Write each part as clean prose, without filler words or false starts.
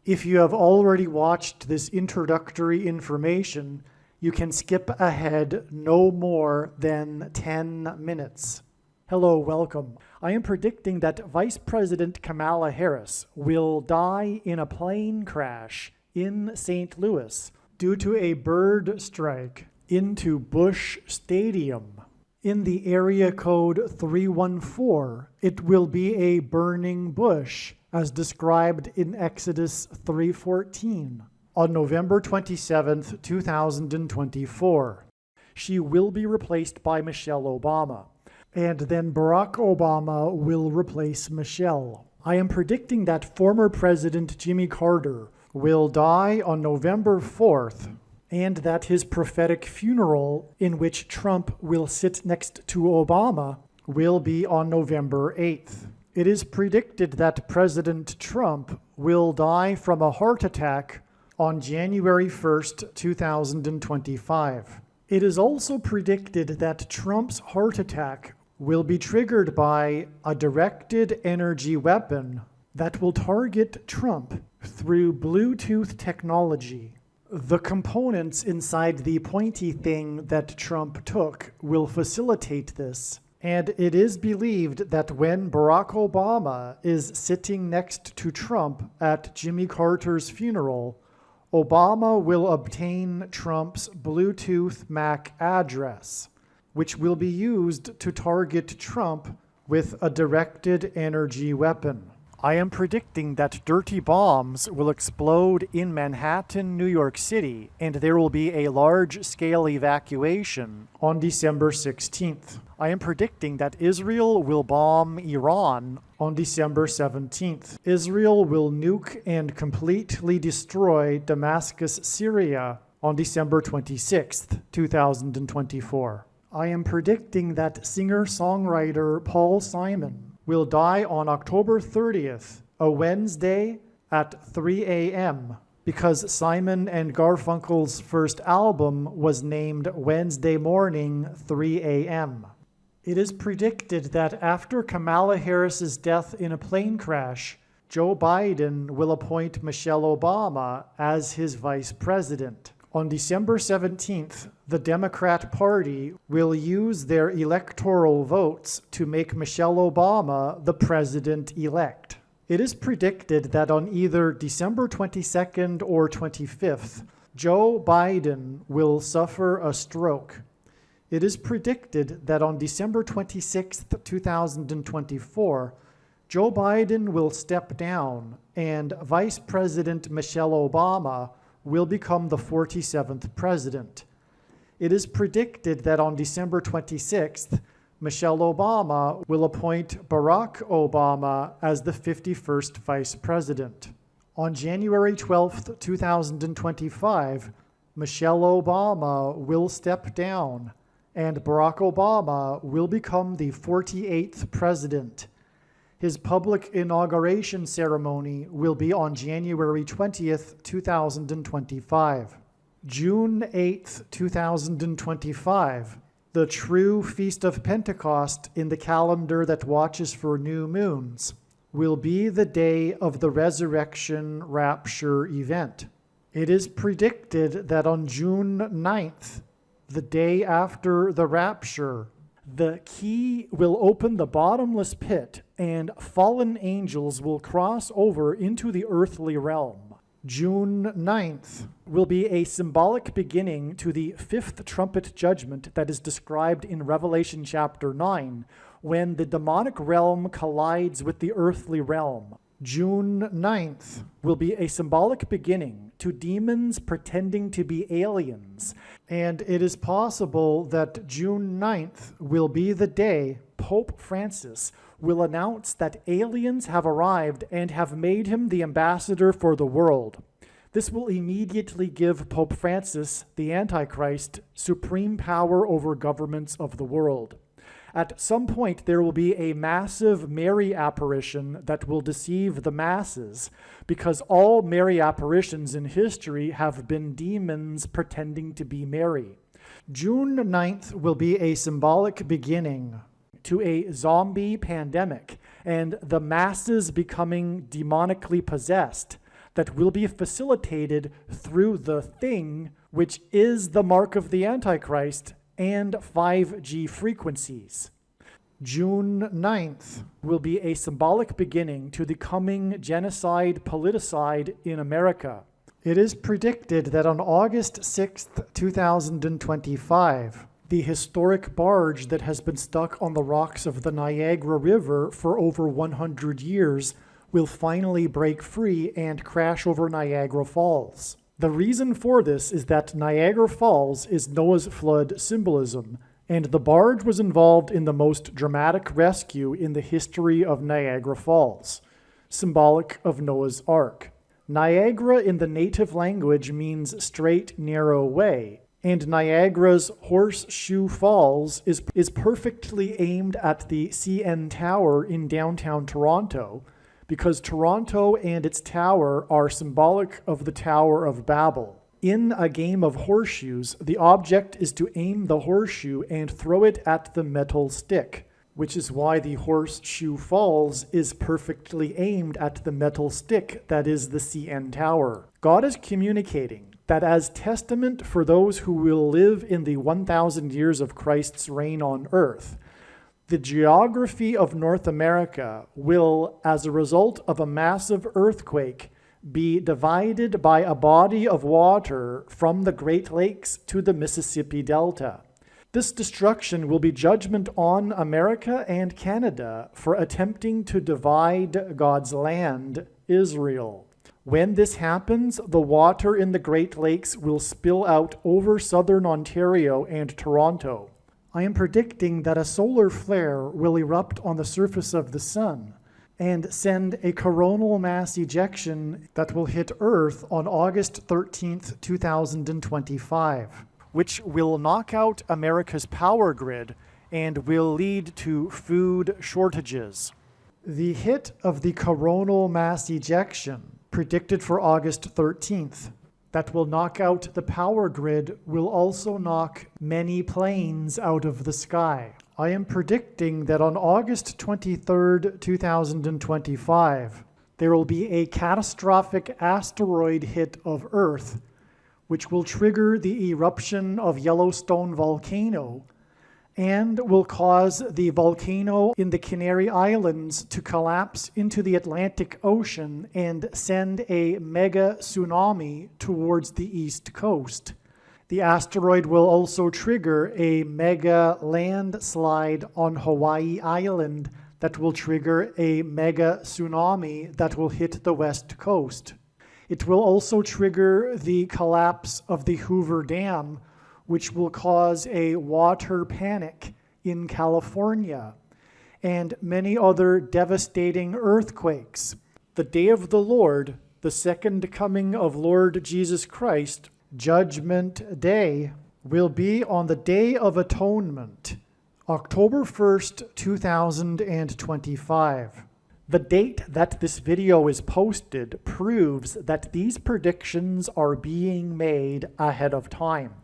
If you have already watched this introductory information, you can skip ahead no more than 10 minutes. Hello, welcome. I am predicting that Vice President Kamala Harris will die in a plane crash in St. Louis due to a bird strike into Busch Stadium. In the area code 314, it will be a burning bush, as described in Exodus 3:14, on November 27, 2024. She will be replaced by Michelle Obama, and then Barack Obama will replace Michelle. I am predicting that former President Jimmy Carter will die on November 4th, and that his prophetic funeral, in which Trump will sit next to Obama, will be on November 8th. It is predicted that President Trump will die from a heart attack on January 1st, 2025. It is also predicted that Trump's heart attack will be triggered by a directed energy weapon that will target Trump through Bluetooth technology. The components inside the pointy thing that Trump took will facilitate this, and it is believed that when Barack Obama is sitting next to Trump at Jimmy Carter's funeral, Obama will obtain Trump's Bluetooth MAC address, which will be used to target Trump with a directed energy weapon. I am predicting that dirty bombs will explode in Manhattan, New York City, and there will be a large-scale evacuation on December 16th. I am predicting that Israel will bomb Iran on December 17th. Israel will nuke and completely destroy Damascus, Syria on December 26th, 2024. I am predicting that singer-songwriter Paul Simon will die on October 30th, a Wednesday at 3 a.m., because Simon and Garfunkel's first album was named Wednesday Morning, 3 a.m. It is predicted that after Kamala Harris's death in a plane crash, Joe Biden will appoint Michelle Obama as his vice president. On December 17th, the Democrat Party will use their electoral votes to make Michelle Obama the president-elect. It is predicted that on either December 22nd or 25th, Joe Biden will suffer a stroke. It is predicted that on December 26th, 2024, Joe Biden will step down and Vice President Michelle Obama will become the 47th president. It is predicted that on December 26th, Michelle Obama will appoint Barack Obama as the 51st vice president. On January 12th, 2025, Michelle Obama will step down and Barack Obama will become the 48th president. His public inauguration ceremony will be on January 20th, 2025. June 8th, 2025, the true Feast of Pentecost in the calendar that watches for new moons, will be the day of the resurrection rapture event. It is predicted that on June 9th, the day after the rapture, the key will open the bottomless pit and fallen angels will cross over into the earthly realm. June 9th will be a symbolic beginning to the fifth trumpet judgment that is described in Revelation chapter 9, when the demonic realm collides with the earthly realm. June 9th will be a symbolic beginning to demons pretending to be aliens, and it is possible that June 9th will be the day Pope Francis will announce that aliens have arrived and have made him the ambassador for the world. This will immediately give Pope Francis, the Antichrist, supreme power over governments of the world. At some point, there will be a massive Mary apparition that will deceive the masses, because all Mary apparitions in history have been demons pretending to be Mary. June 9th will be a symbolic beginning to a zombie pandemic and the masses becoming demonically possessed, that will be facilitated through the thing, which is the mark of the Antichrist, and 5G frequencies. June 9th will be a symbolic beginning to the coming genocide politicide in America. It is predicted that on August 6th, 2025, the historic barge that has been stuck on the rocks of the Niagara River for over 100 years will finally break free and crash over Niagara Falls. The reason for this is that Niagara Falls is Noah's flood symbolism, and the barge was involved in the most dramatic rescue in the history of Niagara Falls, symbolic of Noah's Ark. Niagara in the native language means straight, narrow way, and Niagara's Horseshoe Falls is perfectly aimed at the CN Tower in downtown Toronto, because Toronto and its tower are symbolic of the Tower of Babel. In a game of horseshoes, the object is to aim the horseshoe and throw it at the metal stick, which is why the Horseshoe Falls is perfectly aimed at the metal stick that is the CN Tower. God is communicating that as testament for those who will live in the 1,000 years of Christ's reign on earth, the geography of North America will, as a result of a massive earthquake, be divided by a body of water from the Great Lakes to the Mississippi Delta. This destruction will be judgment on America and Canada for attempting to divide God's land, Israel. When this happens, the water in the Great Lakes will spill out over southern Ontario and Toronto. I am predicting that a solar flare will erupt on the surface of the sun and send a coronal mass ejection that will hit Earth on August 13th, 2025, which will knock out America's power grid and will lead to food shortages. The hit of the coronal mass ejection, predicted for August 13th, that will knock out the power grid will also knock many planes out of the sky. I am predicting that on August 23rd, 2025, there will be a catastrophic asteroid hit of Earth, which will trigger the eruption of Yellowstone volcano and will cause the volcano in the Canary Islands to collapse into the Atlantic Ocean and send a mega tsunami towards the east coast. The asteroid will also trigger a mega landslide on Hawaii Island that will trigger a mega tsunami that will hit the west coast. It will also trigger the collapse of the Hoover Dam, which will cause a water panic in California, and many other devastating earthquakes. The day of the Lord, the second coming of Lord Jesus Christ, Judgment Day, will be on the Day of Atonement, October 1st, 2025. The date that this video is posted proves that these predictions are being made ahead of time,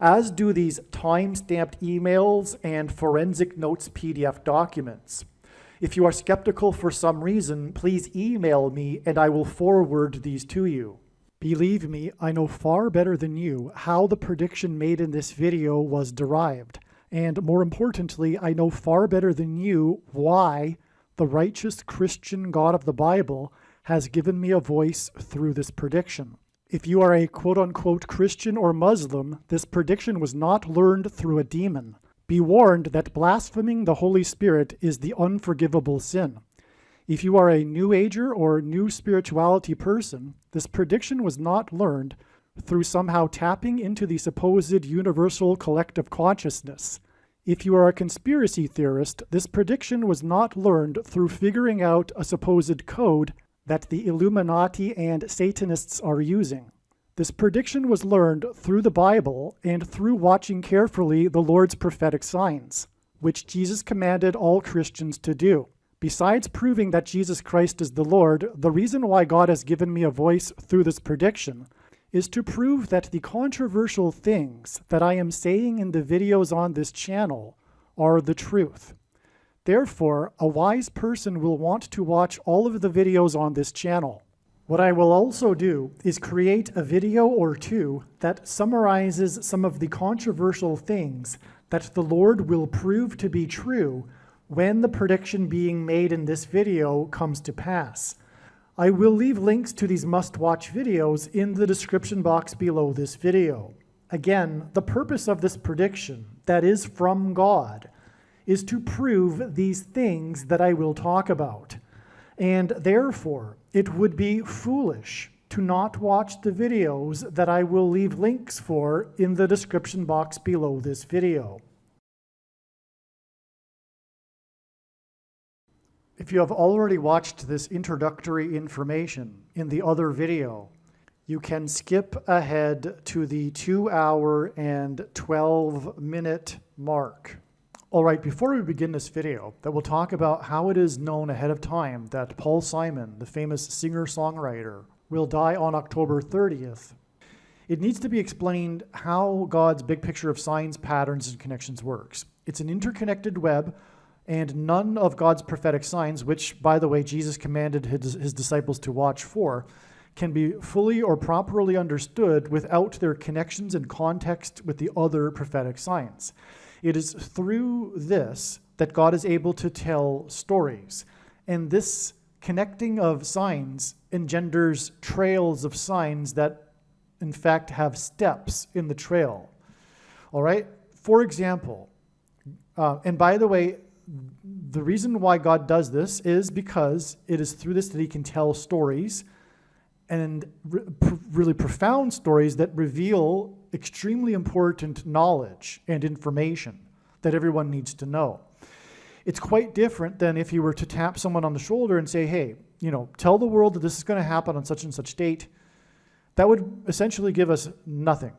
as do these time-stamped emails and forensic notes PDF documents. If you are skeptical for some reason, please email me and I will forward these to you. Believe me, I know far better than you how the prediction made in this video was derived. And more importantly, I know far better than you why the righteous Christian God of the Bible has given me a voice through this prediction. If you are a quote-unquote Christian or Muslim, this prediction was not learned through a demon. Be warned that blaspheming the Holy Spirit is the unforgivable sin. If you are a New Ager or New Spirituality person, this prediction was not learned through somehow tapping into the supposed universal collective consciousness. If you are a conspiracy theorist, this prediction was not learned through figuring out a supposed code that the Illuminati and Satanists are using. This prediction was learned through the Bible and through watching carefully the Lord's prophetic signs, which Jesus commanded all Christians to do. Besides proving that Jesus Christ is the Lord, the reason why God has given me a voice through this prediction is to prove that the controversial things that I am saying in the videos on this channel are the truth. Therefore, a wise person will want to watch all of the videos on this channel. What I will also do is create a video or two that summarizes some of the controversial things that the Lord will prove to be true when the prediction being made in this video comes to pass. I will leave links to these must-watch videos in the description box below this video. Again, the purpose of this prediction, that is from God, is to prove these things that I will talk about. And therefore, it would be foolish to not watch the videos that I will leave links for in the description box below this video. If you have already watched this introductory information in the other video, you can skip ahead to the 2-hour and 12-minute mark. All right, before we begin this video, that will talk about how it is known ahead of time that Paul Simon, the famous singer-songwriter, will die on October 30th. It needs to be explained how God's big picture of signs, patterns, and connections works. It's an interconnected web, and none of God's prophetic signs, which, by the way, Jesus commanded his disciples to watch for, can be fully or properly understood without their connections and context with the other prophetic signs. It is through this that God is able to tell stories. And this connecting of signs engenders trails of signs that, in fact, have steps in the trail. All right? For example, and by the way, the reason why God does this is because it is through this that he can tell stories, and really profound stories that reveal extremely important knowledge and information that everyone needs to know. It's quite different than if you were to tap someone on the shoulder and say, hey, tell the world that this is going to happen on such and such date. That would essentially give us nothing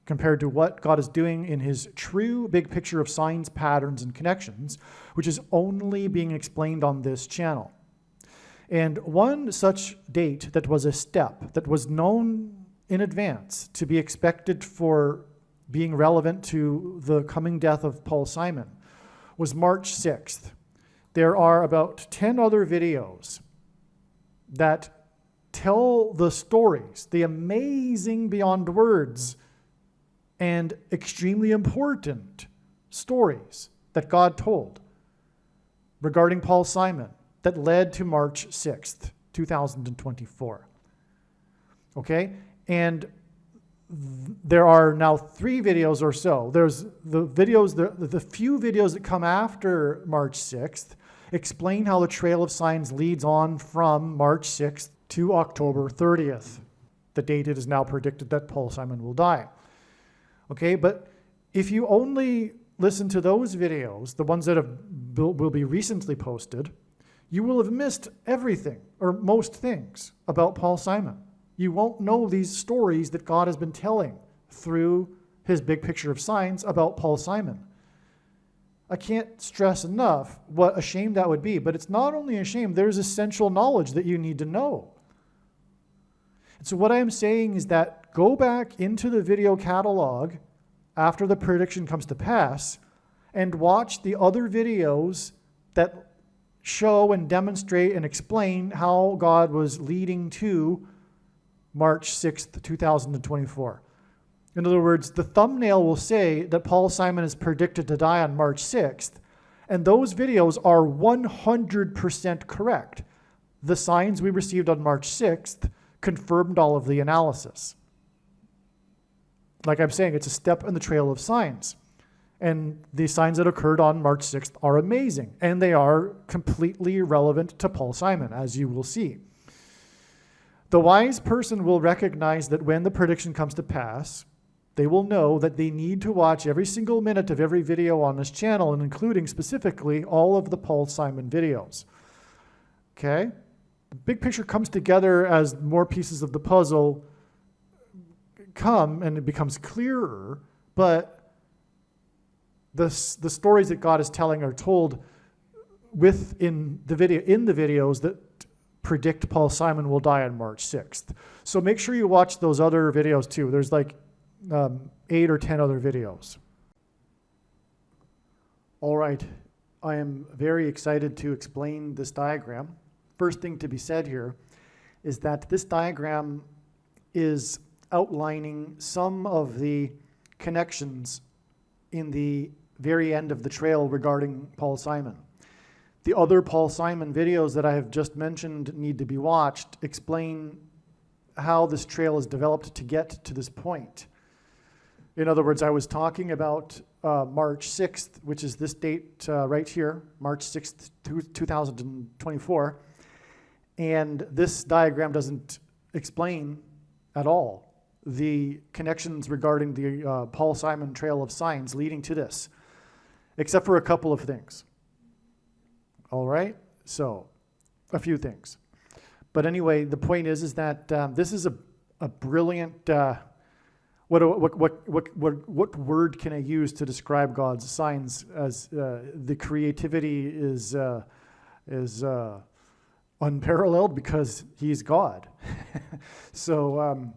compared to what God is doing in his true big picture of signs, patterns, and connections, which is only being explained on this channel. And one such date that was a step, that was known in advance to be expected for being relevant to the coming death of Paul Simon, was March 6th. There are about 10 other videos that tell the stories, the amazing beyond words and extremely important stories that God told regarding Paul Simon that led to March 6th, 2024. Okay? And there are now 3 videos or so. There's the videos, the few videos that come after March 6th explain how the trail of signs leads on from March 6th to October 30th, the date it is now predicted that Paul Simon will die. Okay, but if you only listen to those videos, the ones that will be recently posted, you will have missed everything, or most things, about Paul Simon. You won't know these stories that God has been telling through his big picture of signs about Paul Simon. I can't stress enough what a shame that would be, but it's not only a shame, there's essential knowledge that you need to know. And so what I'm saying is that go back into the video catalog after the prediction comes to pass and watch the other videos that show and demonstrate and explain how God was leading to March 6th, 2024. In other words, the thumbnail will say that Paul Simon is predicted to die on March 6th, and those videos are 100% correct. The signs we received on March 6th confirmed all of the analysis. Like I'm saying, it's a step in the trail of signs. And the signs that occurred on March 6th are amazing, and they are completely relevant to Paul Simon, as you will see. The wise person will recognize that when the prediction comes to pass, they will know that they need to watch every single minute of every video on this channel, and including specifically all of the Paul Simon videos. Okay? The big picture comes together as more pieces of the puzzle come, and it becomes clearer, but the stories that God is telling are told in the videos that predict Paul Simon will die on March 6th. So make sure you watch those other videos too. There's like 8 or 10 other videos. All right, I am very excited to explain this diagram. First thing to be said here is that this diagram is outlining some of the connections in the very end of the trail regarding Paul Simon. The other Paul Simon videos that I have just mentioned need to be watched explain how this trail is developed to get to this point. In other words, I was talking about March 6th, which is this date right here, March 6th, 2024. And this diagram doesn't explain at all the connections regarding the Paul Simon Trail of Signs leading to this, except for a couple of things. All right, so a few things. But anyway, the point is that this is a brilliant, what word can I use to describe God's signs? As the creativity is unparalleled because he's God. So,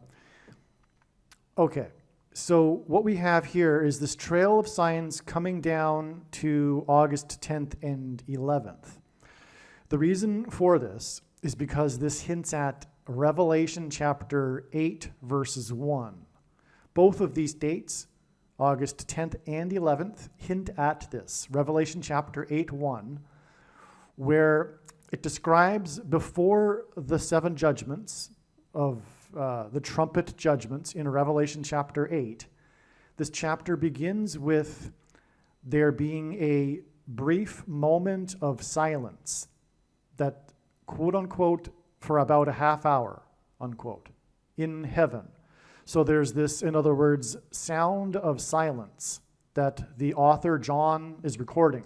okay. So what we have here is this trail of signs coming down to August 10th and 11th. The reason for this is because this hints at Revelation chapter 8, verses 1. Both of these dates, August 10th and 11th, hint at this. Revelation chapter 8, 1, where it describes before the seven judgments of the trumpet judgments in Revelation chapter 8. This chapter begins with there being a brief moment of silence that, quote unquote, for about a half hour, unquote, in heaven. So there's this, in other words, sound of silence that the author John is recording.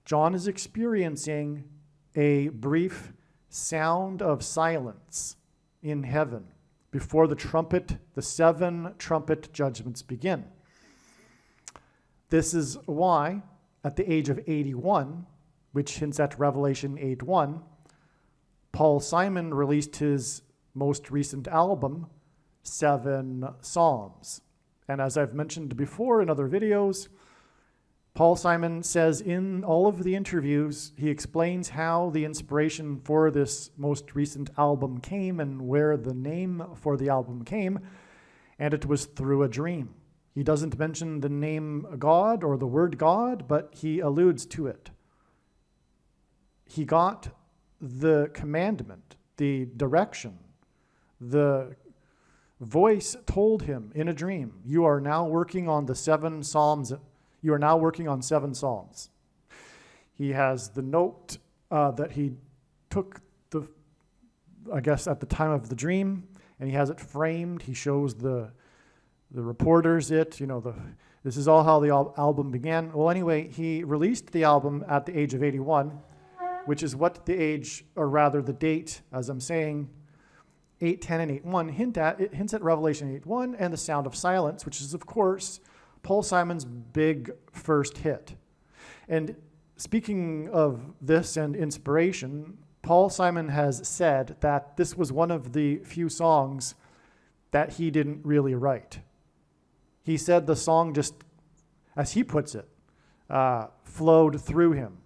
John is experiencing a brief sound of silence in heaven before the seven trumpet judgments begin. This is why, at the age of 81, which hints at Revelation 8:1, Paul Simon released his most recent album, 7 Psalms. And as I've mentioned before in other videos, Paul Simon says in all of the interviews, he explains how the inspiration for this most recent album came and where the name for the album came, and it was through a dream. He doesn't mention the name God or the word God, but he alludes to it. He got the commandment, the direction, the voice told him in a dream, you are now working on the 7 Psalms. You are now working on 7 Psalms. He has the note that he took I guess at the time of the dream, and he has it framed. He shows the reporters it, this is all how the album began. Well, anyway, he released the album at the age of 81, which is what the age, or rather the date, as I'm saying, 8:10 and 8:1 hints at Revelation 8:1 and the sound of silence, which is, of course, Paul Simon's big first hit. And speaking of this and inspiration, Paul Simon has said that this was one of the few songs that he didn't really write. He said the song just, as he puts it, flowed through him.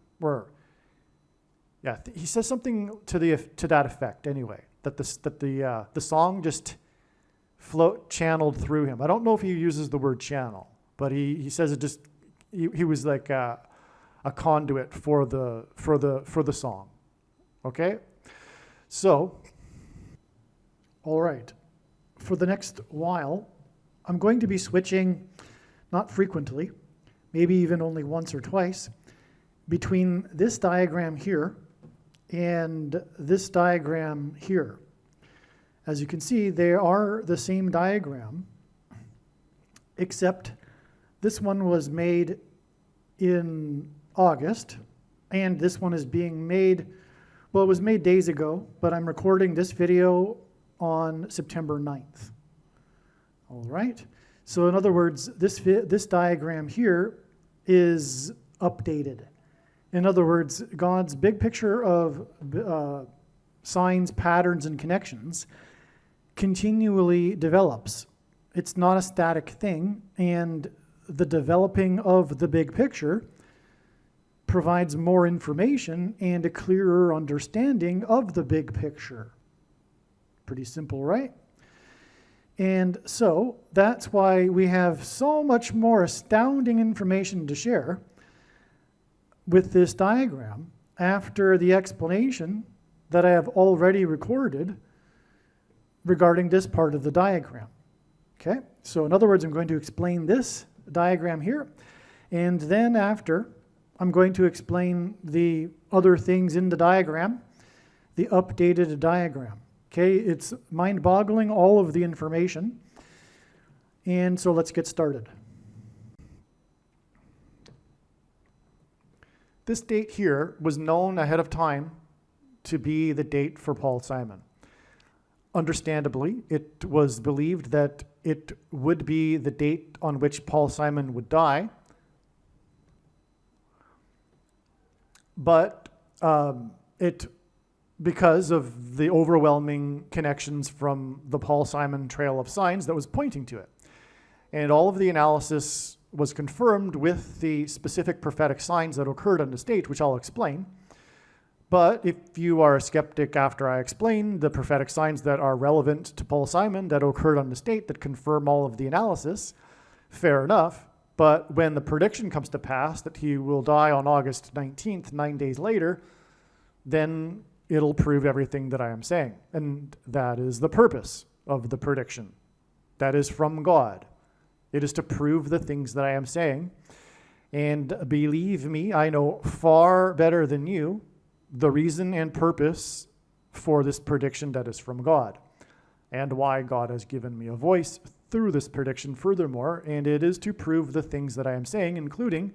He says something to that effect anyway, that the song just channeled through him. I don't know if he uses the word channel, but he says it just, he was like a conduit for the song. Okay? So, all right. For the next while, I'm going to be switching, not frequently, maybe even only once or twice, between this diagram here and this diagram here. As you can see, they are the same diagram, except this one was made in August, and this one is being made, well, it was made days ago, but I'm recording this video on September 9th. All right? So in other words, this diagram here is updated. In other words, God's big picture of signs, patterns, and connections continually develops. It's not a static thing, and the developing of the big picture provides more information and a clearer understanding of the big picture. Pretty simple, right? And so that's why we have so much more astounding information to share with this diagram after the explanation that I have already recorded regarding this part of the diagram. Okay, so in other words, I'm going to explain this diagram here, and then after, I'm going to explain the other things in the diagram, the updated diagram. Okay, it's mind-boggling, all of the information. And so let's get started. This date here was known ahead of time to be the date for Paul Simon. Understandably, it was believed that it would be the date on which Paul Simon would die. But because of the overwhelming connections from the Paul Simon trail of signs that was pointing to it. And all of the analysis was confirmed with the specific prophetic signs that occurred on the stage, which I'll explain. But if you are a skeptic after I explain the prophetic signs that are relevant to Paul Simon that occurred on the state that confirm all of the analysis, fair enough. But when the prediction comes to pass that he will die on August 19th, 9 days later, then it'll prove everything that I am saying. And that is the purpose of the prediction. That is from God. It is to prove the things that I am saying. And believe me, I know far better than you the reason and purpose for this prediction that is from God, and why God has given me a voice through this prediction furthermore, and it is to prove the things that I am saying, including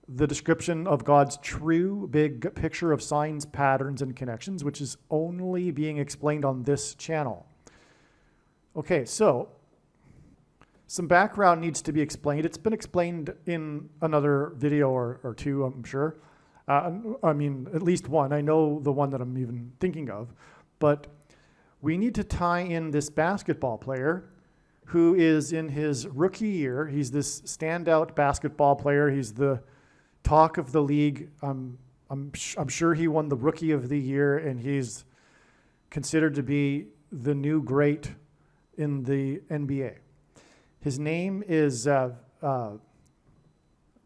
the description of God's true big picture of signs, patterns, and connections, which is only being explained on this channel. Okay, so some background needs to be explained. It's been explained in another video or two, I'm sure. I mean, at least one. I know the one that I'm even thinking of. But we need to tie in this basketball player who is in his rookie year. He's this standout basketball player. He's the talk of the league. I'm sure he won the Rookie of the Year, and he's considered to be the new great in the NBA. His name is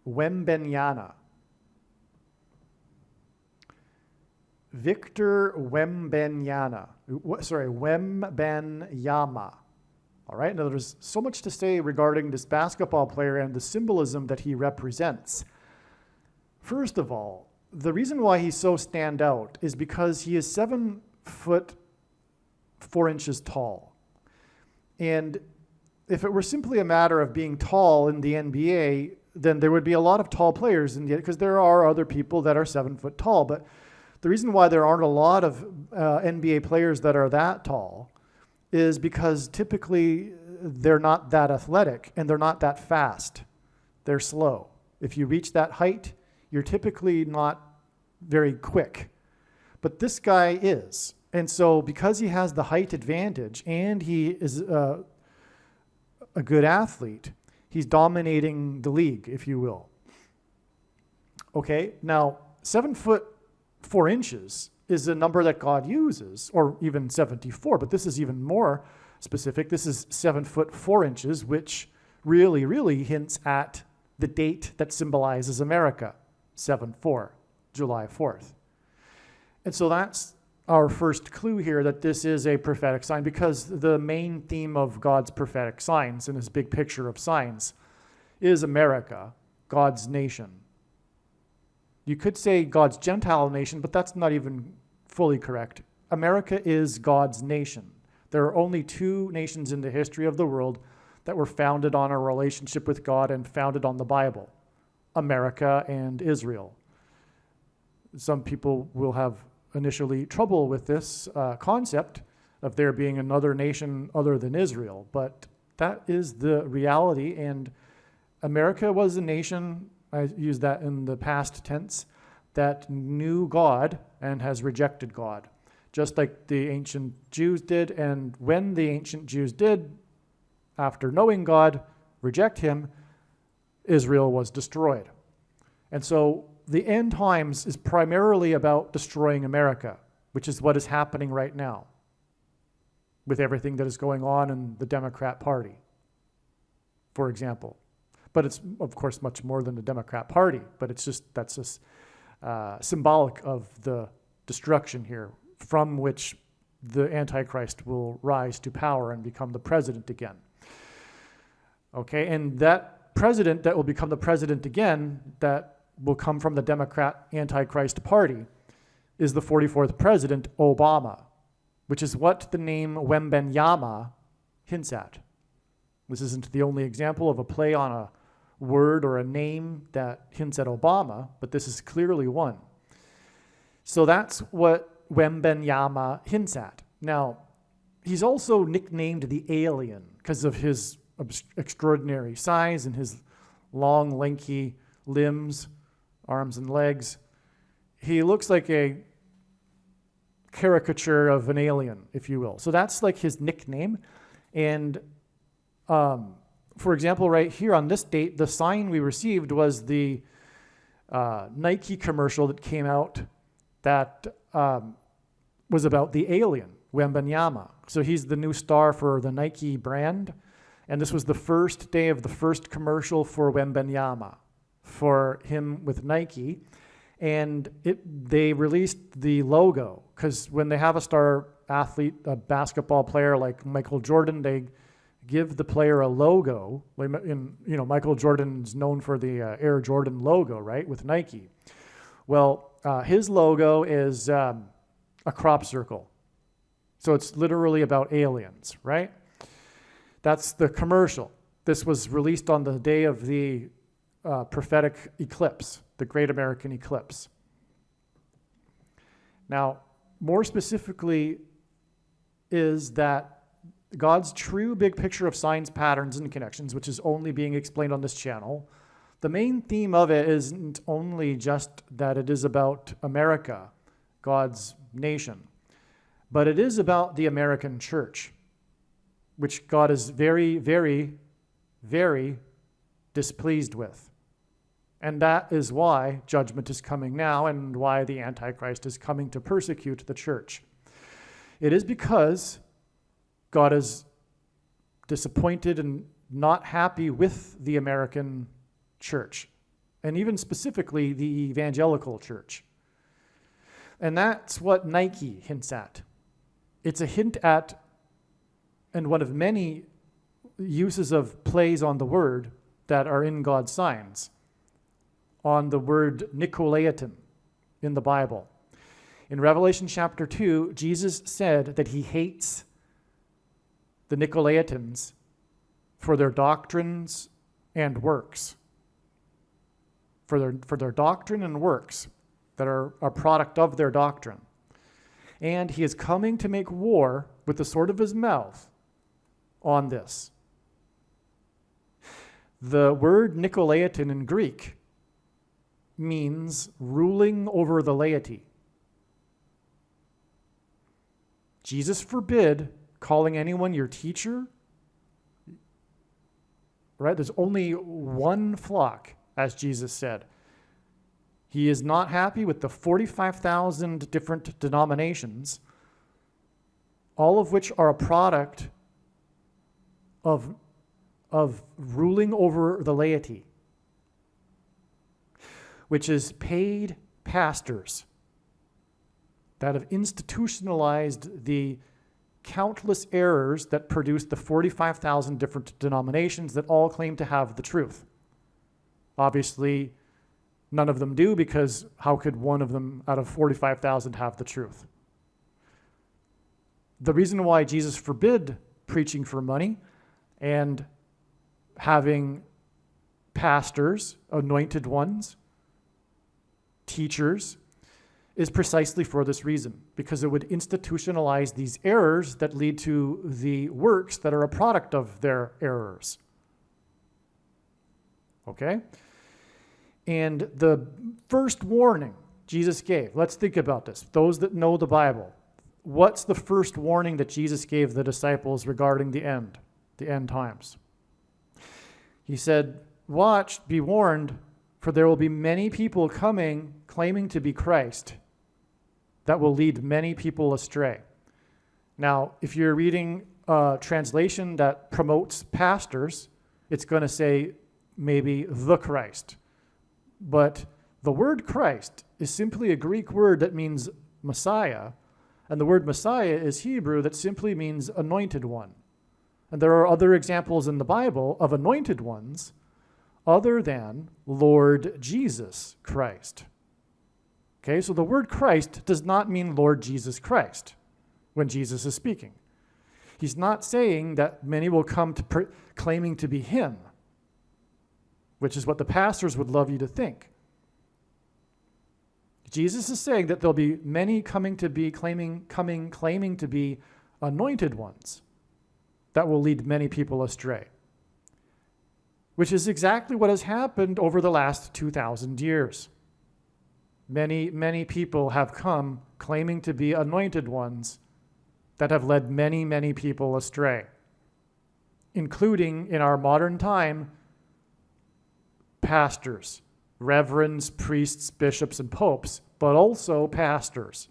Wembanyama. Victor Wembanyama. Wembanyama. All right, now there's so much to say regarding this basketball player and the symbolism that he represents. First of all, the reason why he's so stand out is because he is 7 foot 4 inches tall. And if it were simply a matter of being tall in the NBA, then there would be a lot of tall players in the, because there are other people that are 7 foot tall. But the reason why there aren't a lot of NBA players that are that tall is because typically they're not that athletic and they're not that fast. They're slow. If you reach that height, you're typically not very quick. But this guy is. And so because he has the height advantage and he is a good athlete, he's dominating the league, if you will. Okay, now 7 foot 4 inches is a number that God uses, or even 74, but this is even more specific. This is 7 foot 4 inches, which really hints at the date that symbolizes America, 7/4, July 4th. And so that's our first clue here that this is a prophetic sign, because the main theme of God's prophetic signs and his big picture of signs is America, God's nation. You could say God's Gentile nation, but that's not even fully correct. America is God's nation. There are only 2 nations in the history of the world that were founded on a relationship with God and founded on the Bible: America and Israel. Some people will have initially trouble with this concept of there being another nation other than Israel, but that is the reality. And America was a nation, I use that in the past tense, that knew God and has rejected God, just like the ancient Jews did. And when the ancient Jews did, after knowing God, reject him, Israel was destroyed. And so the end times is primarily about destroying America, which is what is happening right now. with everything that is going on in the Democrat Party, for example. But it's, of course, much more than the Democrat Party, but that's just symbolic of the destruction here, from which the Antichrist will rise to power and become the president again. Okay, and that president that will become the president again, that will come from the Democrat Antichrist Party, is the 44th president, Obama, which is what the name Wembenyama hints at. This isn't the only example of a play on a word or a name that hints at Obama, but this is clearly one. So that's what Wembenyama hints at. Now, he's also nicknamed the alien because of his extraordinary size and his long, lanky limbs, arms and legs. He looks like a caricature of an alien, if you will. So that's like his nickname. And for example, right here on this date, the sign we received was the Nike commercial that came out that was about the alien, Wembenyama. So he's the new star for the Nike brand. And this was the first day of the first commercial for Wembenyama, for him with Nike. And they released the logo, because when they have a star athlete, a basketball player like Michael Jordan, they give the player a logo. Michael Jordan's known for the Air Jordan logo, right, with Nike. Well, his logo is a crop circle. So it's literally about aliens, right? That's the commercial. This was released on the day of the prophetic eclipse, the Great American Eclipse. Now, more specifically is that God's true big picture of signs, patterns, and connections, which is only being explained on this channel, the main theme of it isn't only just that it is about America, God's nation, but it is about the American church, which God is very, very, very displeased with. And that is why judgment is coming now and why the Antichrist is coming to persecute the church. It is because God is disappointed and not happy with the American church, and even specifically the evangelical church. And that's what Nike hints at. It's a hint at, and one of many uses of plays on the word that are in God's signs, on the word Nicolaitan in the Bible. In Revelation chapter 2, Jesus said that he hates the Nicolaitans for their doctrines and works. For their doctrine and works that are a product of their doctrine. And he is coming to make war with the sword of his mouth on this. The word Nicolaitan in Greek means ruling over the laity. Jesus forbid calling anyone your teacher. Right? There's only one flock, as Jesus said. He is not happy with the 45,000 different denominations, all of which are a product of ruling over the laity, which is paid pastors that have institutionalized the countless errors that produce the 45,000 different denominations that all claim to have the truth. Obviously, none of them do, because how could one of them out of 45,000 have the truth? The reason why Jesus forbid preaching for money and having pastors, anointed ones, teachers, is precisely for this reason, because it would institutionalize these errors that lead to the works that are a product of their errors. Okay? And the first warning Jesus gave, let's think about this. Those that know the Bible, what's the first warning that Jesus gave the disciples regarding the end times? He said, watch, be warned, for there will be many people coming claiming to be Christ that will lead many people astray. Now, if you're reading a translation that promotes pastors, it's going to say maybe the Christ. But the word Christ is simply a Greek word that means Messiah, and the word Messiah is Hebrew that simply means anointed one. And there are other examples in the Bible of anointed ones other than Lord Jesus Christ. Okay, so the word Christ does not mean Lord Jesus Christ when Jesus is speaking. He's not saying that many will come to claiming to be him, which is what the pastors would love you to think. Jesus is saying that there'll be many coming to be claiming to be anointed ones that will lead many people astray, which is exactly what has happened over the last 2,000 years. Many, many people have come claiming to be anointed ones that have led many, many people astray, including in our modern time, pastors, reverends, priests, bishops, and popes, but also pastors.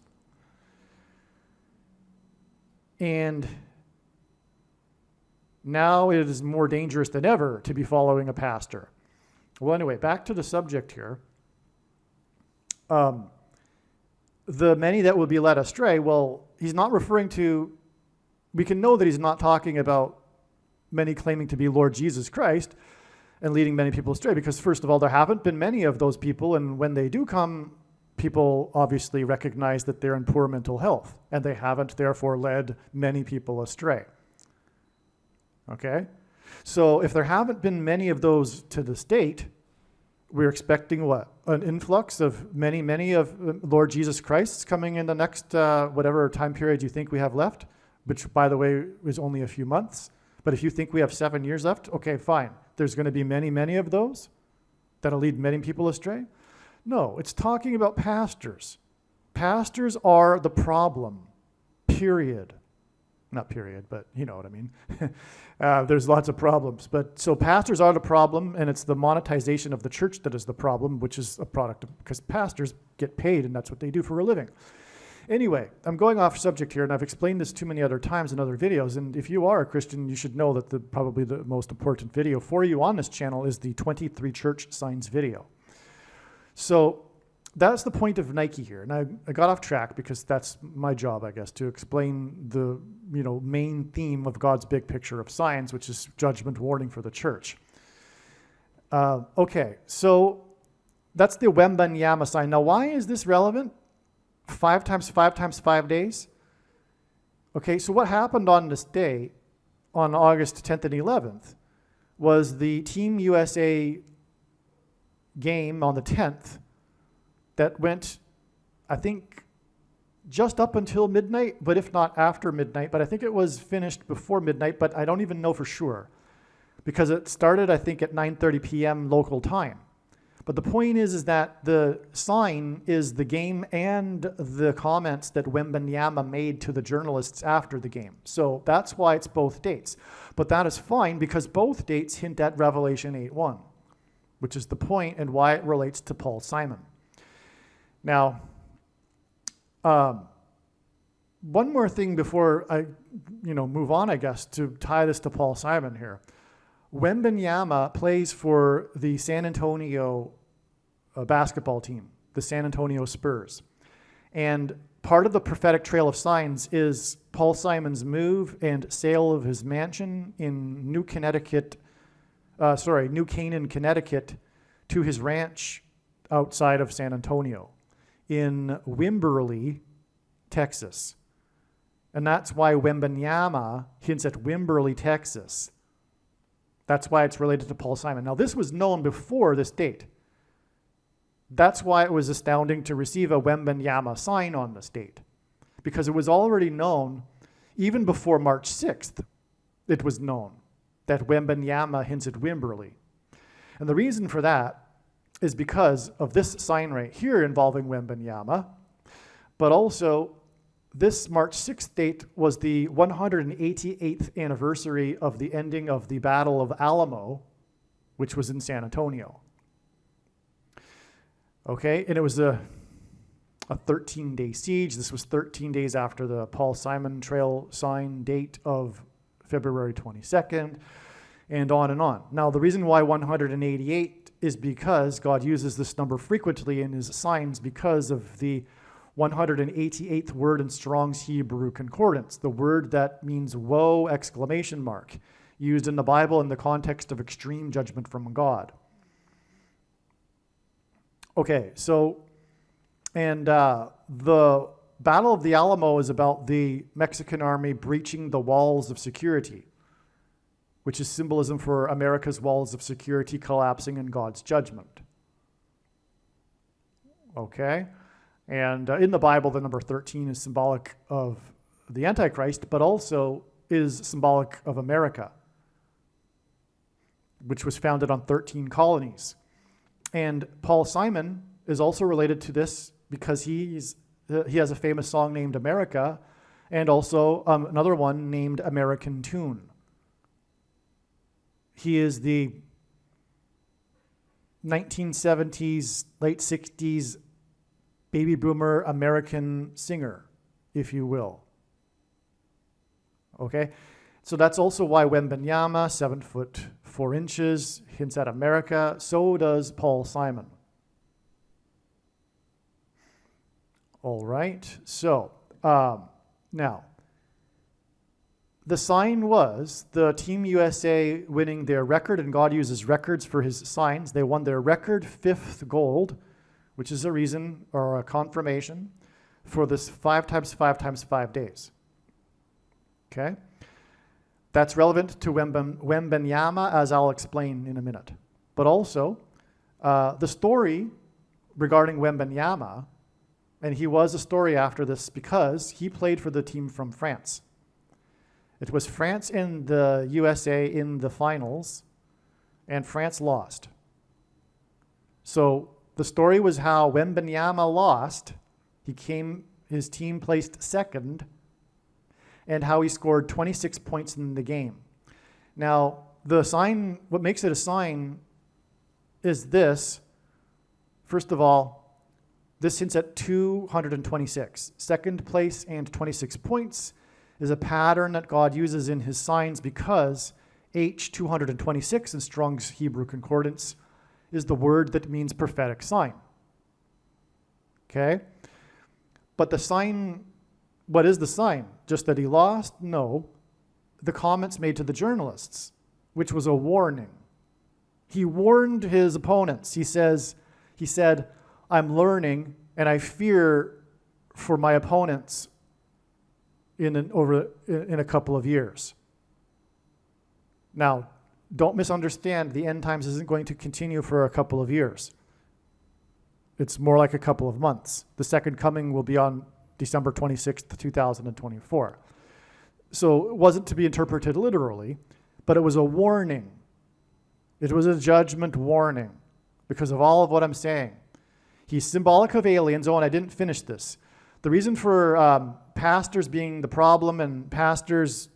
And now it is more dangerous than ever to be following a pastor. Well, anyway, back to the subject here. The many that will be led astray, well, he's not referring to, we can know that he's not talking about many claiming to be Lord Jesus Christ and leading many people astray, because first of all, there haven't been many of those people, and when they do come, people obviously recognize that they're in poor mental health, and they haven't therefore led many people astray. Okay? So if there haven't been many of those to this date, we're expecting what? An influx of many of Lord Jesus Christ's coming in the next whatever time period you think we have left, which, by the way, is only a few months. But if you think we have 7 years left, okay, fine. There's going to be many of those that'll lead many people astray. No, it's talking about pastors. Pastors are the problem, period. Not period, but you know what I mean. There's lots of problems. But so pastors are the problem, and it's the monetization of the church that is the problem, which is a product of, because pastors get paid, and that's what they do for a living. Anyway, I'm going off subject here, and I've explained this too many other times in other videos, and if you are a Christian, you should know that probably the most important video for you on this channel is the 23 church signs video. So that's the point of Nike here, and I got off track because that's my job, I guess, to explain the main theme of God's big picture of signs, which is judgment warning for the church. Okay, so that's the Wembanyama sign. Now, why is this relevant? 5 times 5 times 5 days? Okay, so what happened on this day, on August 10th and 11th, was the Team USA game on the 10th that went, I think, just up until midnight, but if not after midnight. But I think it was finished before midnight, but I don't even know for sure, because it started, I think, at 9:30 p.m. local time. But the point is that the sign is the game and the comments that Wembanyama made to the journalists after the game. So that's why it's both dates. But that is fine, because both dates hint at Revelation 8:1, which is the point and why it relates to Paul Simon. Now, one more thing before I move on, I guess, to tie this to Paul Simon here. Wembanyama plays for the San Antonio basketball team, the San Antonio Spurs. And part of the prophetic trail of signs is Paul Simon's move and sale of his mansion in New Canaan, Connecticut, to his ranch outside of San Antonio in Wimberley, Texas. And that's why Wembanyama hints at Wimberley, Texas. That's why it's related to Paul Simon. Now, this was known before this date. That's why it was astounding to receive a Wembanyama sign on this date, because it was already known, even before March 6th, it was known that Wembanyama hints at Wimberley. And the reason for that is because of this sign right here involving Wembanyama, but also this March 6th date was the 188th anniversary of the ending of the Battle of Alamo, which was in San Antonio. Okay, and it was a 13-day siege. This was 13 days after the Paul Simon Trail sign date of February 22nd, and on and on. Now, the reason why 188 is because God uses this number frequently in his signs because of the 188th word in Strong's Hebrew Concordance, the word that means woe, exclamation mark, used in the Bible in the context of extreme judgment from God. Okay, so, and the Battle of the Alamo is about the Mexican army breaching the walls of security, which is symbolism for America's walls of security collapsing in God's judgment. Okay? And in the Bible, the number 13 is symbolic of the Antichrist, but also is symbolic of America, which was founded on 13 colonies. And Paul Simon is also related to this because he has a famous song named America, and also another one named American Tune. He is the 1970s, late 60s baby boomer American singer, if you will. Okay? So that's also why Wembanyama, 7 foot 4 inches, hints at America. So does Paul Simon. All right. So now, the sign was the Team USA winning their record, and God uses records for his signs. They won their record 5th gold, which is a reason or a confirmation for this 5 times 5 times 5 days. Okay? That's relevant to Wembanyama, as I'll explain in a minute. But also, the story regarding Wembanyama, and he was a story after this because he played for the team from France. It was France and the USA in the finals, and France lost. So the story was how Wembanyama lost. His team placed second, and how he scored 26 points in the game. Now, the sign, what makes it a sign is this. First of all, this hints at 226. Second place and 26 points is a pattern that God uses in his signs because H226 in Strong's Hebrew Concordance is the word that means prophetic sign. Okay? But the sign, what is the sign? Just that he lost? No. The comments made to the journalists, which was a warning. He warned his opponents. He said, I'm learning and I fear for my opponents in a couple of years. Now, don't misunderstand, the end times isn't going to continue for a couple of years. It's more like a couple of months. The second coming will be on December 26th, 2024. So it wasn't to be interpreted literally, but it was a warning. It was a judgment warning because of all of what I'm saying. He's symbolic of aliens. Oh, and I didn't finish this. The reason for pastors being the problem and pastors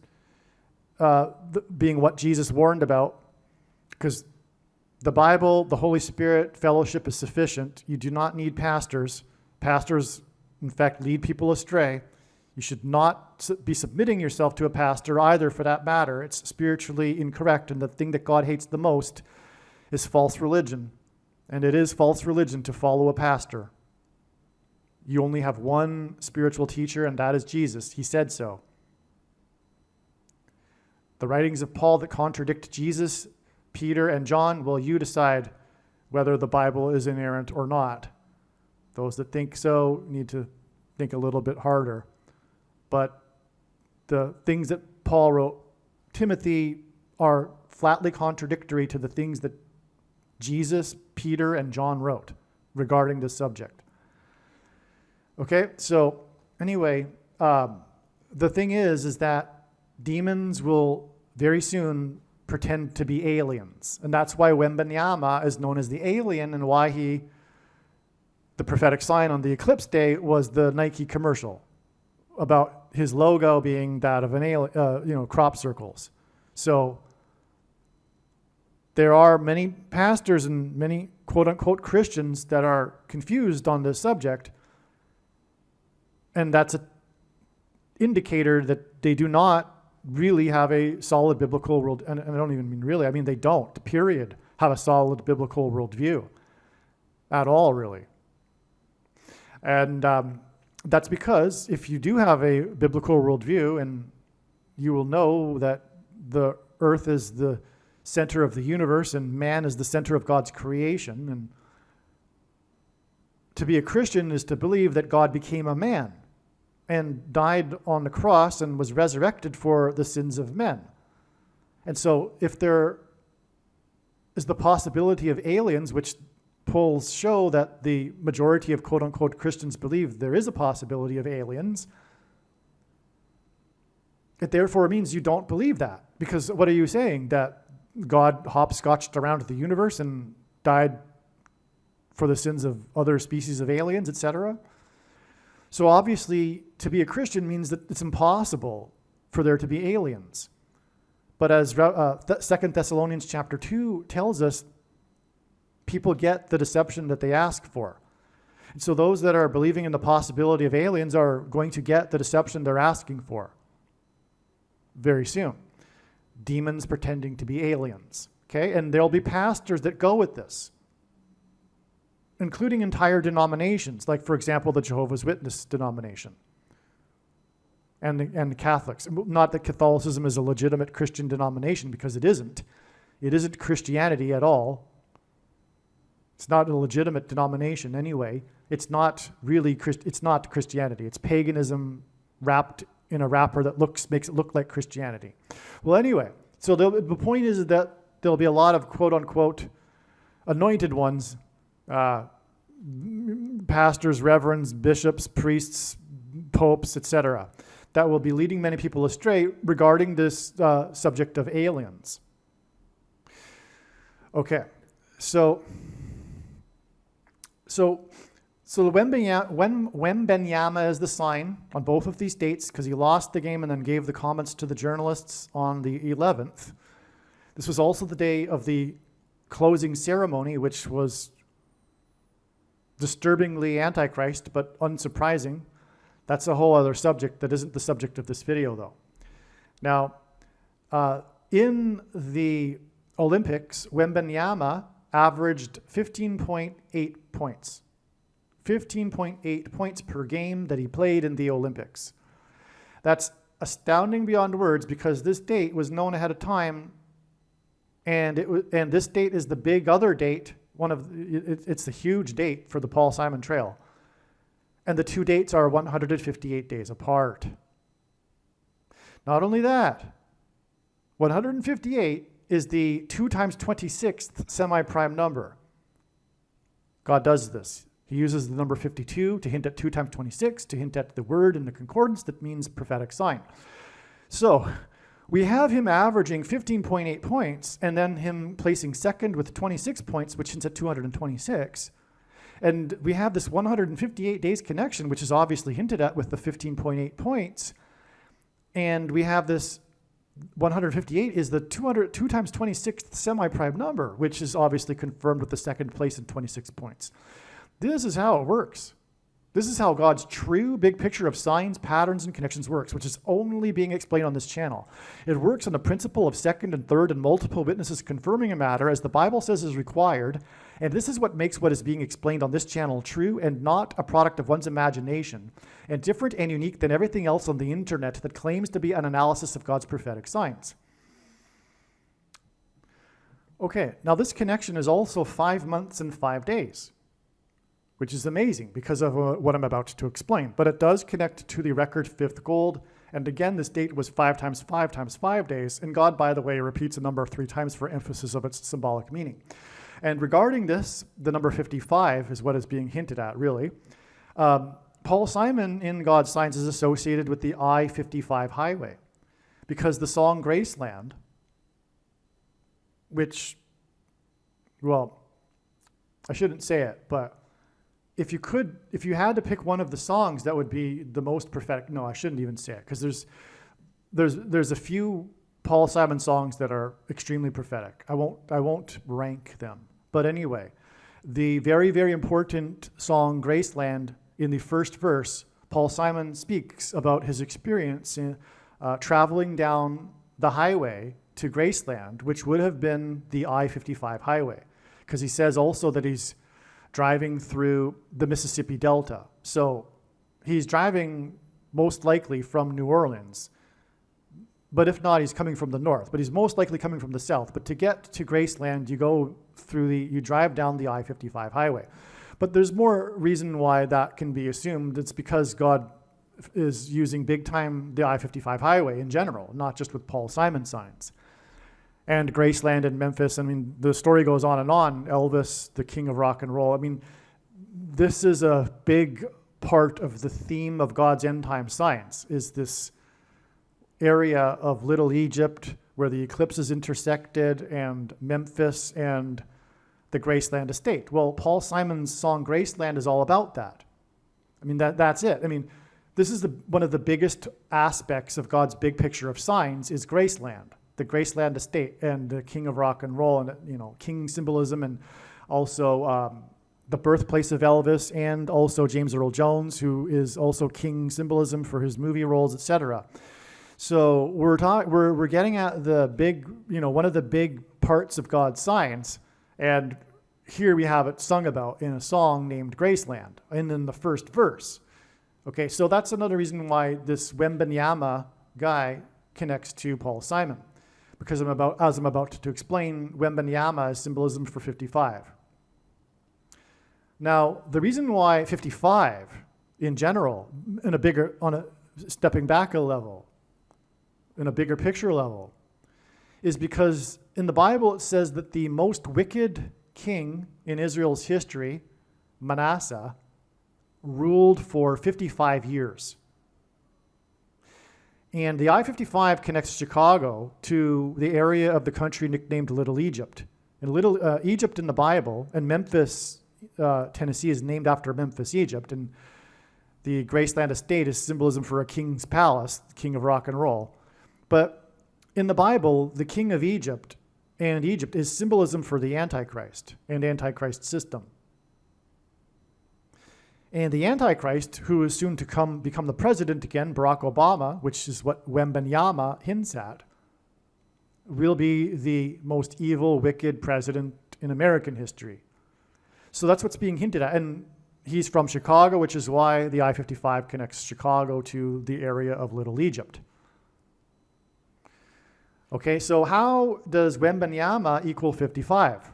being what Jesus warned about, because the Bible, the Holy Spirit, fellowship is sufficient. You do not need pastors. Pastors, in fact, lead people astray. You should not be submitting yourself to a pastor either, for that matter. It's spiritually incorrect, and the thing that God hates the most is false religion. And it is false religion to follow a pastor. You only have one spiritual teacher, and that is Jesus. He said so. The writings of Paul that contradict Jesus, Peter, and John, well, you decide whether the Bible is inerrant or not. Those that think so need to think a little bit harder. But the things that Paul wrote Timothy are flatly contradictory to the things that Jesus, Peter, and John wrote regarding this subject. Okay, so anyway, the thing is that demons will very soon pretend to be aliens. And that's why Wembanyama is known as the alien, and why the prophetic sign on the eclipse day was the Nike commercial about his logo being that of an alien, crop circles. So there are many pastors and many quote-unquote Christians that are confused on this subject, And that's an indicator that they do not really have a solid biblical world, and I don't even mean really, I mean they don't, period, have a solid biblical worldview at all, really. And that's because if you do have a biblical worldview, and you will know that the earth is the center of the universe and man is the center of God's creation, and to be a Christian is to believe that God became a man and died on the cross and was resurrected for the sins of men. And so if there is the possibility of aliens, which polls show that the majority of quote-unquote Christians believe there is a possibility of aliens, it therefore means you don't believe that. Because what are you saying? That God hopscotched around the universe and died for the sins of other species of aliens, etc.? So obviously, to be a Christian means that it's impossible for there to be aliens. But as 2 Thessalonians chapter 2 tells us, people get the deception that they ask for. And so those that are believing in the possibility of aliens are going to get the deception they're asking for very soon. Demons pretending to be aliens. Okay? And there'll be pastors that go with this, including entire denominations, like, for example, the Jehovah's Witness denomination and the Catholics. Not that Catholicism is a legitimate Christian denomination, because it isn't. It isn't Christianity at all. It's not a legitimate denomination anyway. It's not really it's not Christianity. It's paganism wrapped in a wrapper that makes it look like Christianity. Well, anyway, so the point is that there'll be a lot of quote-unquote anointed ones, pastors, reverends, bishops, priests, popes, etc., that will be leading many people astray regarding this subject of aliens. Okay, so Wembenyama is the sign on both of these dates, because he lost the game and then gave the comments to the journalists on the 11th. This was also the day of the closing ceremony, which was disturbingly antichrist, but unsurprising. That's a whole other subject that isn't the subject of this video, though. Now, in the Olympics, Wembenyama averaged 15.8 points. 15.8 points per game that he played in the Olympics. That's astounding beyond words, because this date was known ahead of time, and this date is the big other date. It's the huge date for the Paul Simon Trail. And the two dates are 158 days apart. Not only that, 158 is the 2 times 26th semi-prime number. God does this. He uses the number 52 to hint at 2 times 26, to hint at the word in the concordance that means prophetic sign. So we have him averaging 15.8 points, and then him placing second with 26 points, which hints at 226. And we have this 158 days connection, which is obviously hinted at with the 15.8 points. And we have this 158 is the 2 times 26th semi-prime number, which is obviously confirmed with the second place and 26 points. This is how it works. This is how God's true big picture of signs, patterns, and connections works, which is only being explained on this channel. It works on the principle of second and third and multiple witnesses confirming a matter as the Bible says is required, and this is what makes what is being explained on this channel true and not a product of one's imagination, and different and unique than everything else on the internet that claims to be an analysis of God's prophetic signs. Okay, now this connection is also 5 months and 5 days, which is amazing because of what I'm about to explain. But it does connect to the record fifth gold. And again, this date was 5 times 5 times 5 days. And God, by the way, repeats a number 3 times for emphasis of its symbolic meaning. And regarding this, the number 55 is what is being hinted at, really. Paul Simon in God's Signs is associated with the I-55 highway, because the song Graceland, which, well, I shouldn't say it, but if you had to pick one of the songs that would be the most prophetic, no, I shouldn't even say it, because there's a few Paul Simon songs that are extremely prophetic. I won't rank them. But anyway, the very, very important song Graceland, in the first verse, Paul Simon speaks about his experience in traveling down the highway to Graceland, which would have been the I-55 highway, because he says also that he's driving through the Mississippi Delta. So he's driving most likely from New Orleans, but if not, he's coming from the north, but he's most likely coming from the south. But to get to Graceland, you drive down the I-55 highway. But there's more reason why that can be assumed. It's because God is using big time the I-55 highway in general, not just with Paul Simon signs. And Graceland and Memphis, I mean, the story goes on and on. Elvis, the king of rock and roll. I mean, this is a big part of the theme of God's end time signs, is this area of Little Egypt where the eclipses intersected, and Memphis and the Graceland estate. Well, Paul Simon's song Graceland is all about that. I mean, that's it. I mean, this is one of the biggest aspects of God's big picture of signs is Graceland, the Graceland estate, and the king of rock and roll, and king symbolism, and also the birthplace of Elvis, and also James Earl Jones, who is also king symbolism for his movie roles, etc. So we're getting at the big, one of the big parts of God's signs, and here we have it sung about in a song named Graceland, and in the first verse. Okay, so that's another reason why this Wembanyama guy connects to Paul Simon, because as I'm about to explain, Wembanyama is symbolism for 55. Now, the reason why 55 in general, stepping back a level, in a bigger picture level, is because in the Bible it says that the most wicked king in Israel's history, Manasseh, ruled for 55 years. And the I-55 connects Chicago to the area of the country nicknamed Little Egypt. And Little Egypt in the Bible, and Memphis, Tennessee, is named after Memphis, Egypt. And the Graceland estate is symbolism for a king's palace, the king of rock and roll. But in the Bible, the king of Egypt and Egypt is symbolism for the Antichrist and Antichrist system. And the Antichrist, who is soon to become the president again, Barack Obama, which is what Wembanyama hints at, will be the most evil, wicked president in American history. So that's what's being hinted at. And he's from Chicago, which is why the I-55 connects Chicago to the area of Little Egypt. Okay, so how does Wembanyama equal 55?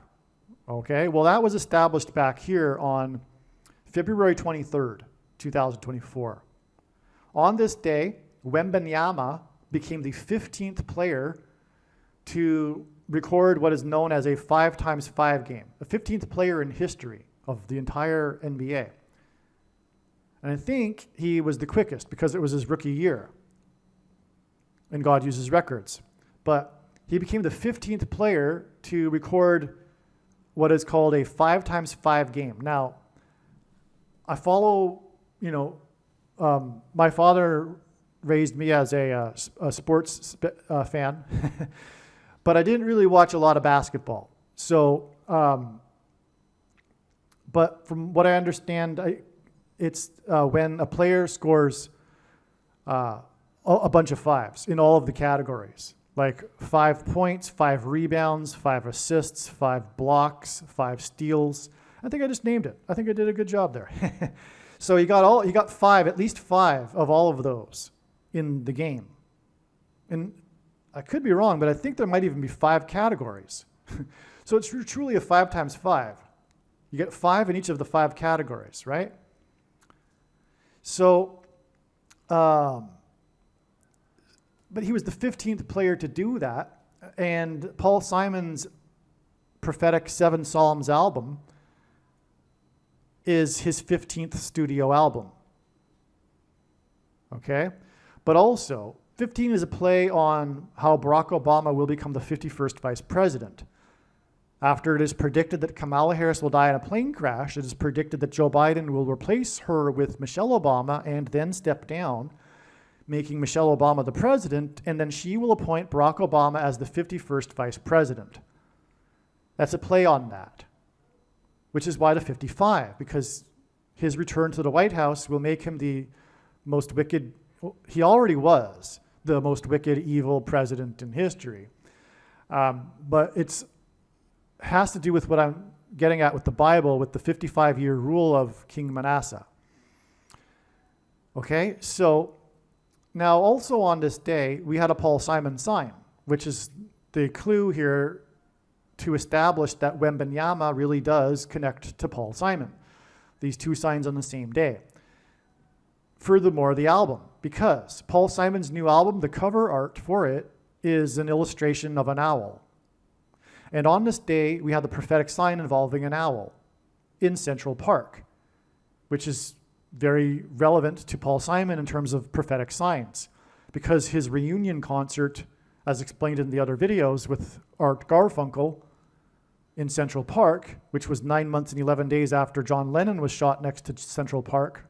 Okay, well, that was established back here on February 23rd, 2024. On this day, Wembanyama became the 15th player to record what is known as a 5x5 game, the 15th player in history of the entire NBA. And I think he was the quickest because it was his rookie year, and God uses records. But he became the 15th player to record what is called a 5x5 game. Now, I follow, my father raised me as a sports fan, but I didn't really watch a lot of basketball. So, but from what I understand, it's when a player scores a bunch of fives in all of the categories. Like 5 points, 5 rebounds, 5 assists, 5 blocks, 5 steals. I think I just named it. I think I did a good job there. So he got 5, at least 5 of all of those in the game. And I could be wrong, but I think there might even be 5 categories. So it's truly a 5x5. You get 5 in each of the 5 categories, right? So, but he was the 15th player to do that. And Paul Simon's prophetic 7 Psalms album is his 15th studio album. Okay? But also, 15 is a play on how Barack Obama will become the 51st vice president. After it is predicted that Kamala Harris will die in a plane crash, it is predicted that Joe Biden will replace her with Michelle Obama and then step down, making Michelle Obama the president, and then she will appoint Barack Obama as the 51st vice president. That's a play on that, which is why the 55, because his return to the White House will make him the most wicked, he already was the most wicked, evil president in history. But it has to do with what I'm getting at with the Bible, with the 55-year rule of King Manasseh. Okay, so now also on this day, we had a Paul Simon sign, which is the clue here to establish that Wembanyama really does connect to Paul Simon. These two signs on the same day. Furthermore, the album, because Paul Simon's new album, the cover art for it is an illustration of an owl. And on this day, we had the prophetic sign involving an owl in Central Park, which is very relevant to Paul Simon in terms of prophetic signs, because his reunion concert, as explained in the other videos with Art Garfunkel in Central Park, which was 9 months and 11 days after John Lennon was shot next to Central Park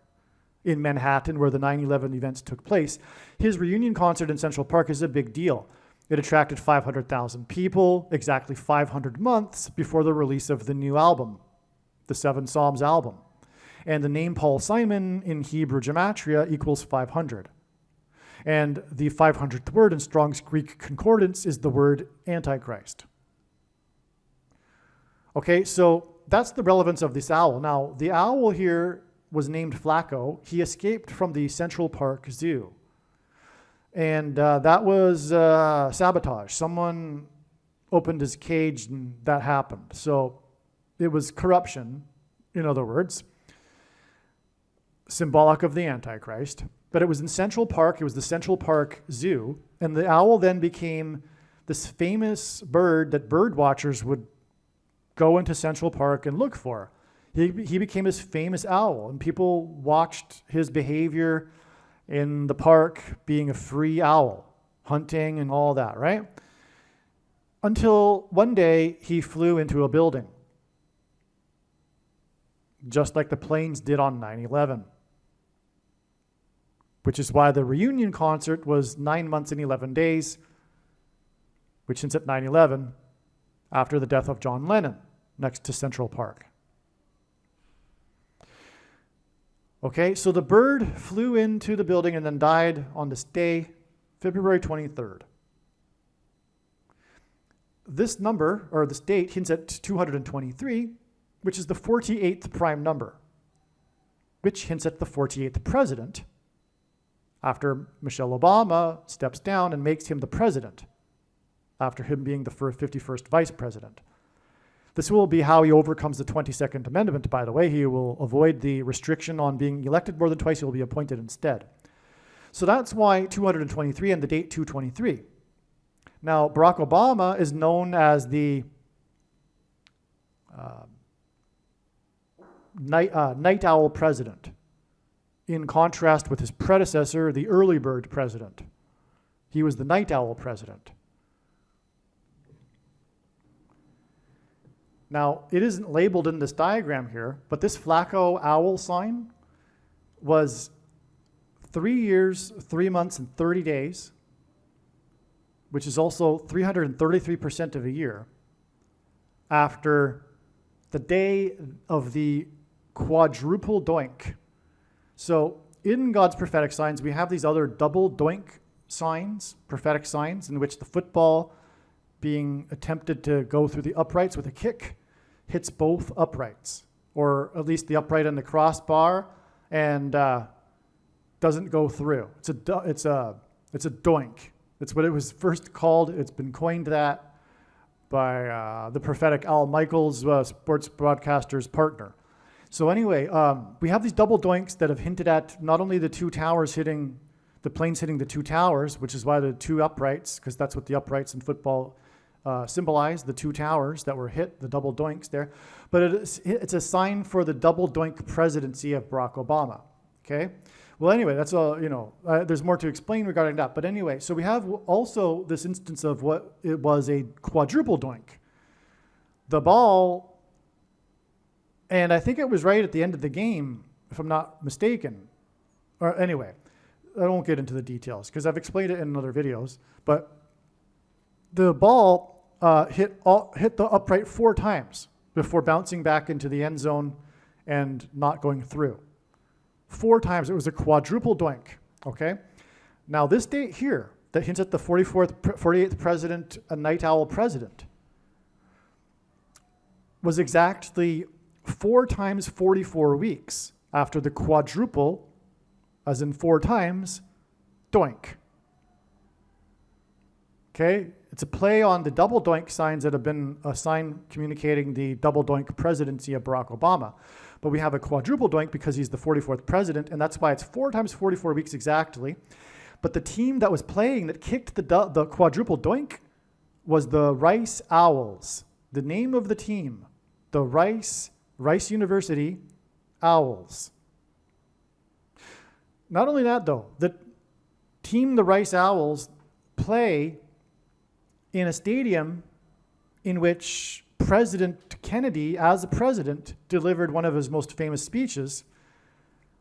in Manhattan, where the 9/11 events took place. His reunion concert in Central Park is a big deal. It attracted 500,000 people, exactly 500 months before the release of the new album, the Seven Psalms album. And the name Paul Simon in Hebrew gematria equals 500. And the 500th word in Strong's Greek Concordance is the word Antichrist. Okay, so that's the relevance of this owl. Now, the owl here was named Flacco. He escaped from the Central Park Zoo. And that was sabotage. Someone opened his cage and that happened. So it was corruption, in other words, symbolic of the Antichrist. But it was in Central Park. It was the Central Park Zoo. And the owl then became this famous bird that bird watchers would go into Central Park and look for. He became this famous owl, and people watched his behavior in the park, being a free owl, hunting and all that, right? Until one day he flew into a building, just like the planes did on 9/11, which is why the reunion concert was 9 months and 11 days, which hints at 9/11, after the death of John Lennon, next to Central Park. Okay, so the bird flew into the building and then died on this day, February 23rd. This number, or this date, hints at 223, which is the 48th prime number, which hints at the 48th president, after Michelle Obama steps down and makes him the president, after him being the 51st vice president. This will be how he overcomes the 22nd Amendment, by the way. He will avoid the restriction on being elected more than twice. He will be appointed instead. So that's why 223 and the date 223. Now, Barack Obama is known as the night owl president, in contrast with his predecessor, the early bird president. He was the night owl president. Now, it isn't labeled in this diagram here, but this Flacco owl sign was 3 years, 3 months, and 30 days, which is also 333% of a year, after the day of the quadruple doink. So in God's prophetic signs, we have these other double doink signs, prophetic signs, in which the football being attempted to go through the uprights with a kick hits both uprights, or at least the upright and the crossbar, and doesn't go through. It's a doink. It's what it was first called. It's been coined that by the prophetic Al Michaels, sports broadcaster's partner. So anyway, we have these double doinks that have hinted at not only the two towers hitting, the planes hitting the two towers, which is why the two uprights, because that's what the uprights in football symbolize, the two towers that were hit, the double doinks there. But it's a sign for the double doink presidency of Barack Obama, okay? Well, anyway, that's all, there's more to explain regarding that. But anyway, so we have also this instance of what it was a quadruple doink. The ball, and I think it was right at the end of the game, if I'm not mistaken. Or anyway, I won't get into the details because I've explained it in other videos. But the ball hit the upright 4 times before bouncing back into the end zone and not going through. 4 times. It was a quadruple doink, okay? Now this date here that hints at the 48th president, a night owl president, was exactly 4 times 44 weeks after the quadruple, as in 4 times, doink. Okay, it's a play on the double doink signs that have been a sign communicating the double doink presidency of Barack Obama. But we have a quadruple doink because he's the 44th president, and that's why it's 4 times 44 weeks exactly. But the team that was playing that kicked the quadruple doink was the Rice Owls. The name of the team, the Rice University Owls. Not only that though, the Rice Owls play in a stadium in which President Kennedy, as a president, delivered one of his most famous speeches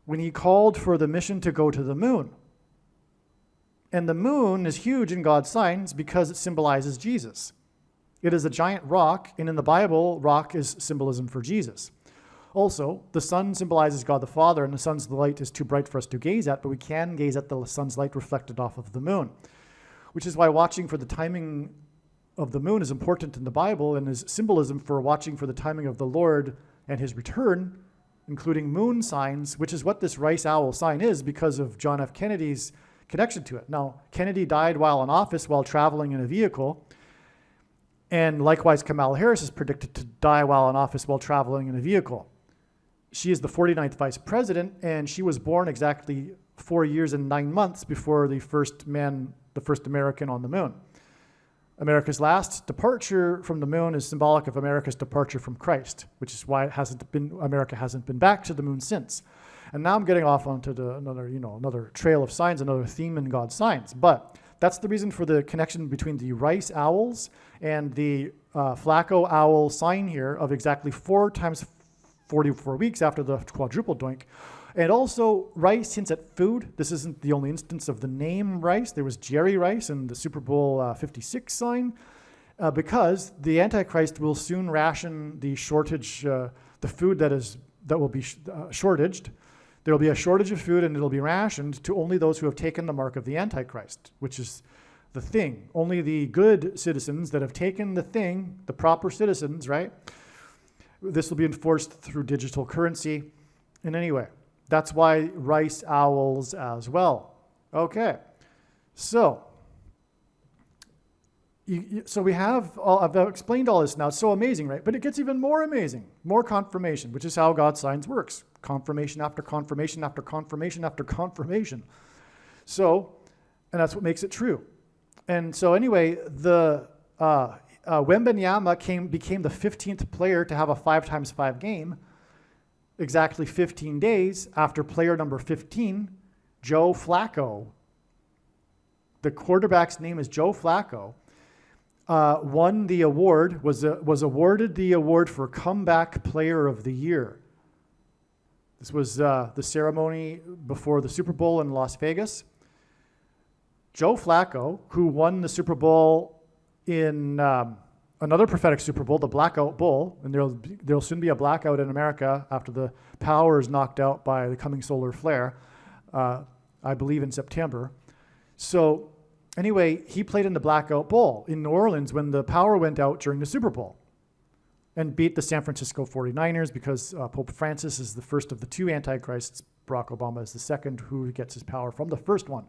when he called for the mission to go to the moon. And the moon is huge in God's signs because it symbolizes Jesus. It is a giant rock, and in the Bible, rock is symbolism for Jesus. Also, the sun symbolizes God the Father, and the sun's light is too bright for us to gaze at, but we can gaze at the sun's light reflected off of the moon, which is why watching for the timing of the moon is important in the Bible and is symbolism for watching for the timing of the Lord and his return, including moon signs, which is what this Rice Owl sign is because of John F. Kennedy's connection to it. Now, Kennedy died while in office while traveling in a vehicle, and likewise Kamala Harris is predicted to die while in office while traveling in a vehicle. She is the 49th vice president, and she was born exactly 4 years and 9 months before the first American on the moon. America's last departure from the moon is symbolic of America's departure from Christ, which is why America hasn't been back to the moon since. And now I'm getting off onto another trail of signs, another theme in God's signs. But that's the reason for the connection between the Rice Owls and the Flacco Owl sign here of exactly 4 times 44 weeks after the quadruple doink. And also, Rice hints at food. This isn't the only instance of the name Rice. There was Jerry Rice in the Super Bowl 56 sign, because the Antichrist will soon ration the shortage, the food that will be shortaged. There will be a shortage of food, and it'll be rationed to only those who have taken the mark of the Antichrist, which is the thing. Only the good citizens that have taken the thing, the proper citizens, right? This will be enforced through digital currency. And anyway, that's why Rice Owls as well. Okay, so we have, I've explained all this now. It's so amazing, right? But it gets even more amazing, more confirmation, which is how God's signs works. Confirmation after confirmation after confirmation after confirmation. So, and that's what makes it true. And so anyway, the Wembanyama became the 15th player to have a 5x5 game, exactly 15 days after player number 15, Joe Flacco. The quarterback's name is Joe Flacco. Won the award, was awarded the award for Comeback Player of the Year. This was the ceremony before the Super Bowl in Las Vegas. Joe Flacco, who won the Super Bowl in another prophetic Super Bowl, the Blackout Bowl, and there'll soon be a blackout in America after the power is knocked out by the coming solar flare, I believe in September. So anyway, he played in the Blackout Bowl in New Orleans when the power went out during the Super Bowl and beat the San Francisco 49ers because Pope Francis is the first of the 2 antichrists. Barack Obama is the second who gets his power from the first one.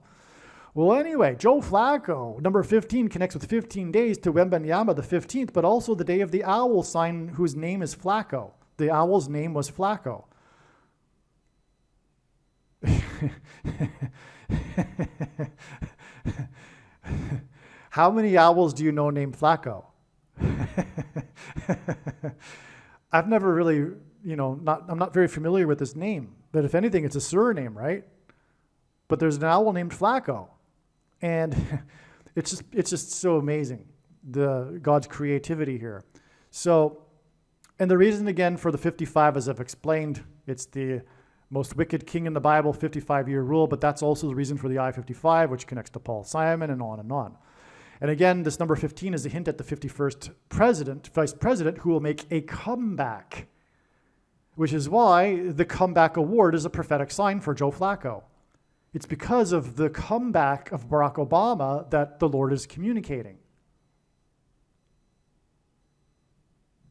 Well, anyway, Joe Flacco, number 15, connects with 15 days to Wembanyama, the 15th, but also the day of the owl sign whose name is Flacco. The owl's name was Flacco. How many owls do you know named Flacco? I've never really, I'm not very familiar with this name, but if anything, it's a surname, right? But there's an owl named Flacco. And it's just so amazing, God's creativity here. So, and the reason again for the 55, as I've explained, it's the most wicked king in the Bible, 55-year rule, but that's also the reason for the I-55, which connects to Paul Simon and on and on. And again, this number 15 is a hint at the 51st vice president, who will make a comeback. which is why the comeback award is a prophetic sign for Joe Flacco. It's because of the comeback of Barack Obama that the Lord is communicating.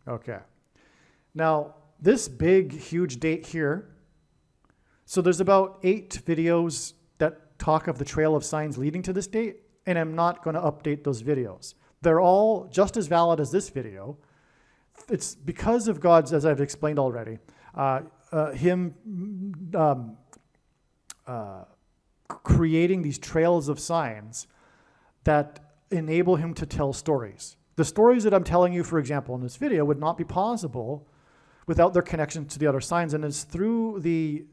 Okay. Now, this big, huge date here, so there's about 8 videos that talk of the trail of signs leading to this date, and I'm not going to update those videos. They're all just as valid as this video. It's because of God's, as I've explained already, creating these trails of signs that enable him to tell stories. The stories that I'm telling you, for example, in this video would not be possible without their connection to the other signs. And it's through the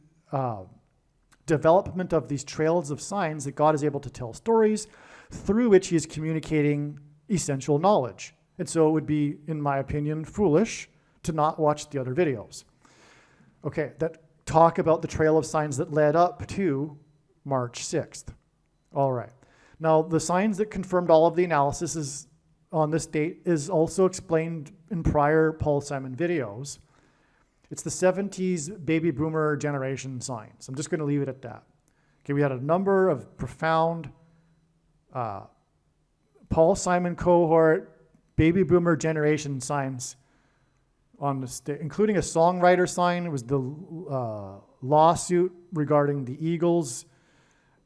development of these trails of signs that God is able to tell stories through which he is communicating essential knowledge. And so it would be, in my opinion, foolish to not watch the other videos. Okay, that talk about the trail of signs that led up to March 6th. All right. Now, the signs that confirmed all of the analysis is on this date is also explained in prior Paul Simon videos. It's the 70s baby boomer generation signs. I'm just going to leave it at that. Okay, we had a number of profound Paul Simon cohort baby boomer generation signs on the state, including a songwriter sign. It was the lawsuit regarding the Eagles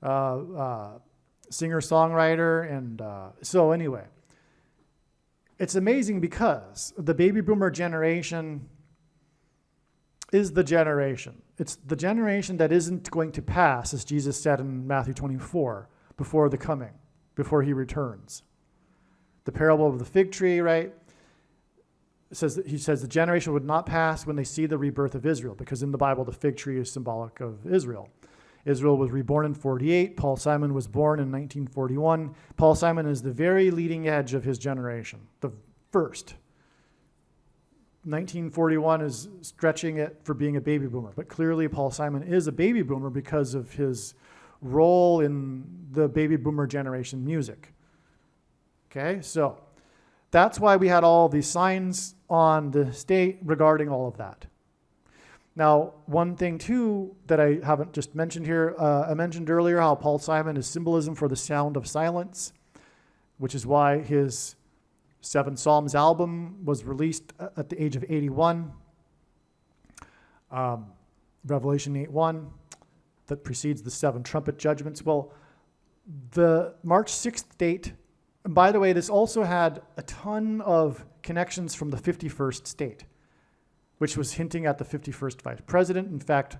singer-songwriter. And so anyway, it's amazing because the baby boomer generation is the generation. It's the generation that isn't going to pass, as Jesus said in Matthew 24, before the coming, before he returns. The parable of the fig tree, right? He says the generation would not pass when they see the rebirth of Israel, because in the Bible, the fig tree is symbolic of Israel. Israel was reborn in 48. Paul Simon was born in 1941. Paul Simon is the very leading edge of his generation, the first. 1941 is stretching it for being a baby boomer, but clearly Paul Simon is a baby boomer because of his role in the baby boomer generation music. Okay, so that's why we had all these signs on the state regarding all of that. Now, one thing too that I haven't just mentioned here, I mentioned earlier how Paul Simon is symbolism for the sound of silence, which is why his 7 Psalms album was released at the age of 81. Revelation 8:1, that precedes the 7 trumpet judgments. Well, the March 6th date, and by the way, this also had a ton of connections from the 51st state, which was hinting at the 51st vice president. In fact,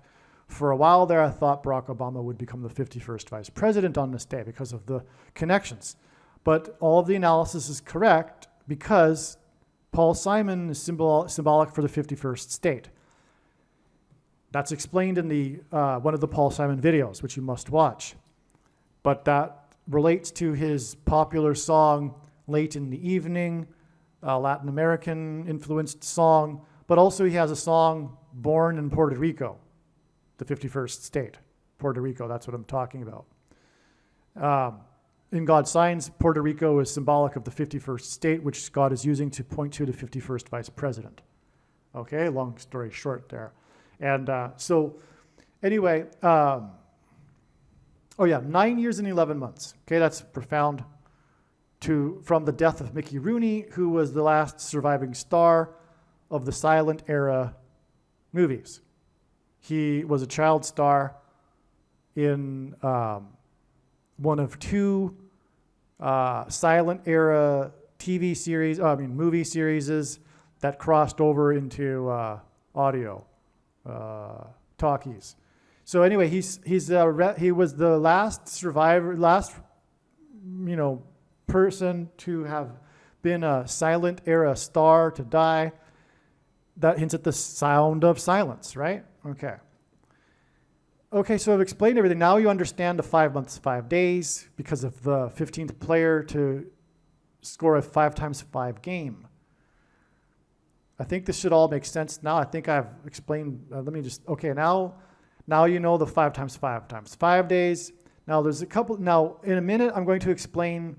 for a while there, I thought Barack Obama would become the 51st vice president on this day because of the connections. But all of the analysis is correct because Paul Simon is symbolic for the 51st state. That's explained in the one of the Paul Simon videos, which you must watch. But that relates to his popular song, Late in the Evening, Latin American influenced song, but also he has a song, Born in Puerto Rico, the 51st state, Puerto Rico, that's what I'm talking about. In God's signs, Puerto Rico is symbolic of the 51st state, which God is using to point to the 51st vice president. Okay, long story short there. And so anyway, 9 years and 11 months. Okay, that's profound. From the death of Mickey Rooney, who was the last surviving star of the silent era movies. He was a child star in one of 2 silent era movie series that crossed over into audio talkies. So anyway, he was the last survivor, person to have been a silent era star to die. That hints at the sound of silence, right? Okay, so I've explained everything. Now you understand the 5 months, 5 days because of the 15th player to score a 5x5 game. I think this should all make sense now. I think I've explained, now you know the 5x5 days. Now there's a couple, in a minute I'm going to explain,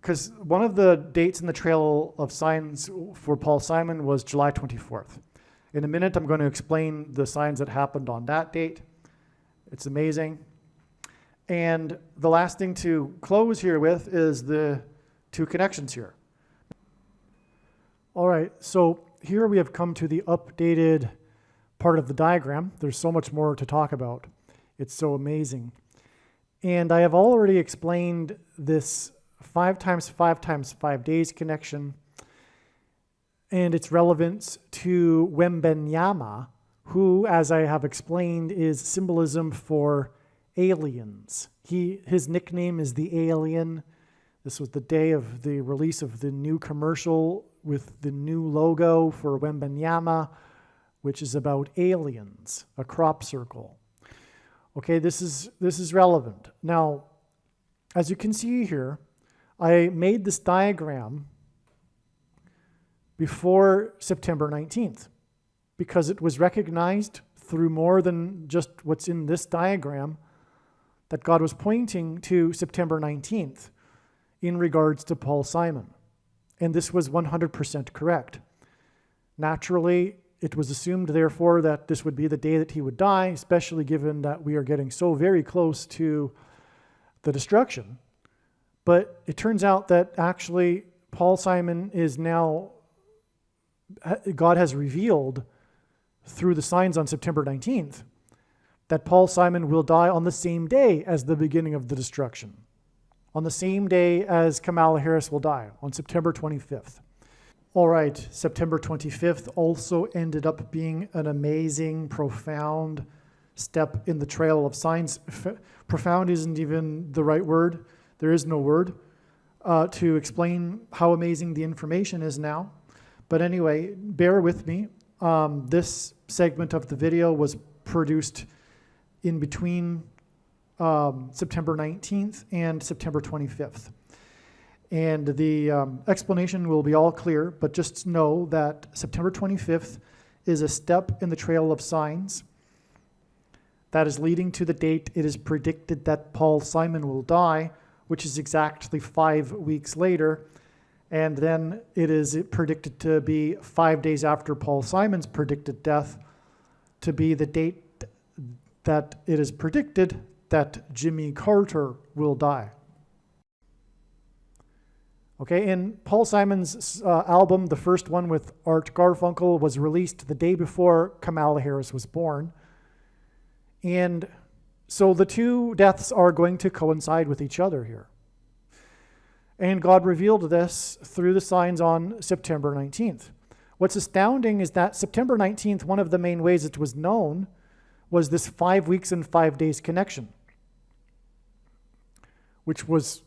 because one of the dates in the Trail of Signs for Paul Simon was July 24th. In a minute, I'm going to explain the signs that happened on that date. It's amazing. And the last thing to close here with is the two connections here. All right, so here we have come to the updated part of the diagram. There's so much more to talk about. It's so amazing. And I have already explained this 5 times 5 times 5 days connection and its relevance to Wembenyama, who, as I have explained, is symbolism for aliens. His nickname is the Alien. This was the day of the release of the new commercial with the new logo for Wembenyama, which is about aliens, a crop circle. Okay, this is relevant. Now, as you can see here, I made this diagram before September 19th because it was recognized through more than just what's in this diagram that God was pointing to September 19th in regards to Paul Simon. And this was 100% correct. Naturally, it was assumed, therefore, that this would be the day that he would die, especially given that we are getting so very close to the destruction. But it turns out that actually Paul Simon is now, God has revealed through the signs on September 19th that Paul Simon will die on the same day as the beginning of the destruction, on the same day as Kamala Harris will die, on September 25th. All right, September 25th also ended up being an amazing, profound step in the trail of signs. Profound isn't even the right word. There is no word to explain how amazing the information is now. But anyway, bear with me. This segment of the video was produced in between September 19th and September 25th. And the explanation will be all clear, but just know that September 25th is a step in the trail of signs that is leading to the date it is predicted that Paul Simon will die, which is exactly 5 weeks later. And then it is predicted to be 5 days after Paul Simon's predicted death to be the date that it is predicted that Jimmy Carter will die. Okay, and Paul Simon's album, the first one with Art Garfunkel, was released the day before Kamala Harris was born. And so the two deaths are going to coincide with each other here. And God revealed this through the signs on September 19th. What's astounding is that September 19th, one of the main ways it was known was this 5 weeks and 5 days connection, which was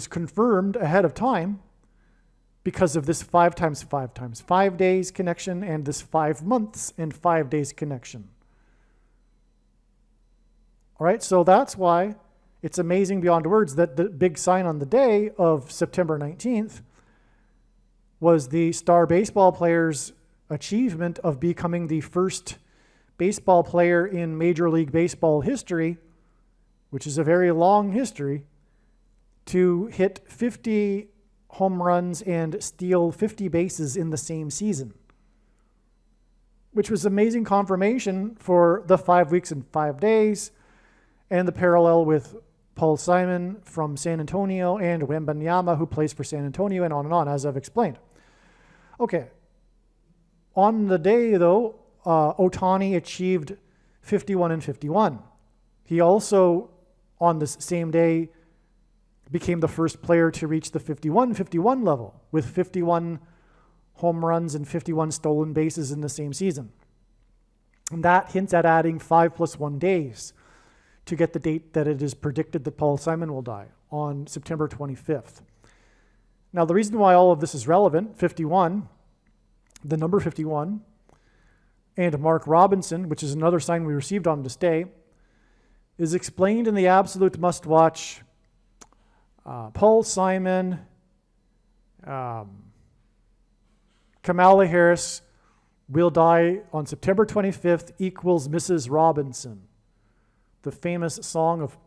confirmed ahead of time because of this 5 times 5 times 5 days connection and this 5 months and 5 days connection. All right, so that's why it's amazing beyond words that the big sign on the day of September 19th was the star baseball player's achievement of becoming the first baseball player in Major League Baseball history, which is a very long history, to hit 50 home runs and steal 50 bases in the same season, which was amazing confirmation for the 5 weeks and 5 days and the parallel with Paul Simon from San Antonio and Wembenyama, who plays for San Antonio, and on, as I've explained. Okay. On the day, though, Ohtani achieved 51 and 51. He also, on this same day, became the first player to reach the 51-51 level with 51 home runs and 51 stolen bases in the same season. And that hints at adding 5 + 1 days to get the date that it is predicted that Paul Simon will die on September 25th. Now, the reason why all of this is relevant, 51, the number 51, and Mark Robinson, which is another sign we received on this day, is explained in the absolute must-watch Paul Simon, Kamala Harris will die on September 25th equals Mrs. Robinson. The famous song of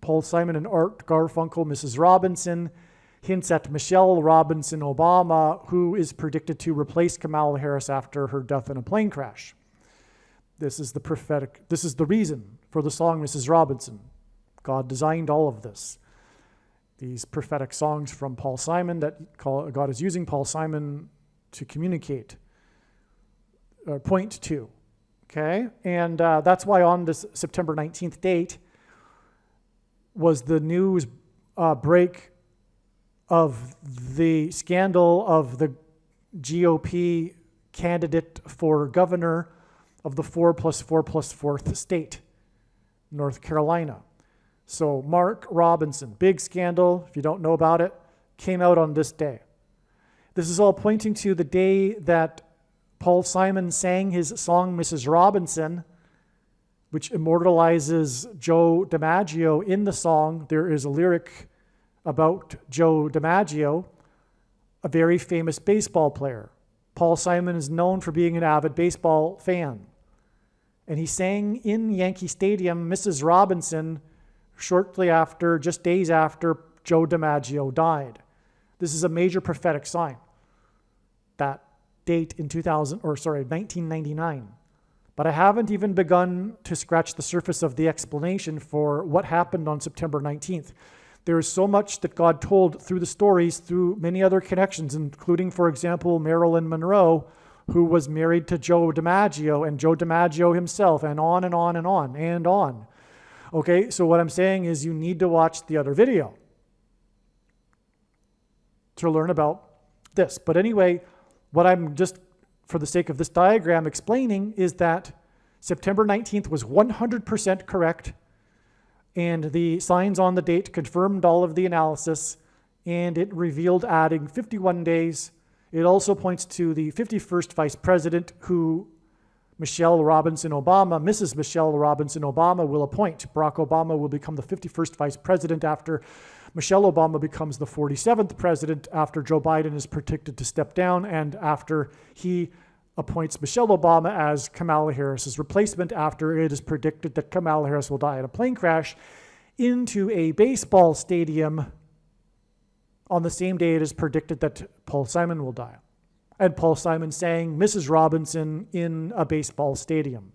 Paul Simon and Art Garfunkel, Mrs. Robinson, hints at Michelle Robinson Obama, who is predicted to replace Kamala Harris after her death in a plane crash. This is the reason for the song Mrs. Robinson. God designed all of this. These prophetic songs from Paul Simon that God is using Paul Simon to communicate, point to. Okay? And that's why on this September 19th date was the news break of the scandal of the GOP candidate for governor of the 4+4+4th state, North Carolina. So Mark Robinson, big scandal, if you don't know about it, came out on this day. This is all pointing to the day that Paul Simon sang his song, Mrs. Robinson, which immortalizes Joe DiMaggio in the song. There is a lyric about Joe DiMaggio, a very famous baseball player. Paul Simon is known for being an avid baseball fan. And he sang in Yankee Stadium, Mrs. Robinson, shortly after, just days after Joe DiMaggio died. This is a major prophetic sign. That date in 1999. But I haven't even begun to scratch the surface of the explanation for what happened on September 19th. There is so much that God told through the stories, through many other connections, including, for example, Marilyn Monroe, who was married to Joe DiMaggio, and Joe DiMaggio himself, and on and on and on and on. Okay, so what I'm saying is you need to watch the other video to learn about this. But anyway, what I'm just, for the sake of this diagram, explaining is that September 19th was 100% correct, and the signs on the date confirmed all of the analysis, and it revealed adding 51 days. It also points to the 51st vice president who Michelle Robinson Obama, Mrs. Michelle Robinson Obama, will appoint. Barack Obama will become the 51st vice president after Michelle Obama becomes the 47th president, after Joe Biden is predicted to step down, and after he appoints Michelle Obama as Kamala Harris's replacement, after it is predicted that Kamala Harris will die in a plane crash into a baseball stadium on the same day it is predicted that Paul Simon will die. And Paul Simon sang Mrs. Robinson in a baseball stadium.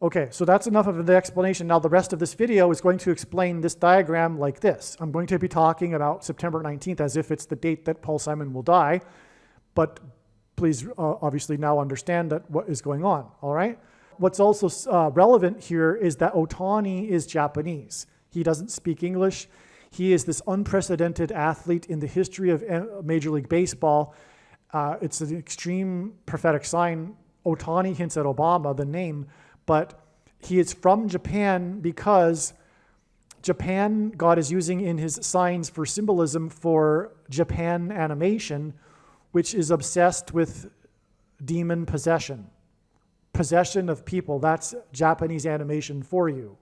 Okay, so that's enough of the explanation. Now the rest of this video is going to explain this diagram like this. I'm going to be talking about September 19th as if it's the date that Paul Simon will die, but please obviously now understand that what is going on, all right? What's also relevant here is that Otani is Japanese. He doesn't speak English. He is this unprecedented athlete in the history of Major League Baseball. It's an extreme prophetic sign. Otani hints at Obama, the name, but he is from Japan because Japan, God is using in his signs for symbolism for Japan animation, which is obsessed with demon possession. Possession of people, that's Japanese animation for you.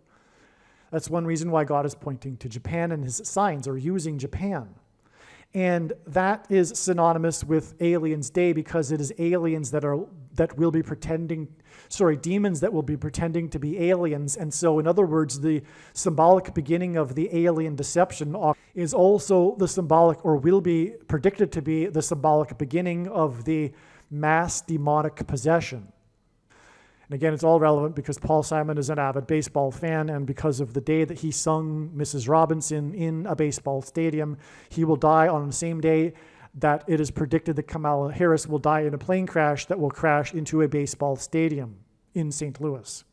That's one reason why God is pointing to Japan and his signs, or using Japan. And that is synonymous with Aliens Day, because it is aliens that will be pretending, demons that will be pretending to be aliens. And so, in other words, the symbolic beginning of the alien deception is also the symbolic, or will be predicted to be the symbolic beginning of the mass demonic possession. And again, it's all relevant because Paul Simon is an avid baseball fan, and because of the day that he sung Mrs. Robinson in a baseball stadium, he will die on the same day that it is predicted that Kamala Harris will die in a plane crash that will crash into a baseball stadium in St. Louis.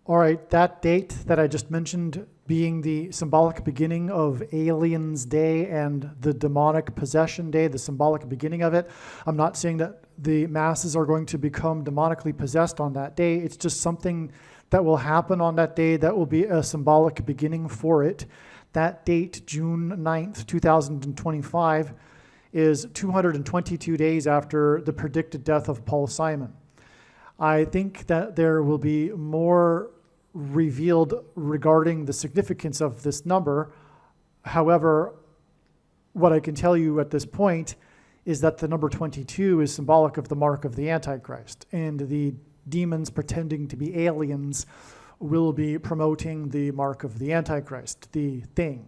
All right, that date that I just mentioned being the symbolic beginning of Aliens Day and the demonic possession day, the symbolic beginning of it. I'm not saying that the masses are going to become demonically possessed on that day. It's just something that will happen on that day that will be a symbolic beginning for it. That date, June 9th, 2025, is 222 days after the predicted death of Paul Simon. I think that there will be more revealed regarding the significance of this number. However, what I can tell you at this point is that the number 22 is symbolic of the mark of the Antichrist, and the demons pretending to be aliens will be promoting the mark of the Antichrist, the thing.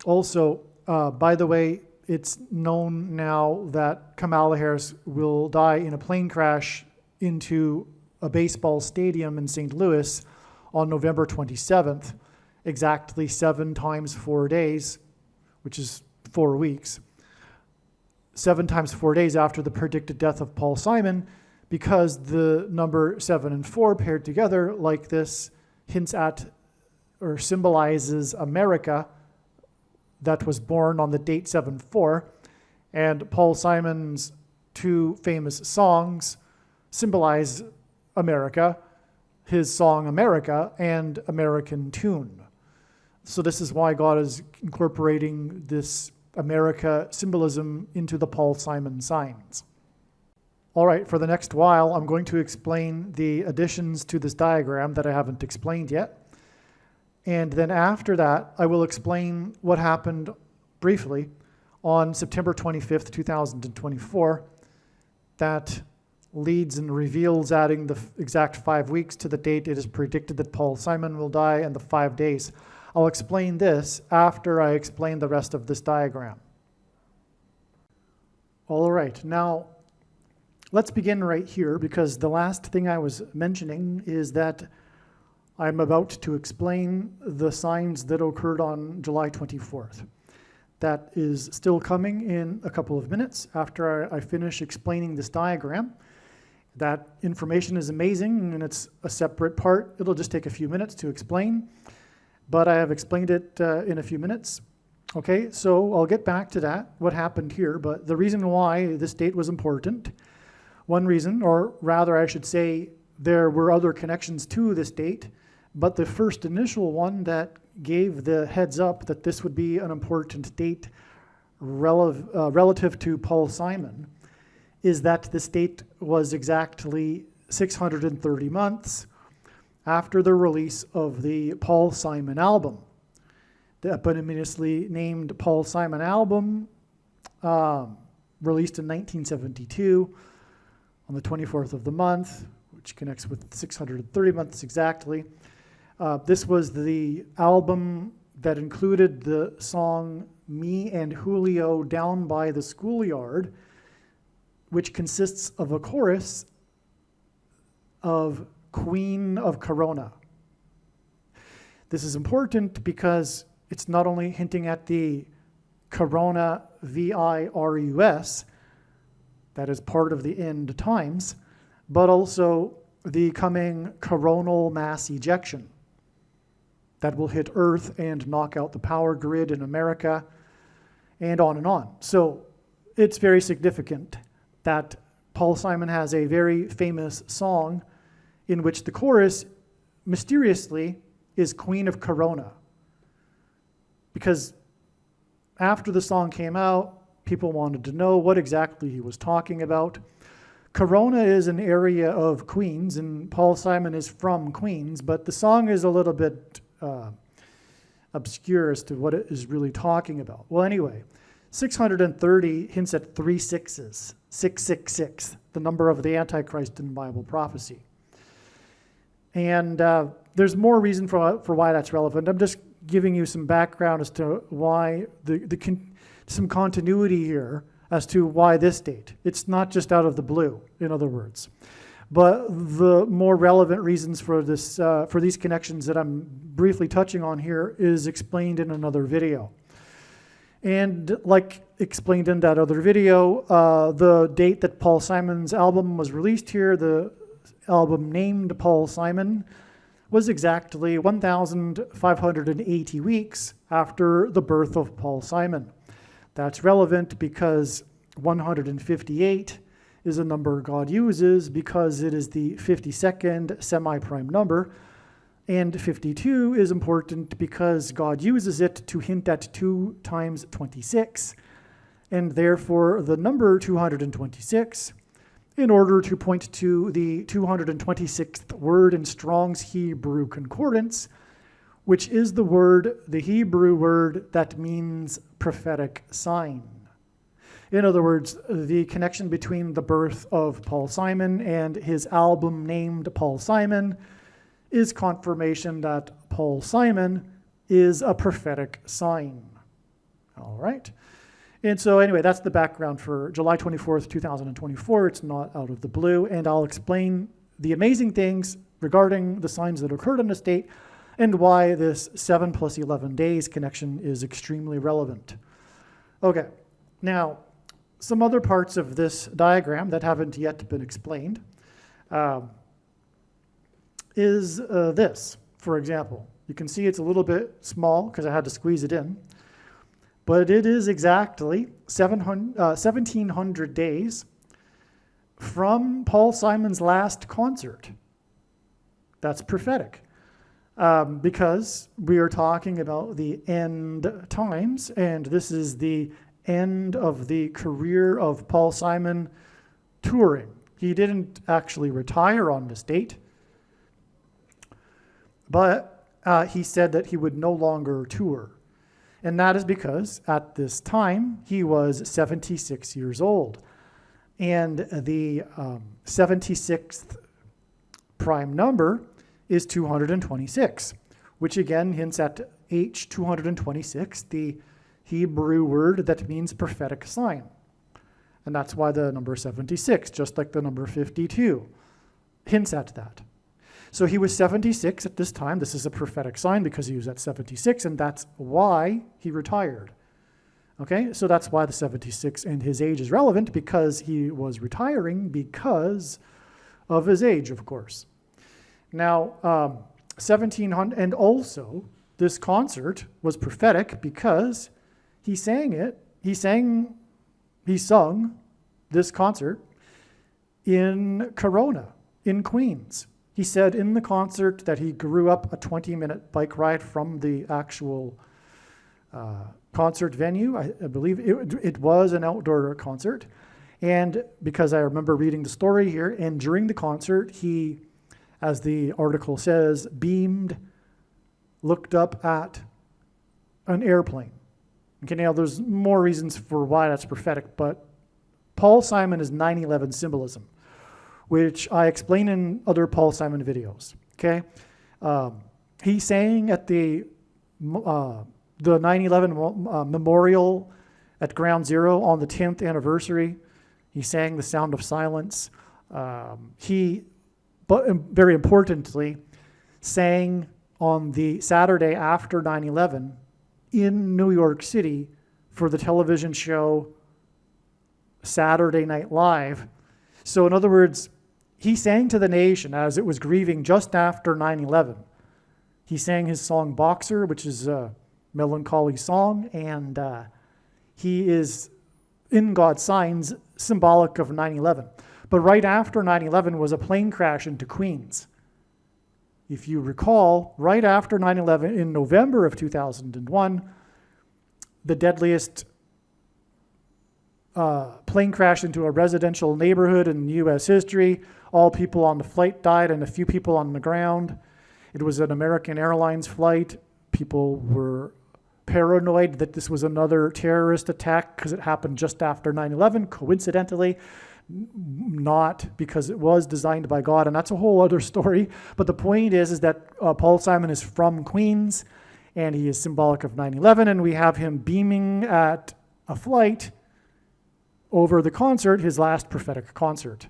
Also, by the way, it's known now that Kamala Harris will die in a plane crash into a baseball stadium in St. Louis on November 27th, exactly 7 times 4 days, which is 4 weeks. 7 times 4 days after the predicted death of Paul Simon, because the number 7 and 4 paired together like this hints at or symbolizes America that was born on the date 7-4, and Paul Simon's 2 famous songs symbolize America, his song America and American Tune. So this is why God is incorporating this America symbolism into the Paul Simon signs. All right, for the next while, I'm going to explain the additions to this diagram that I haven't explained yet. And then after that, I will explain what happened briefly on September 25th, 2024, that leads and reveals adding the exact 5 weeks to the date it is predicted that Paul Simon will die and the 5 days. I'll explain this after I explain the rest of this diagram. All right, now let's begin right here, because the last thing I was mentioning is that I'm about to explain the signs that occurred on July 24th. That is still coming in a couple of minutes after I finish explaining this diagram. That information is amazing, and it's a separate part. It'll just take a few minutes to explain, but I have explained it in a few minutes. Okay, so I'll get back to that, what happened here, but the reason why this date was important, one reason, or rather I should say there were other connections to this date, but the first initial one that gave the heads up that this would be an important date relative to Paul Simon is that this date was exactly 630 months after the release of the Paul Simon album. The eponymously named Paul Simon album, released in 1972 on the 24th of the month, which connects with 630 months exactly. This was the album that included the song Me and Julio Down by the Schoolyard, which consists of a chorus of Queen of Corona. This is important because it's not only hinting at the Corona virus, that is part of the end times, but also the coming coronal mass ejection that will hit Earth and knock out the power grid in America, and on and on. So it's very significant that Paul Simon has a very famous song in which the chorus mysteriously is Queen of Corona. Because after the song came out, people wanted to know what exactly he was talking about. Corona is an area of Queens, and Paul Simon is from Queens, but the song is a little bit obscure as to what it is really talking about. Well, anyway, 630 hints at 3 6s, 666, the number of the Antichrist in Bible prophecy. And there's more reason for why that's relevant. I'm just giving you some background as to why some continuity here as to why this date. It's not just out of the blue, in other words. But the more relevant reasons for this, for these connections that I'm briefly touching on here is explained in another video. And like explained in that other video, the date that Paul Simon's album was released here, the album named Paul Simon, was exactly 1,580 weeks after the birth of Paul Simon. That's relevant because 158 is a number God uses because it is the 52nd semi-prime number, and 52 is important because God uses it to hint at 2 times 26, and therefore the number 226 in order to point to the 226th word in Strong's Hebrew Concordance, which is the Hebrew word that means prophetic sign. In other words, the connection between the birth of Paul Simon and his album named Paul Simon is confirmation that Paul Simon is a prophetic sign. All right. And so anyway, that's the background for July 24th, 2024. It's not out of the blue. And I'll explain the amazing things regarding the signs that occurred on this date and why this 7 plus 11 days connection is extremely relevant. Okay, now some other parts of this diagram that haven't yet been explained is this, for example. You can see it's a little bit small because I had to squeeze it in, but it is exactly 1,700 days from Paul Simon's last concert. That's prophetic. Because we are talking about the end times, and this is the end of the career of Paul Simon touring. He didn't actually retire on this date, but he said that he would no longer tour. And that is because at this time, he was 76 years old. And the 76th prime number is 226, which again hints at H226, the Hebrew word that means prophetic sign. And that's why the number 76, just like the number 52, hints at that. So he was 76 at this time. This is a prophetic sign because he was at 76, and that's why he retired. Okay, so that's why the 76 and his age is relevant, because he was retiring because of his age, of course. Now, 1700, and also this concert was prophetic because he sung this concert in Corona, in Queens. He said in the concert that he grew up a 20-minute bike ride from the actual concert venue. I believe it was an outdoor concert. And because I remember reading the story here, and during the concert, he, as the article says, looked up at an airplane. Okay, now there's more reasons for why that's prophetic, but Paul Simon is 9/11 symbolism, which I explain in other Paul Simon videos. Okay, he sang at the 9/11 memorial at Ground Zero on the 10th anniversary. He sang The Sound of Silence. But very importantly, sang on the Saturday after 9/11 in New York City for the television show Saturday Night Live. So in other words, he sang to the nation as it was grieving just after 9/11. He sang his song Boxer, which is a melancholy song, and he is, in God's signs, symbolic of 9/11. But right after 9/11 was a plane crash into Queens. If you recall, right after 9/11, in November of 2001, the deadliest plane crash into a residential neighborhood in U.S. history. All people on the flight died and a few people on the ground. It was an American Airlines flight. People were paranoid that this was another terrorist attack because it happened just after 9/11, coincidentally, not because it was designed by God, and that's a whole other story. But the point is that Paul Simon is from Queens, and he is symbolic of 9/11, and we have him beaming at a flight over the concert, his last prophetic concert.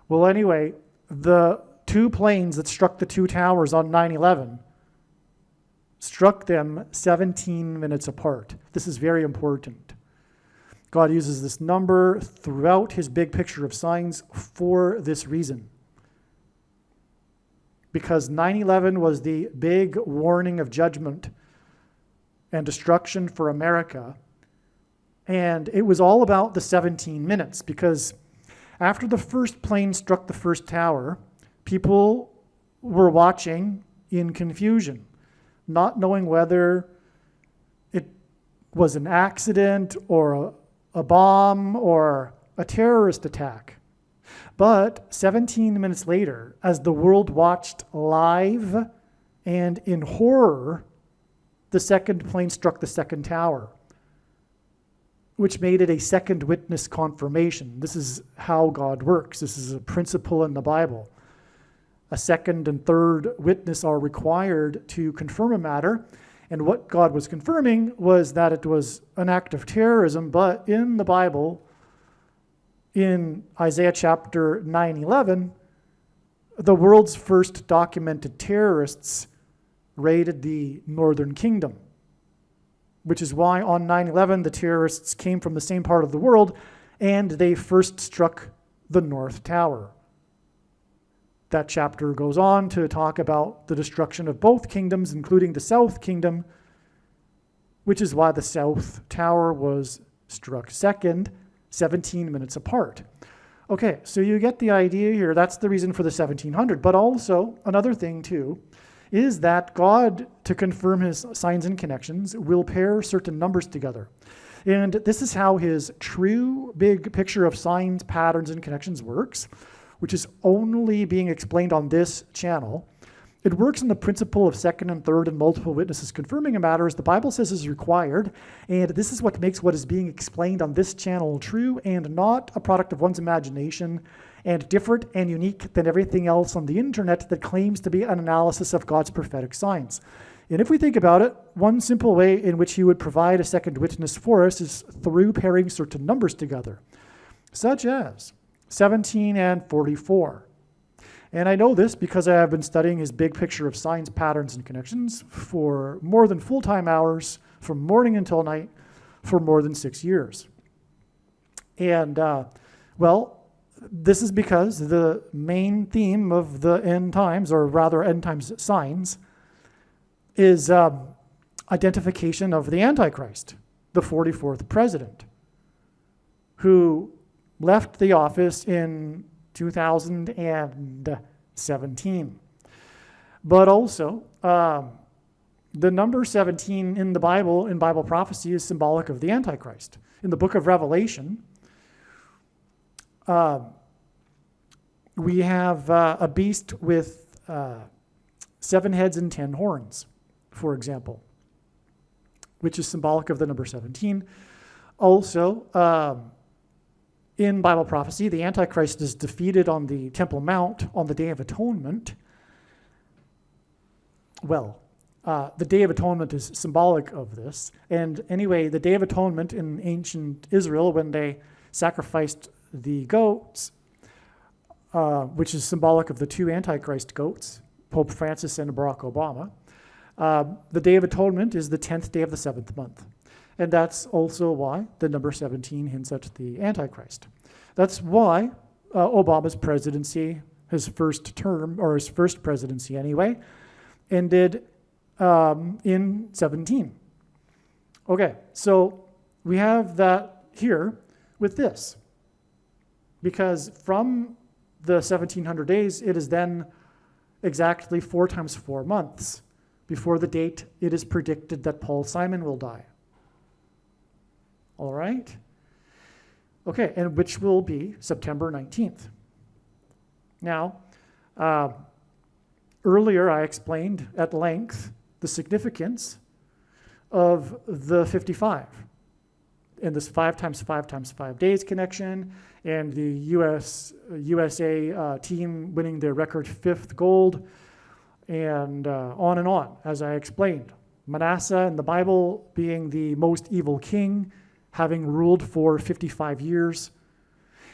Well, anyway, the two planes that struck the two towers on 9/11 struck them 17 minutes apart. This is very important. God uses this number throughout his big picture of signs for this reason. Because 9/11 was the big warning of judgment and destruction for America. And it was all about the 17 minutes, because after the first plane struck the first tower, people were watching in confusion, not knowing whether it was an accident or a bomb or a terrorist attack. But 17 minutes later, as the world watched live and in horror, the second plane struck the second tower, which made it a second witness confirmation. This is how God works. This is a principle in the Bible. A second and third witness are required to confirm a matter. And what God was confirming was that it was an act of terrorism, but in the Bible, in Isaiah chapter 9:11, the world's first documented terrorists raided the northern kingdom, which is why on 9/11 the terrorists came from the same part of the world and they first struck the North Tower. That chapter goes on to talk about the destruction of both kingdoms, including the South Kingdom, which is why the South Tower was struck second, 17 minutes apart. Okay, so you get the idea here. That's the reason for the 1700. But also, another thing too, is that God, to confirm his signs and connections, will pair certain numbers together. And this is how his true big picture of signs, patterns, and connections works, which is only being explained on this channel. It works in the principle of second and third and multiple witnesses confirming a matter as the Bible says is required, and this is what makes what is being explained on this channel true and not a product of one's imagination and different and unique than everything else on the internet that claims to be an analysis of God's prophetic signs. And if we think about it, one simple way in which he would provide a second witness for us is through pairing certain numbers together, such as 17 and 44. And I know this because I have been studying his big picture of signs, patterns, and connections for more than full-time hours, from morning until night, for more than 6 years. And, this is because the main theme of the end times, or rather end times signs, is identification of the Antichrist, the 44th president, who left the office in 2017. But also, the number 17 in the Bible, in Bible prophecy, is symbolic of the Antichrist. In the book of Revelation, we have a beast with 7 heads and 10 horns, for example, which is symbolic of the number 17. Also, in Bible prophecy, the Antichrist is defeated on the Temple Mount on the Day of Atonement. Well, the Day of Atonement is symbolic of this. And anyway, the Day of Atonement in ancient Israel, when they sacrificed the goats, which is symbolic of the 2 Antichrist goats, Pope Francis and Barack Obama, the Day of Atonement is the 10th day of the 7th month. And that's also why the number 17 hints at the Antichrist. That's why Obama's presidency, his first term, or his first presidency anyway, ended in 17. Okay, so we have that here with this. Because from the 1700 days, it is then exactly 4 times 4 months before the date it is predicted that Paul Simon will die. All right? Okay, and which will be September 19th. Now, earlier I explained at length the significance of the 55 and this 5 times 5 times 5 days connection and the USA team winning their record 5th gold and on, as I explained. Manasseh in the Bible being the most evil king, having ruled for 55 years.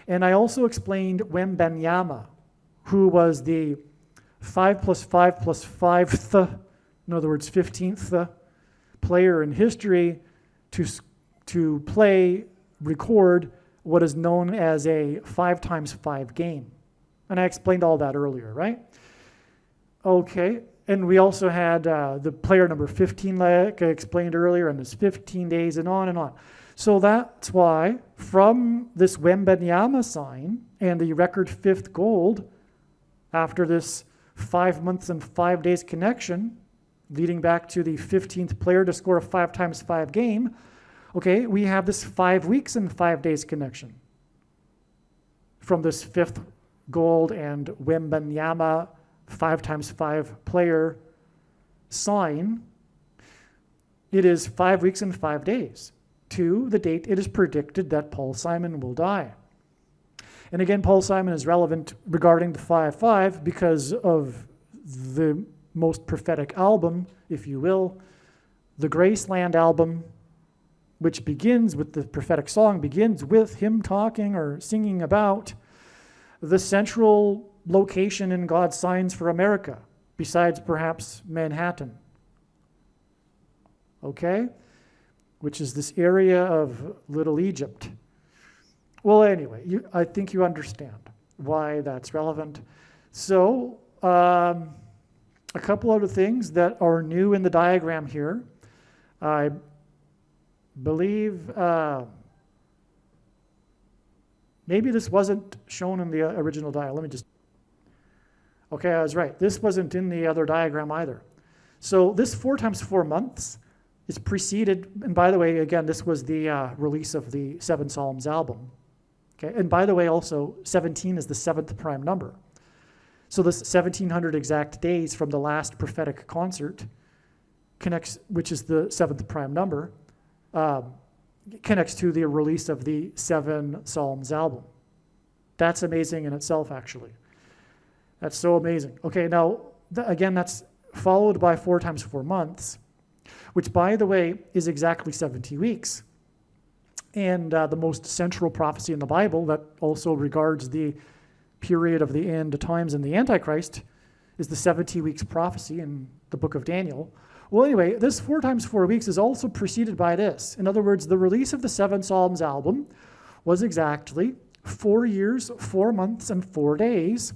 And I also explained Wembenyama, who was the 5 plus 5 plus 5th, in other words, 15th player in history to record what is known as a 5 times 5 game. And I explained all that earlier, right? Okay, and we also had the player number 15, like I explained earlier, and his 15 days and on and on. So that's why from this Wembenyama sign and the record 5th gold, after this 5 months and 5 days connection, leading back to the 15th player to score a 5 times 5 game, okay, we have this 5 weeks and 5 days connection from this 5th gold and Wembenyama 5 times 5 player sign. It is 5 weeks and 5 days to the date it is predicted that Paul Simon will die. And again, Paul Simon is relevant regarding the 5-5 because of the most prophetic album, if you will, The Graceland album, which begins with the prophetic song, begins with him talking or singing about the central location in God's signs for America, besides perhaps Manhattan. Okay? Which is this area of Little Egypt. Well, anyway, I think you understand why that's relevant. So, a couple other things that are new in the diagram here. I believe maybe this wasn't shown in the original diagram. Let me just... Okay, I was right. This wasn't in the other diagram either. So this 4 times 4 months is preceded, and by the way, again, this was the release of the 7 Psalms album. Okay, and by the way, also, 17 is the 7th prime number. So this 1700 exact days from the last prophetic concert connects, which is the 7th prime number, connects to the release of the 7 Psalms album. That's amazing in itself, actually. That's so amazing. Okay, now, again, that's followed by 4 times 4 months, which, by the way, is exactly 70 weeks. And the most central prophecy in the Bible that also regards the period of the end times and the Antichrist is the 70 weeks prophecy in the book of Daniel. Well, anyway, this 4 times 4 weeks is also preceded by this. In other words, the release of the 7 Psalms album was exactly 4 years, 4 months, and 4 days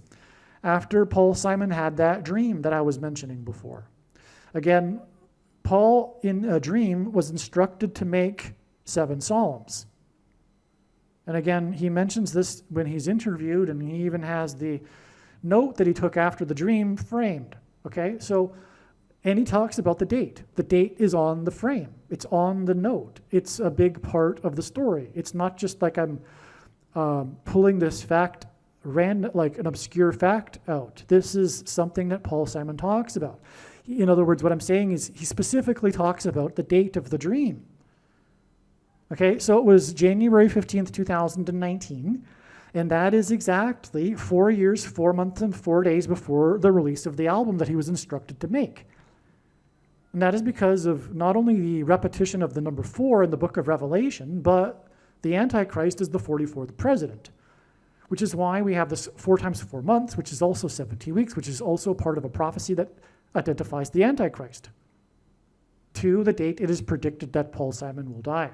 after Paul Simon had that dream that I was mentioning before. Again, Paul, in a dream, was instructed to make 7 psalms. And again, he mentions this when he's interviewed, and he even has the note that he took after the dream framed. Okay, so, and he talks about the date. The date is on the frame. It's on the note. It's a big part of the story. It's not just like I'm pulling this fact, like an obscure fact out. This is something that Paul Simon talks about. In other words, what I'm saying is he specifically talks about the date of the dream. Okay, so it was January 15th, 2019, and that is exactly 4 years, 4 months, and 4 days before the release of the album that he was instructed to make. And that is because of not only the repetition of the number 4 in the book of Revelation, but the Antichrist is the 44th president, which is why we have this 4 times 4 months, which is also 70 weeks, which is also part of a prophecy that identifies the Antichrist. To the date it is predicted that Paul Simon will die.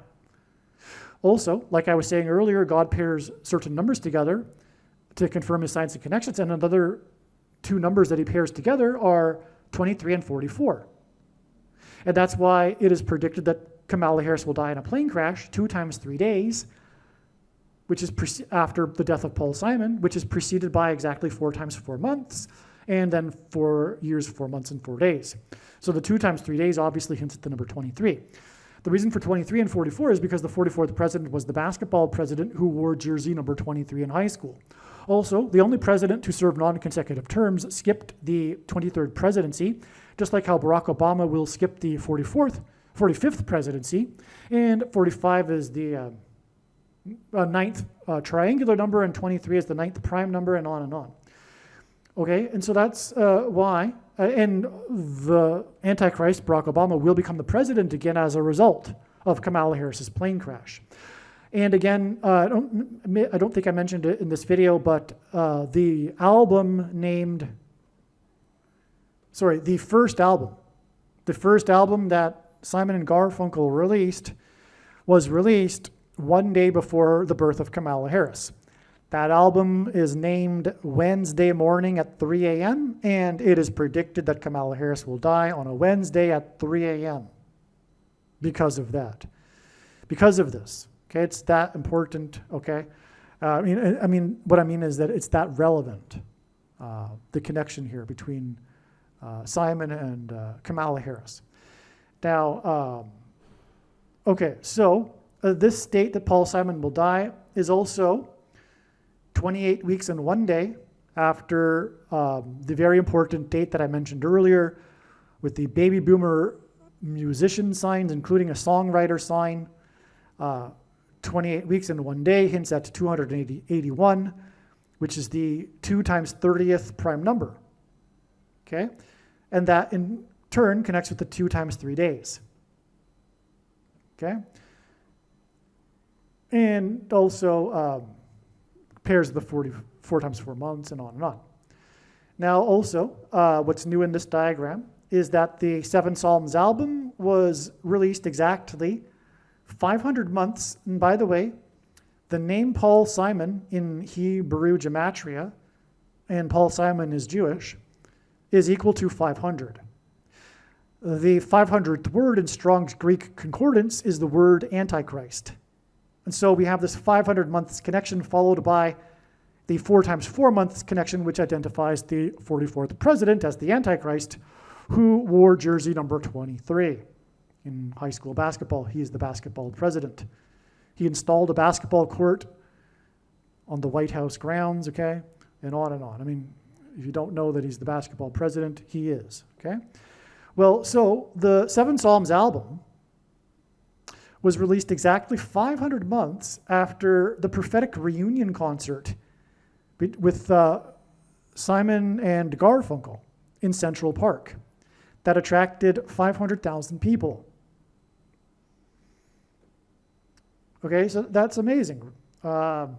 Also, like I was saying earlier, God pairs certain numbers together to confirm his signs and connections, and another 2 numbers that he pairs together are 23 and 44. And that's why it is predicted that Kamala Harris will die in a plane crash 2 times 3 days, which is after the death of Paul Simon, which is preceded by exactly 4 times 4 months, and then 4 years, 4 months, and 4 days. So the 2 times 3 days obviously hints at the number 23. The reason for 23 and 44 is because the 44th president was the basketball president who wore jersey number 23 in high school. Also, the only president to serve non-consecutive terms skipped the 23rd presidency, just like how Barack Obama will skip the 45th presidency, and 45 is the 9th triangular number, and 23 is the 9th prime number, and on and on. Okay, and so that's why, and the Antichrist, Barack Obama, will become the president again as a result of Kamala Harris's plane crash. And again, I don't think I mentioned it in this video, but the first album that Simon and Garfunkel released was released 1 day before the birth of Kamala Harris. That album is named Wednesday Morning at 3 a.m., and it is predicted that Kamala Harris will die on a Wednesday at 3 a.m. because of that. Because of this. Okay, it's that important, okay? I mean, what I mean is that it's that relevant, the connection here between Simon and Kamala Harris. Now, okay, so this date that Paul Simon will die is also 28 weeks and 1 day after the very important date that I mentioned earlier with the baby boomer musician signs, including a songwriter sign. 28 weeks and 1 day hints at 281, which is the 2 times 30th prime number. Okay? And that in turn connects with the 2 times 3 days. okay? And also pairs of the 4 times 4 months and on and on. Now also, what's new in this diagram is that the 7 Psalms album was released exactly 500 months. And by the way, the name Paul Simon in Hebrew gematria, and Paul Simon is Jewish, is equal to 500. The 500th word in Strong's Greek Concordance is the word Antichrist. And so we have this 500 months connection followed by the 4 times 4 months connection, which identifies the 44th president as the Antichrist, who wore jersey number 23. In high school basketball, he is the basketball president. He installed a basketball court on the White House grounds, okay? And on and on. I mean, if you don't know that he's the basketball president, he is, okay? Well, so the 7 Psalms album was released exactly 500 months after the prophetic reunion concert with Simon and Garfunkel in Central Park that attracted 500,000 people. Okay, so that's amazing. Now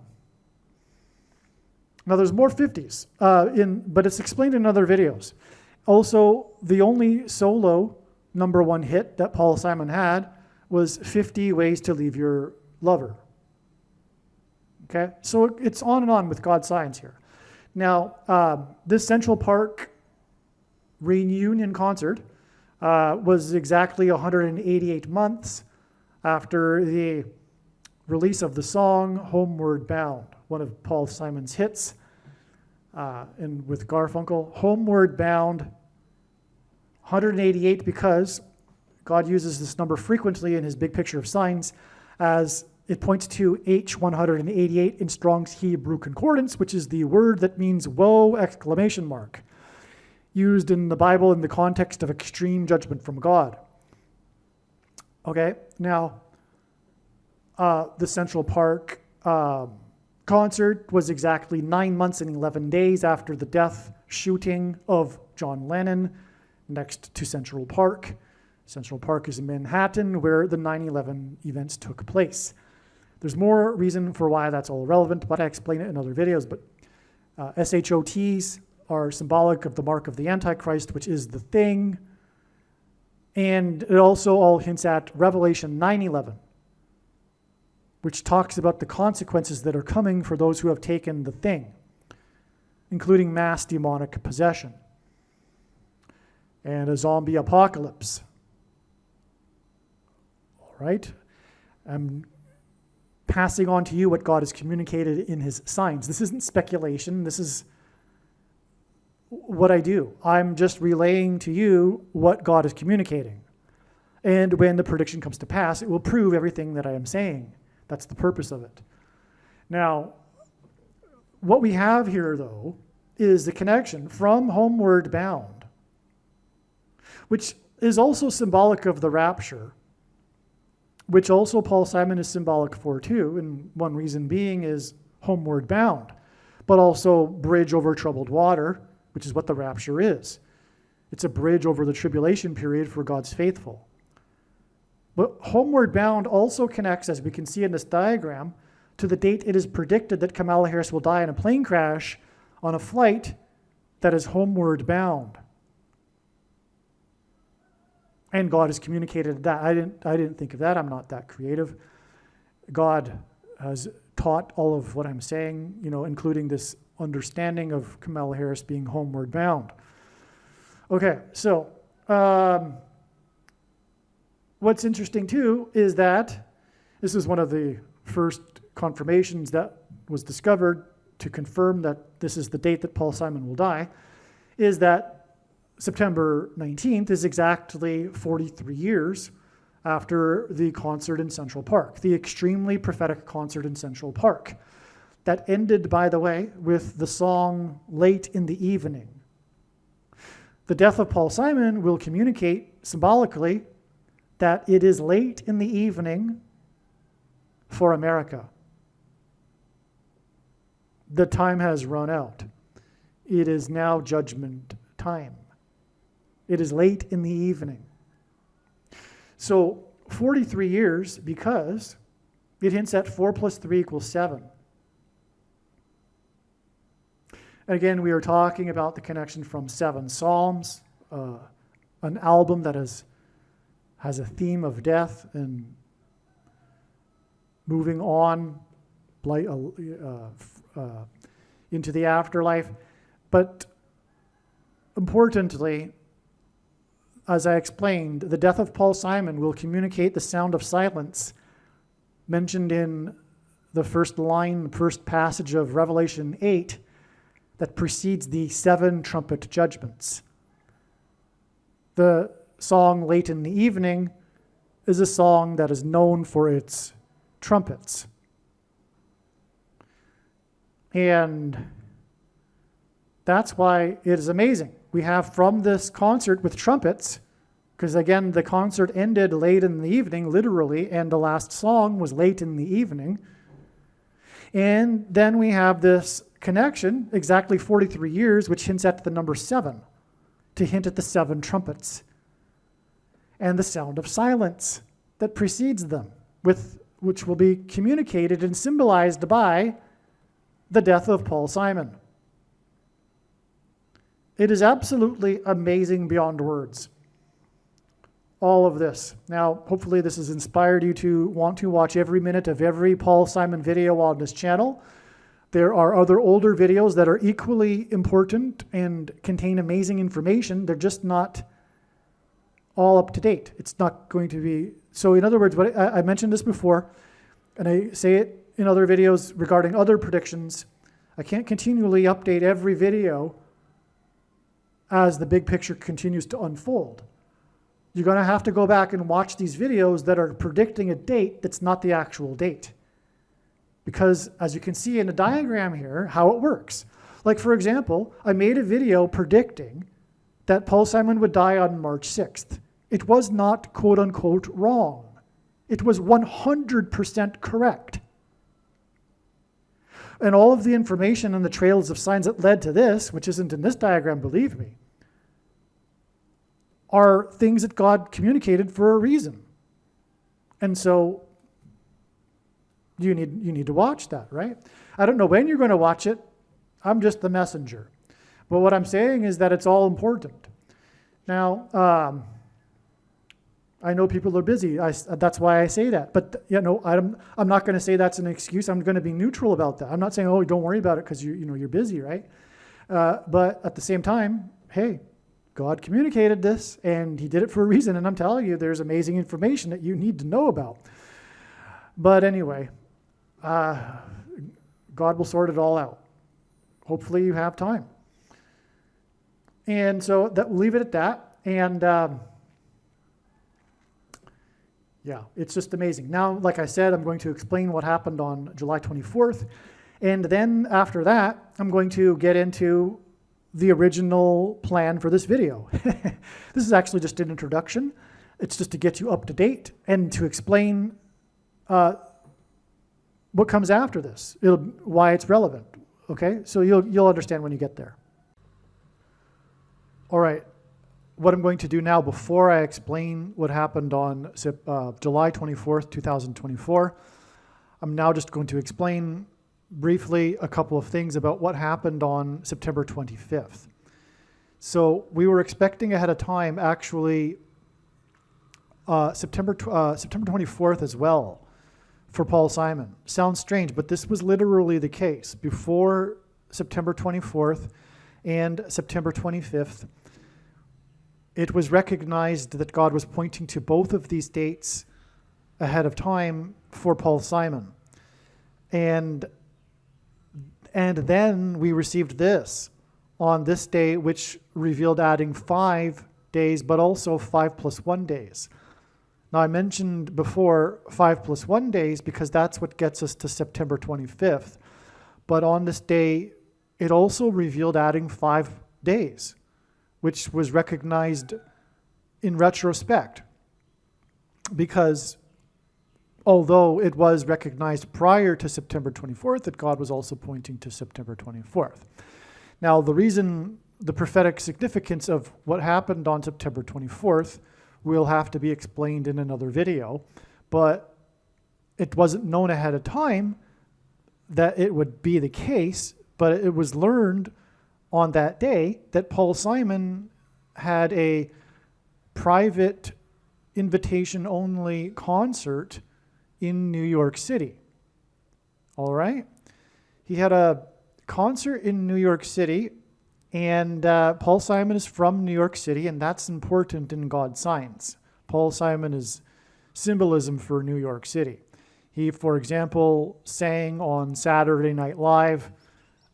there's more 50s, but it's explained in other videos. Also, the only solo #1 hit that Paul Simon had was 50 Ways to Leave Your Lover. Okay, so it's on and on with God's signs here. Now, this Central Park reunion concert was exactly 188 months after the release of the song Homeward Bound, one of Paul Simon's hits, and with Garfunkel. Homeward Bound, 188, because God uses this number frequently in his big picture of signs as it points to H188 in Strong's Hebrew Concordance, which is the word that means woe, ! Used in the Bible in the context of extreme judgment from God. Okay, now, the Central Park concert was exactly 9 months and 11 days after the death shooting of John Lennon next to Central Park. Central Park is in Manhattan, where the 9/11 events took place. There's more reason for why that's all relevant, but I explain it in other videos. But SHOTs are symbolic of the mark of the Antichrist, which is the thing. And it also all hints at Revelation 9:11, which talks about the consequences that are coming for those who have taken the thing, including mass demonic possession and a zombie apocalypse. All right? I'm passing on to you what God has communicated in his signs. This isn't speculation. This is what I do. I'm just relaying to you what God is communicating. And when the prediction comes to pass, it will prove everything that I am saying. That's the purpose of it. Now, what we have here, though, is the connection from Homeward Bound, which is also symbolic of the rapture, which also Paul Simon is symbolic for too, and one reason being is Homeward Bound, but also bridge over troubled water, which is what the rapture is. It's a bridge over the tribulation period for God's faithful. But Homeward Bound also connects, as we can see in this diagram, to the date it is predicted that Kamala Harris will die in a plane crash on a flight that is homeward bound. And God has communicated that. I didn't think of that. I'm not that creative. God has taught all of what I'm saying, including this understanding of Kamala Harris being homeward bound. Okay, so what's interesting too is that this is one of the first confirmations that was discovered to confirm that this is the date that Paul Simon will die, is that September 19th is exactly 43 years after the concert in Central Park, the extremely prophetic concert in Central Park that ended, by the way, with the song Late in the Evening. The death of Paul Simon will communicate symbolically that it is late in the evening for America. The time has run out. It is now judgment time. It is late in the evening. So 43 years because it hints at 4 plus 3 equals 7. Again, we are talking about the connection from 7 Psalms, an album that has a theme of death and moving on into the afterlife. But importantly, as I explained, the death of Paul Simon will communicate the sound of silence mentioned in the first passage of Revelation 8 that precedes the 7 trumpet judgments. The song Late in the Evening is a song that is known for its trumpets. And that's why it is amazing. We have from this concert with trumpets, because again, the concert ended late in the evening, literally, and the last song was late in the evening. And then we have this connection, exactly 43 years, which hints at the number 7, to hint at the 7 trumpets and the sound of silence that precedes them, which will be communicated and symbolized by the death of Paul Simon. It is absolutely amazing beyond words, all of this. Now, hopefully this has inspired you to want to watch every minute of every Paul Simon video on this channel. There are other older videos that are equally important and contain amazing information. They're just not all up to date. It's not going to be... So in other words, what I mentioned this before, and I say it in other videos regarding other predictions. I can't continually update every video as the big picture continues to unfold. You're going to have to go back and watch these videos that are predicting a date that's not the actual date. Because as you can see in the diagram here, how it works. Like for example, I made a video predicting that Paul Simon would die on March 6th. It was not quote unquote wrong. It was 100% correct. And all of the information and the trails of signs that led to this, which isn't in this diagram, believe me, are things that God communicated for a reason. And so you need to watch that, right? I don't know when you're going to watch it. I'm just the messenger. But what I'm saying is that it's all important. Now, I know people are busy. That's why I say that. But I'm not going to say that's an excuse. I'm going to be neutral about that. I'm not saying, oh, don't worry about it because you're busy, right? But at the same time, hey, God communicated this, and he did it for a reason. And I'm telling you, there's amazing information that you need to know about. But anyway, God will sort it all out. Hopefully you have time. And so we'll leave it at that. And yeah, it's just amazing. Now, like I said, I'm going to explain what happened on July 24th. And then after that, I'm going to get into the original plan for this video. This is actually just an introduction. It's just to get you up to date and to explain what comes after this, why it's relevant. Okay, so you'll understand when you get there. All right, what I'm going to do now before I explain what happened on July 24th, 2024, I'm now just going to explain briefly a couple of things about what happened on September 25th. So we were expecting ahead of time, actually, September 24th as well for Paul Simon. Sounds strange, but this was literally the case. Before September 24th and September 25th, it was recognized that God was pointing to both of these dates ahead of time for Paul Simon. And then we received this on this day, which revealed adding 5 days, but also 5 plus 1 days. Now, I mentioned before 5 plus 1 days because that's what gets us to September 25th. But on this day, it also revealed adding 5 days, which was recognized in retrospect. Because although it was recognized prior to September 24th, that God was also pointing to September 24th. Now, the prophetic significance of what happened on September 24th will have to be explained in another video. But it wasn't known ahead of time that it would be the case, but it was learned on that day that Paul Simon had a private invitation-only concert in New York City. All right? He had a concert in New York City, and Paul Simon is from New York City, and that's important in God's signs. Paul Simon is symbolism for New York City. He, for example, sang on Saturday Night Live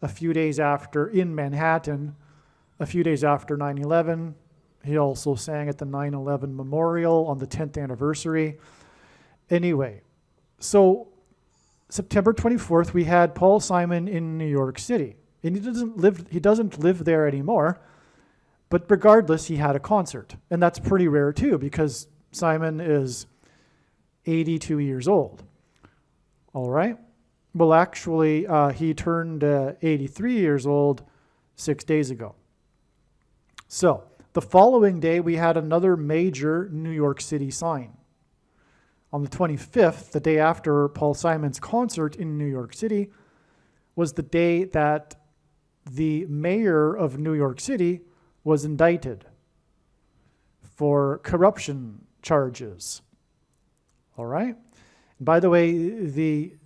a few days after, in Manhattan, a few days after 9/11. He also sang at the 9/11 memorial on the 10th anniversary. Anyway, so September 24th, we had Paul Simon in New York City. And he doesn't live there anymore, but regardless, he had a concert. And that's pretty rare too, because Simon is 82 years old. All right? Well, actually, he turned 83 years old 6 days ago. So, the following day, we had another major New York City sign. On the 25th, the day after Paul Simon's concert in New York City, was the day that the mayor of New York City was indicted for corruption charges. All right? And by the way, the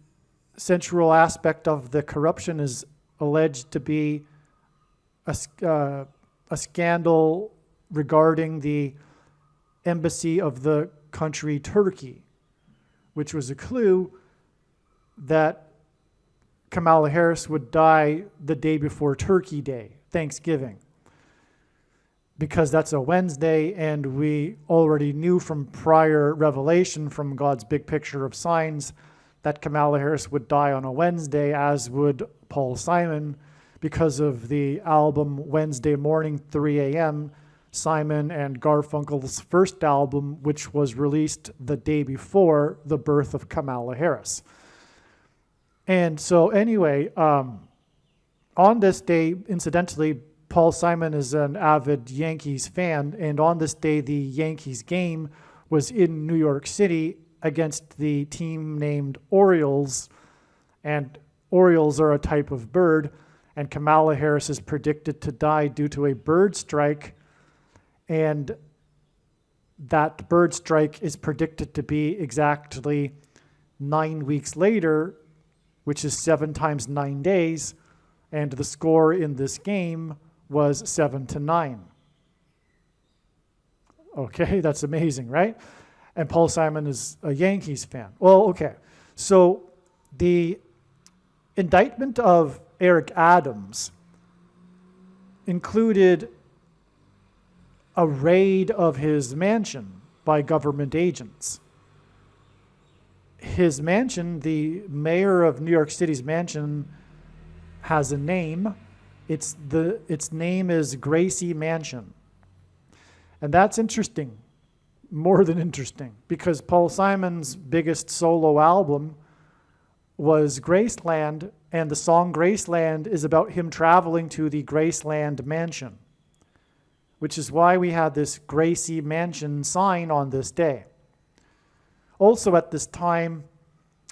central aspect of the corruption is alleged to be a scandal regarding the embassy of the country Turkey, which was a clue that Kamala Harris would die the day before Turkey Day, Thanksgiving, because that's a Wednesday, and we already knew from prior revelation from God's big picture of signs that Kamala Harris would die on a Wednesday, as would Paul Simon, because of the album Wednesday Morning, 3 a.m., Simon and Garfunkel's first album, which was released the day before the birth of Kamala Harris. And so anyway, on this day, incidentally, Paul Simon is an avid Yankees fan, and on this day, the Yankees game was in New York City against the team named Orioles, and Orioles are a type of bird, and Kamala Harris is predicted to die due to a bird strike, and that bird strike is predicted to be exactly 9 weeks later, which is 7 times 9 days, and the score in this game was 7-9. Okay, that's amazing, right? And Paul Simon is a Yankees fan. Well, okay, so the indictment of Eric Adams included a raid of his mansion by government agents. His mansion, the mayor of New York City's mansion, has a name. Its name is Gracie Mansion. And that's interesting, more than interesting, because Paul Simon's biggest solo album was Graceland, and the song Graceland is about him traveling to the Graceland Mansion, which is why we had this Gracie Mansion sign on this day. Also at this time,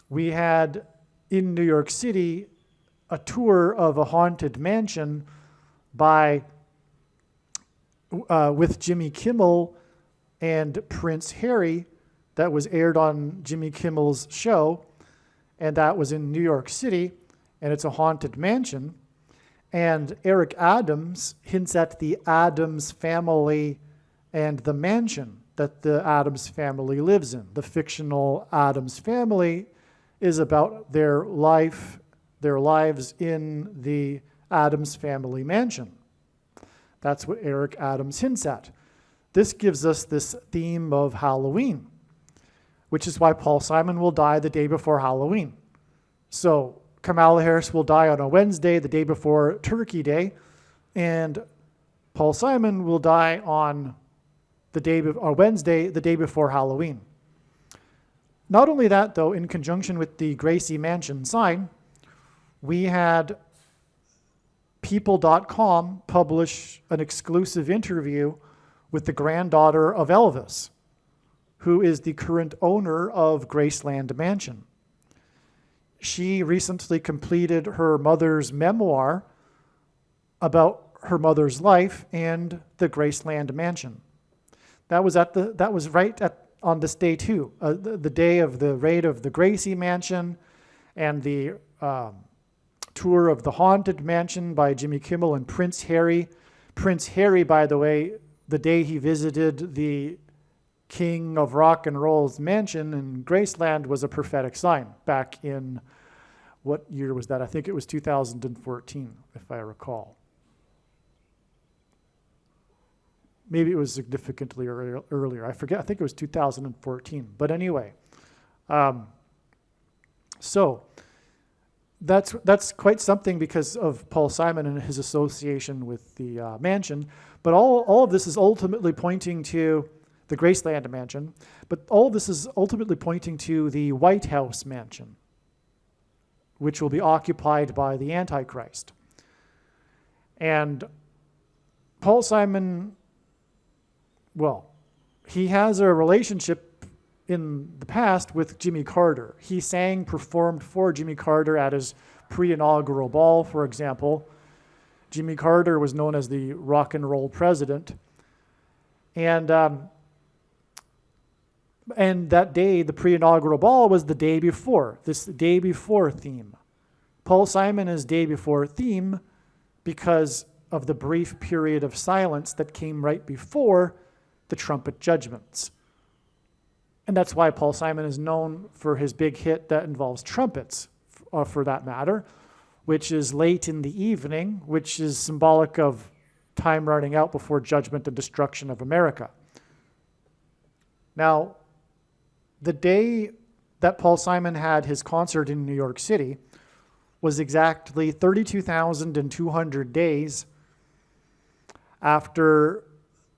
we had in New York City a tour of a haunted mansion with Jimmy Kimmel and Prince Harry that was aired on Jimmy Kimmel's show, and that was in New York City, and it's a haunted mansion. And Eric Adams hints at the Adams family and the mansion that the Adams family lives in. The fictional Adams family is about their lives in the Adams family mansion. That's what Eric Adams hints at. This gives us this theme of Halloween, which is why Paul Simon will die the day before Halloween. So Kamala Harris will die on a Wednesday, the day before Turkey Day, and Paul Simon will die on Wednesday, the day before Halloween. Not only that, though, in conjunction with the Gracie Mansion sign, we had People.com publish an exclusive interview with the granddaughter of Elvis, who is the current owner of Graceland Mansion. She recently completed her mother's memoir about her mother's life and the Graceland Mansion. That was on this day too, the day of the raid of the Gracie Mansion and the tour of the Haunted Mansion by Jimmy Kimmel and Prince Harry. Prince Harry, by the way, the day he visited the King of Rock and Roll's mansion in Graceland was a prophetic sign back in, what year was that? I think it was 2014, if I recall. Maybe it was significantly earlier. I forget. I think it was 2014. But anyway, so that's quite something because of Paul Simon and his association with the mansion. But all of this is ultimately pointing to the Graceland Mansion. But all of this is ultimately pointing to the White House Mansion, which will be occupied by the Antichrist. And Paul Simon, well, he has a relationship in the past with Jimmy Carter. He performed for Jimmy Carter at his pre-inaugural ball, for example. Jimmy Carter was known as the rock and roll president. And that day, the pre-inaugural ball was the day before, this day before theme. Paul Simon is day before theme because of the brief period of silence that came right before the trumpet judgments. And that's why Paul Simon is known for his big hit that involves trumpets, for that matter, which is late in the evening, which is symbolic of time running out before judgment and destruction of America. Now, the day that Paul Simon had his concert in New York City was exactly 32,200 days after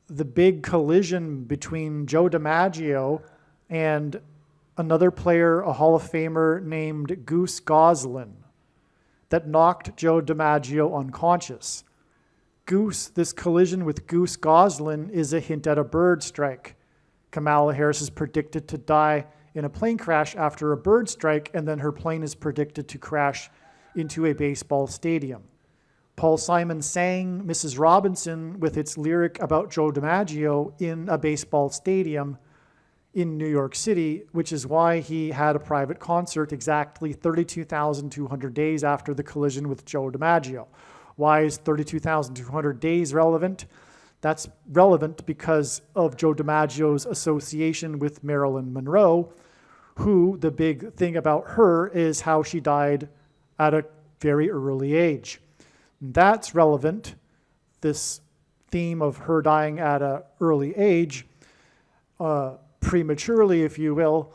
the big collision between Joe DiMaggio and another player, a Hall of Famer named Goose Goslin, that knocked Joe DiMaggio unconscious. This collision with Goose Goslin is a hint at a bird strike. Kamala Harris is predicted to die in a plane crash after a bird strike, and then her plane is predicted to crash into a baseball stadium. Paul Simon sang Mrs. Robinson with its lyric about Joe DiMaggio in a baseball stadium in New York City, which is why he had a private concert exactly 32,200 days after the collision with Joe DiMaggio. Why is 32,200 days relevant? That's relevant because of Joe DiMaggio's association with Marilyn Monroe, who, the big thing about her is how she died at a very early age. That's relevant, this theme of her dying at an early age, prematurely, if you will,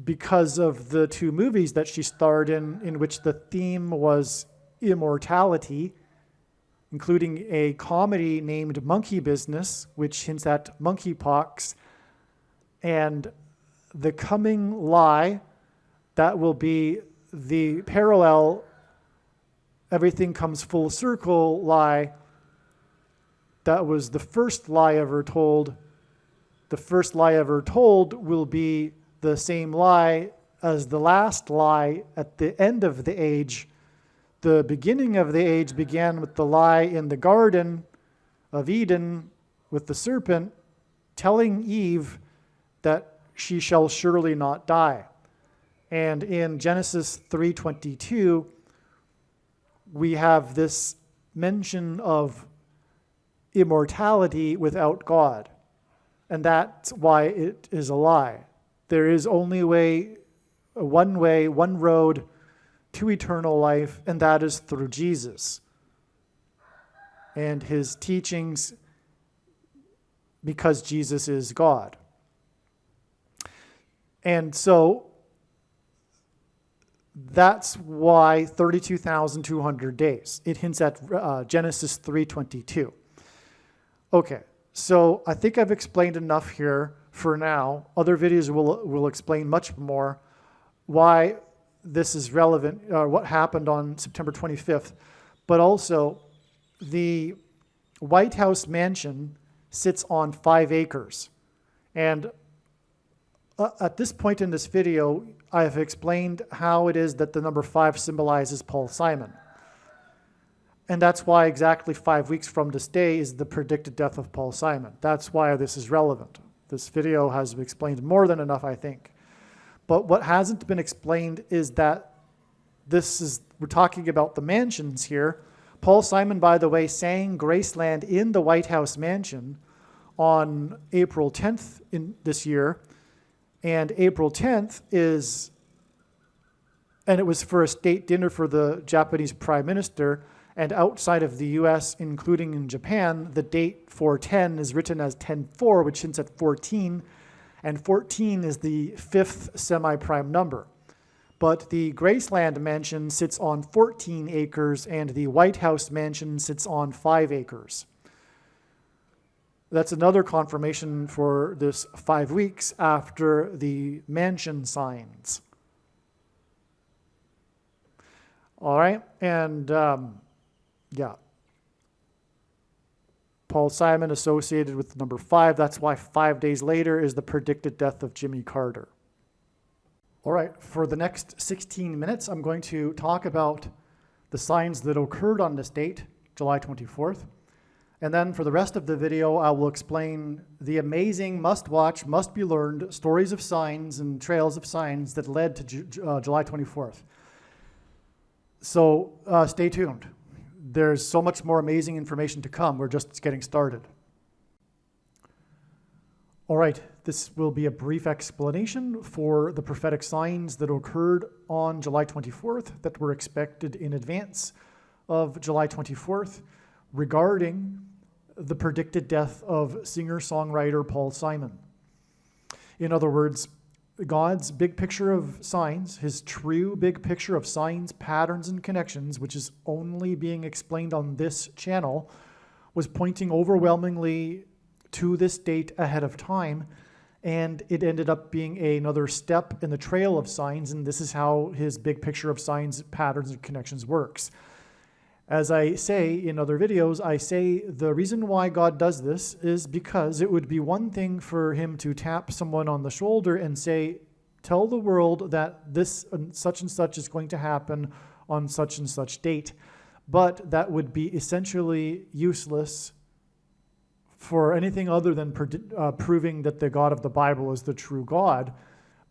because of the two movies that she starred in which the theme was immortality, including a comedy named Monkey Business, which hints at monkeypox, and The Coming Lie, that will be the parallel everything comes full circle lie. That was the first lie ever told. The first lie ever told will be the same lie as the last lie at the end of the age. The beginning of the age began with the lie in the Garden of Eden with the serpent telling Eve that she shall surely not die. And in Genesis 3:22, we have this mention of immortality without God. And that's why it is a lie. There is only one way, one road to eternal life, and that is through Jesus and his teachings, because Jesus is God. And so that's why 32,200 days. It hints at Genesis 3:22. Okay, so I think I've explained enough here for now. Other videos will explain much more why this is relevant, what happened on September 25th. But also, the White House mansion sits on 5 acres. And At this point in this video, I have explained how it is that the number 5 symbolizes Paul Simon. And that's why exactly 5 weeks from this day is the predicted death of Paul Simon. That's why this is relevant. This video has explained more than enough, I think. But what hasn't been explained is that we're talking about the mansions here. Paul Simon, by the way, sang Graceland in the White House mansion on April 10th in this year. And April 10th and it was for a state dinner for the Japanese Prime Minister. And outside of the US, including in Japan, the date for 10 is written as 10-4, which hints at 14. And 14 is the 5th semi-prime number. But the Graceland mansion sits on 14 acres and the White House mansion sits on 5 acres. That's another confirmation for this 5 weeks after the mansion signs. All right, and yeah. Paul Simon associated with the number 5. That's why 5 days later is the predicted death of Jimmy Carter. All right, for the next 16 minutes, I'm going to talk about the signs that occurred on this date, July 24th. And then for the rest of the video, I will explain the amazing, must-watch, must-be-learned stories of signs and trails of signs that led to July 24th. So stay tuned. There's so much more amazing information to come. We're just getting started. All right, this will be a brief explanation for the prophetic signs that occurred on July 24th that were expected in advance of July 24th regarding the predicted death of singer-songwriter Paul Simon. In other words, God's big picture of signs, his true big picture of signs, patterns, and connections, which is only being explained on this channel, was pointing overwhelmingly to this date ahead of time, and it ended up being another step in the trail of signs, and this is how his big picture of signs, patterns, and connections works. As I say in other videos, I say the reason why God does this is because it would be one thing for him to tap someone on the shoulder and say, tell the world that this and such is going to happen on such and such date. But that would be essentially useless for anything other than proving that the God of the Bible is the true God.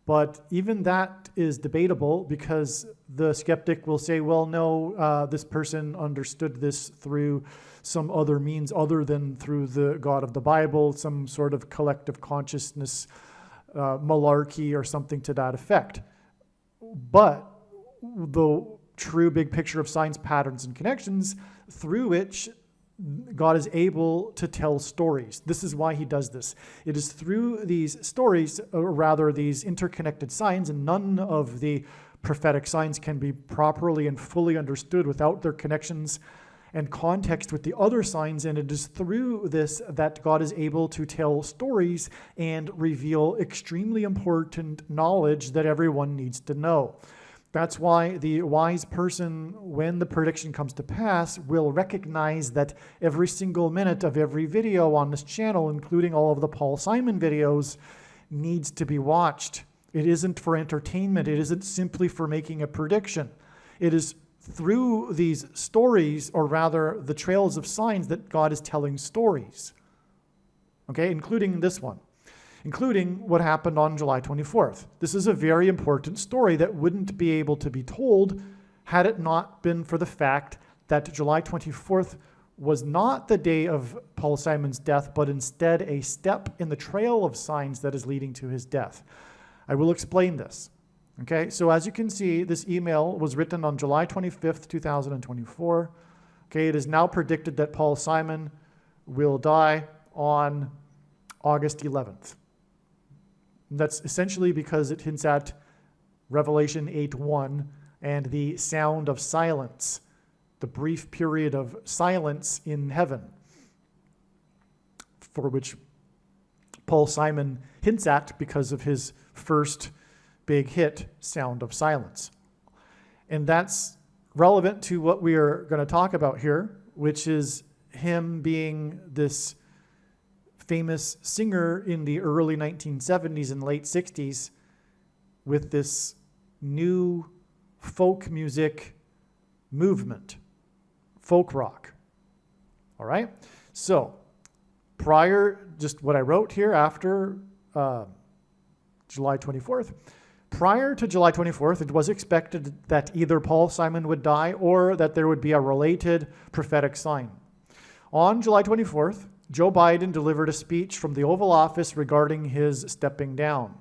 But even that is debatable because the skeptic will say, well, no, this person understood this through some other means other than through the God of the Bible, some sort of collective consciousness, malarkey or something to that effect. But the true big picture of signs, patterns, and connections through which God is able to tell stories. This is why he does this. It is through these stories, or rather these interconnected signs, and none of the prophetic signs can be properly and fully understood without their connections and context with the other signs, and it is through this that God is able to tell stories and reveal extremely important knowledge that everyone needs to know. That's why the wise person, when the prediction comes to pass, will recognize that every single minute of every video on this channel, including all of the Paul Simon videos, needs to be watched. It isn't for entertainment. It isn't simply for making a prediction. It is through these stories, or rather the trails of signs, that God is telling stories. Okay, including this one. Including what happened on July 24th. This is a very important story that wouldn't be able to be told had it not been for the fact that July 24th was not the day of Paul Simon's death, but instead a step in the trail of signs that is leading to his death. I will explain this. Okay, so as you can see, this email was written on July 25th, 2024. Okay, it is now predicted that Paul Simon will die on August 11th. That's essentially because it hints at Revelation 8:1 and the sound of silence, the brief period of silence in heaven, for which Paul Simon hints at because of his first big hit, Sound of Silence. And that's relevant to what we are going to talk about here, which is him being this famous singer in the early 1970s and late 60s with this new folk music movement, folk rock. All right? So, just what I wrote here after July 24th, prior to July 24th, it was expected that either Paul Simon would die or that there would be a related prophetic sign. On July 24th, Joe Biden delivered a speech from the Oval Office regarding his stepping down.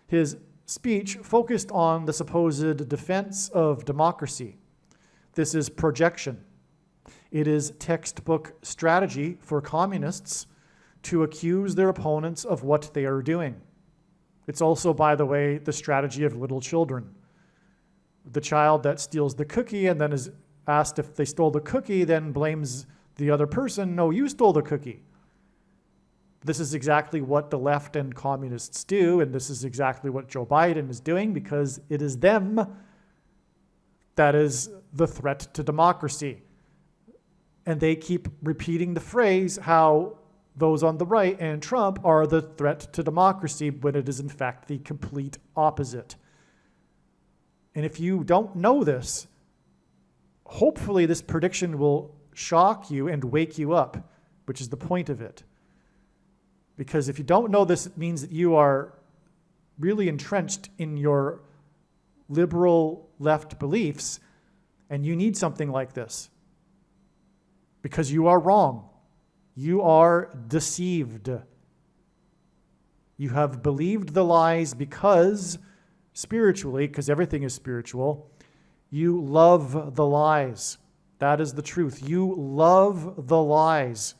His speech focused on the supposed defense of democracy. This is projection. It is textbook strategy for communists to accuse their opponents of what they are doing. It's also, by the way, the strategy of little children. The child that steals the cookie and then is asked if they stole the cookie, then blames the other person, no, you stole the cookie. This is exactly what the left and communists do, and this is exactly what Joe Biden is doing, because it is them that is the threat to democracy. And they keep repeating the phrase how those on the right and Trump are the threat to democracy, when it is in fact the complete opposite. And if you don't know this, hopefully this prediction will shock you and wake you up, which is the point of it. Because if you don't know this, it means that you are really entrenched in your liberal left beliefs, and you need something like this. Because you are wrong. You are deceived. You have believed the lies because, spiritually, because everything is spiritual, you love the lies. That is the truth. You love the lies.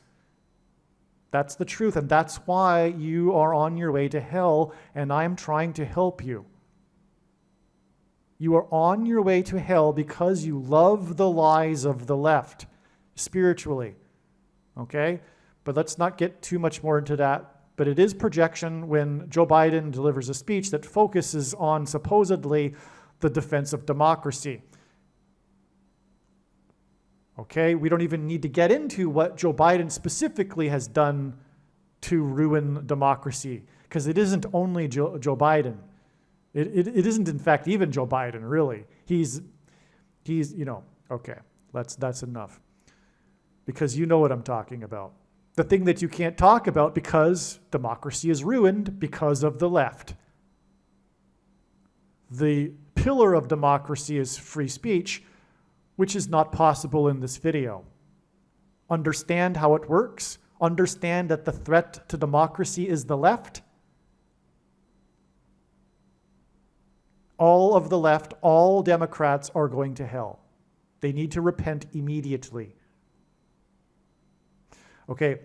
That's the truth, and that's why you are on your way to hell, and I'm trying to help you. You are on your way to hell because you love the lies of the left, spiritually. Okay? But let's not get too much more into that. But it is projection when Joe Biden delivers a speech that focuses on supposedly the defense of democracy. Okay? We don't even need to get into what Joe Biden specifically has done to ruin democracy, because it isn't only Joe Biden. It isn't, in fact, even Joe Biden, really. He's okay, that's enough. Because you know what I'm talking about. The thing that you can't talk about because democracy is ruined because of the left. The pillar of democracy is free speech, which is not possible in this video. Understand how it works. Understand that the threat to democracy is the left. All of the left, all Democrats are going to hell. They need to repent immediately. Okay,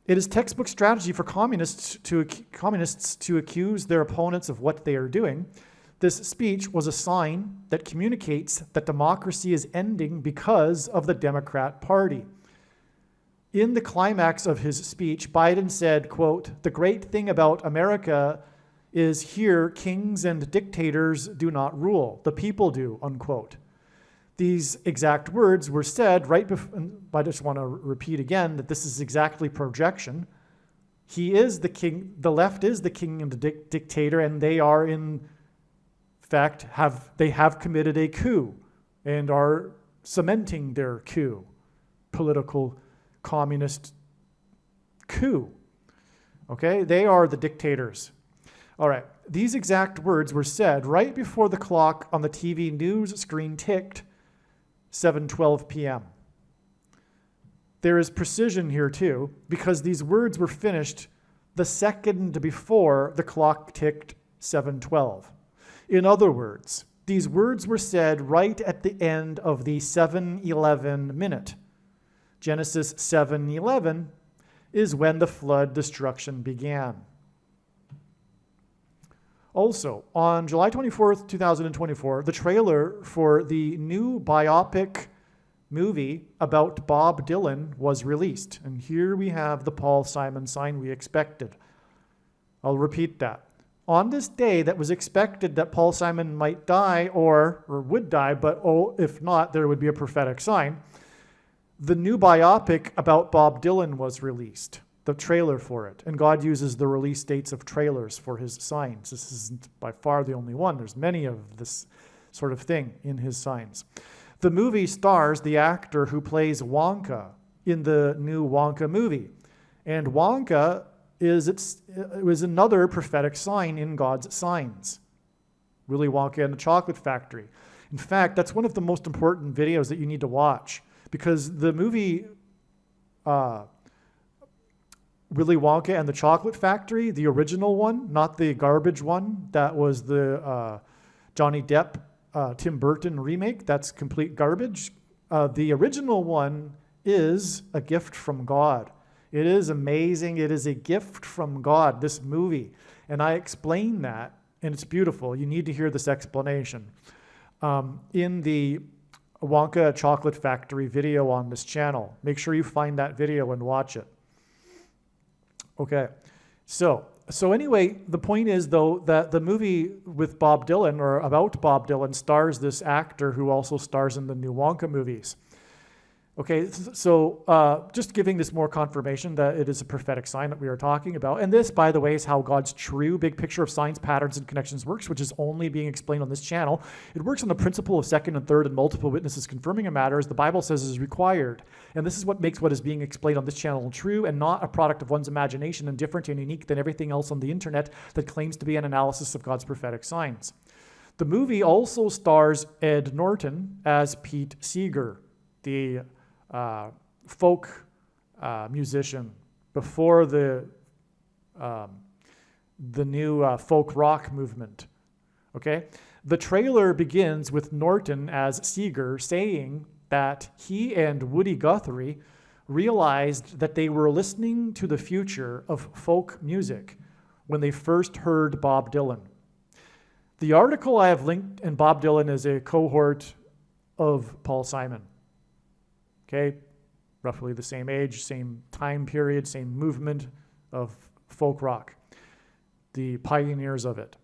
it is textbook strategy for communists to accuse their opponents of what they are doing. This speech was a sign that communicates that democracy is ending because of the Democrat Party. In the climax of his speech, Biden said, quote, "The great thing about America is here kings and dictators do not rule, the people do," unquote. These exact words were said right before. I just want to repeat again that this is exactly projection. He is the king, the left is the king and the dictator, and they are in fact have committed a coup and are cementing their coup, political communist coup. Okay, they are the dictators. All right, these exact words were said right before the clock on the TV news screen ticked 7:12 p.m. There is precision here too, because these words were finished the second before the clock ticked 7:12. In other words, these words were said right at the end of the 7:11 minute. Genesis 7:11 is when the flood destruction began. Also, on July 24th, 2024, the trailer for the new biopic movie about Bob Dylan was released. And here we have the Paul Simon sign we expected. I'll repeat that. On this day that was expected that Paul Simon might die or would die, but if not, there would be a prophetic sign, the new biopic about Bob Dylan was released. the trailer for it. And God uses the release dates of trailers for his signs. This isn't by far the only one. There's many of this sort of thing in his signs. The movie stars the actor who plays Wonka in the new Wonka movie. And Wonka was another prophetic sign in God's signs. Willy Wonka and the Chocolate Factory. In fact, that's one of the most important videos that you need to watch, because the movie Willy Wonka and the Chocolate Factory, the original one, not the garbage one, that was the Johnny Depp, Tim Burton remake. That's complete garbage. The original one is a gift from God. It is amazing. It is a gift from God, this movie. And I explain that, and it's beautiful. You need to hear this explanation. In the Wonka Chocolate Factory video on this channel. Make sure you find that video and watch it. Okay, so anyway, the point is, though, that the movie with Bob Dylan, or about Bob Dylan, stars this actor who also stars in the new Wonka movies. Okay, so just giving this more confirmation that it is a prophetic sign that we are talking about. And this, by the way, is how God's true big picture of signs, patterns, and connections works, which is only being explained on this channel. It works on the principle of second and third and multiple witnesses confirming a matter, as the Bible says is required. And this is what makes what is being explained on this channel true and not a product of one's imagination and different and unique than everything else on the internet that claims to be an analysis of God's prophetic signs. The movie also stars Ed Norton as Pete Seeger, the folk musician before the new folk rock movement. Okay, the trailer begins with Norton as Seeger saying that he and Woody Guthrie realized that they were listening to the future of folk music when they first heard Bob Dylan. The article I have linked, and Bob Dylan is a cohort of Paul Simon. Okay, roughly the same age, same time period, same movement of folk rock, the pioneers of it.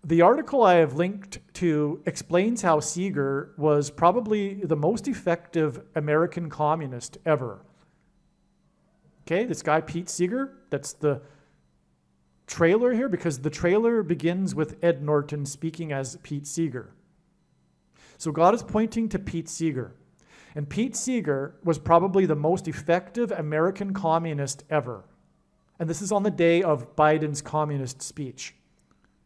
The article I have linked to explains how Seeger was probably the most effective American communist ever. Okay, this guy Pete Seeger, that's the trailer here, because the trailer begins with Ed Norton speaking as Pete Seeger. So God is pointing to Pete Seeger. And Pete Seeger was probably the most effective American communist ever. And this is on the day of Biden's communist speech,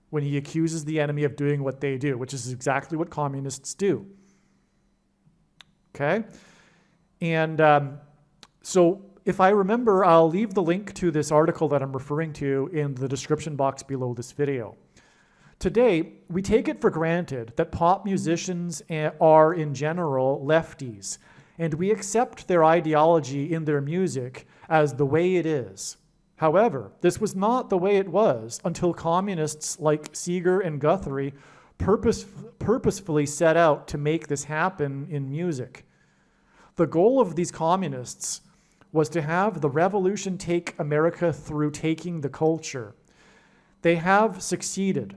when he accuses the enemy of doing what they do, which is exactly what communists do. Okay? And so if I remember, I'll leave the link to this article that I'm referring to in the description box below this video. Today, we take it for granted that pop musicians are, in general, lefties, and we accept their ideology in their music as the way it is. However, this was not the way it was until communists like Seeger and Guthrie purposefully set out to make this happen in music. The goal of these communists was to have the revolution take America through taking the culture. They have succeeded.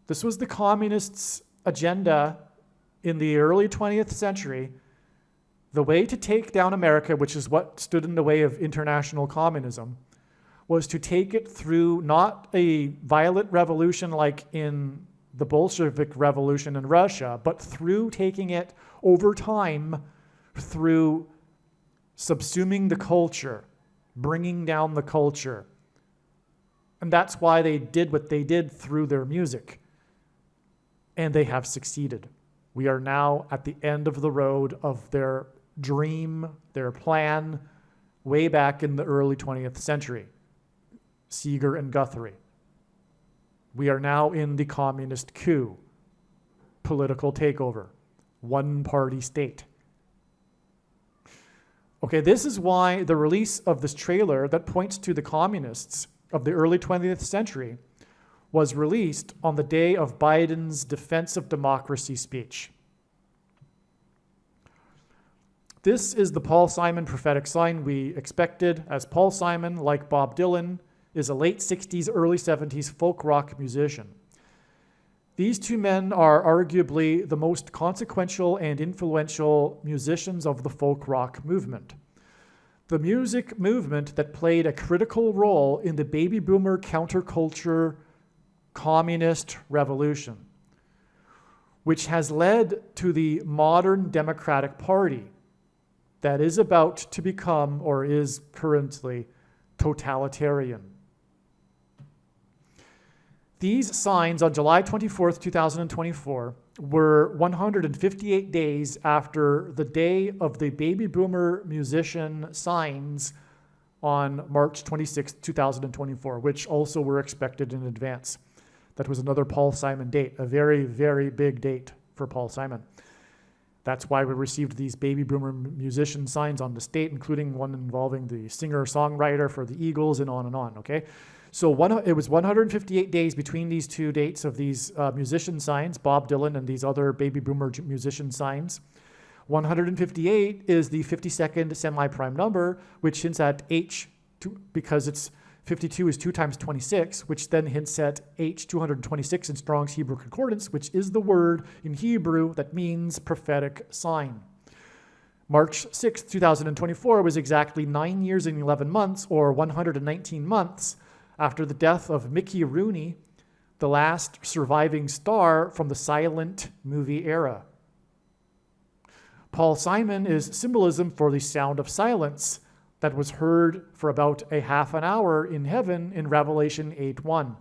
This was the communists' agenda in the early 20th century. The way to take down America, which is what stood in the way of international communism, was to take it through not a violent revolution like in the Bolshevik Revolution in Russia, but through taking it over time through subsuming the culture, bringing down the culture. And that's why they did what they did through their music. And they have succeeded. We are now at the end of the road of their dream, their plan, way back in the early 20th century. Seeger and Guthrie. We are now in the communist coup, political takeover, one-party state. Okay, this is why the release of this trailer that points to the communists of the early 20th century was released on the day of Biden's Defense of Democracy speech. This is the Paul Simon prophetic sign we expected, as Paul Simon, like Bob Dylan, is a late 60s, early 70s folk rock musician. These two men are arguably the most consequential and influential musicians of the folk rock movement. the music movement that played a critical role in the baby boomer counterculture communist revolution, which has led to the modern Democratic Party that is about to become, or is currently, totalitarian. These signs on July 24th, 2024 were 158 days after the day of the baby boomer musician signs on March 26th, 2024, which also were expected in advance. That was another Paul Simon date, a very, very big date for Paul Simon. That's why we received these baby boomer musician signs on the state, including one involving the singer-songwriter for the Eagles and on, okay? So it was 158 days between these two dates of these musician signs, Bob Dylan and these other baby boomer musician signs. 158 is the 52nd semi-prime number, which hints at H, because it's 52 is 2 times 26, which then hints at H 226 in Strong's Hebrew Concordance, which is the word in Hebrew that means prophetic sign. March 6th, 2024 was exactly 9 years and 11 months, or 119 months, after the death of Mickey Rooney, the last surviving star from the silent movie era. Paul Simon is symbolism for the sound of silence that was heard for about a half an hour in heaven in Revelation 8:1,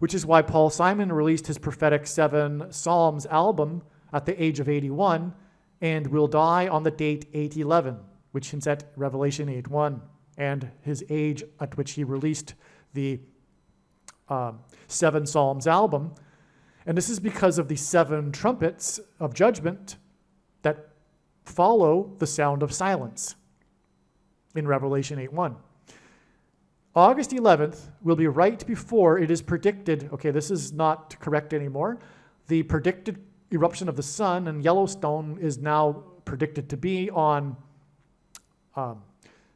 which is why Paul Simon released his prophetic 7 Psalms album at the age of 81 and will die on the date 8/11, which hints at Revelation 8:1 and his age at which he released the 7 Psalms album. And this is because of the 7 trumpets of judgment that follow the sound of silence in Revelation 8:1. August 11th will be right before it is predicted, okay, this is not correct anymore. The predicted eruption of the sun in Yellowstone is now predicted to be on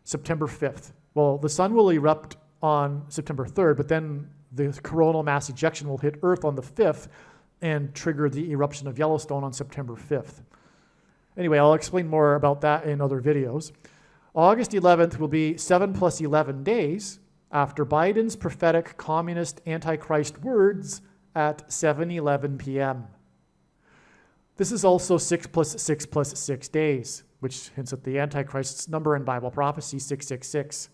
September 5th. Well, the sun will erupt on September 3rd, but then the coronal mass ejection will hit Earth on the 5th and trigger the eruption of Yellowstone on September 5th. Anyway, I'll explain more about that in other videos. August 11th will be 7 plus 11 days after Biden's prophetic communist antichrist words at 7:11 p.m. This is also 6 plus 6 plus 6 days, which hints at the Antichrist's number in Bible prophecy, 666.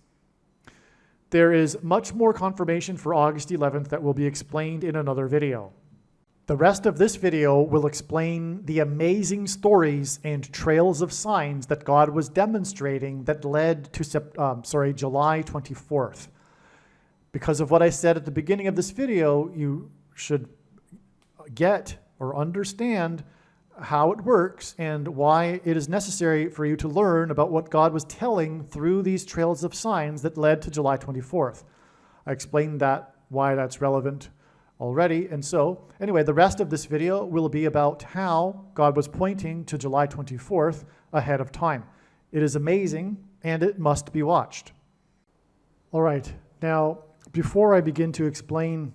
There is much more confirmation for August 11th that will be explained in another video. The rest of this video will explain the amazing stories and trails of signs that God was demonstrating that led to July 24th. Because of what I said at the beginning of this video, you should get or understand how it works and why it is necessary for you to learn about what God was telling through these trails of signs that led to July 24th. I explained why that's relevant already. And so, anyway, the rest of this video will be about how God was pointing to July 24th ahead of time. It is amazing, and it must be watched. All right, now, before I begin to explain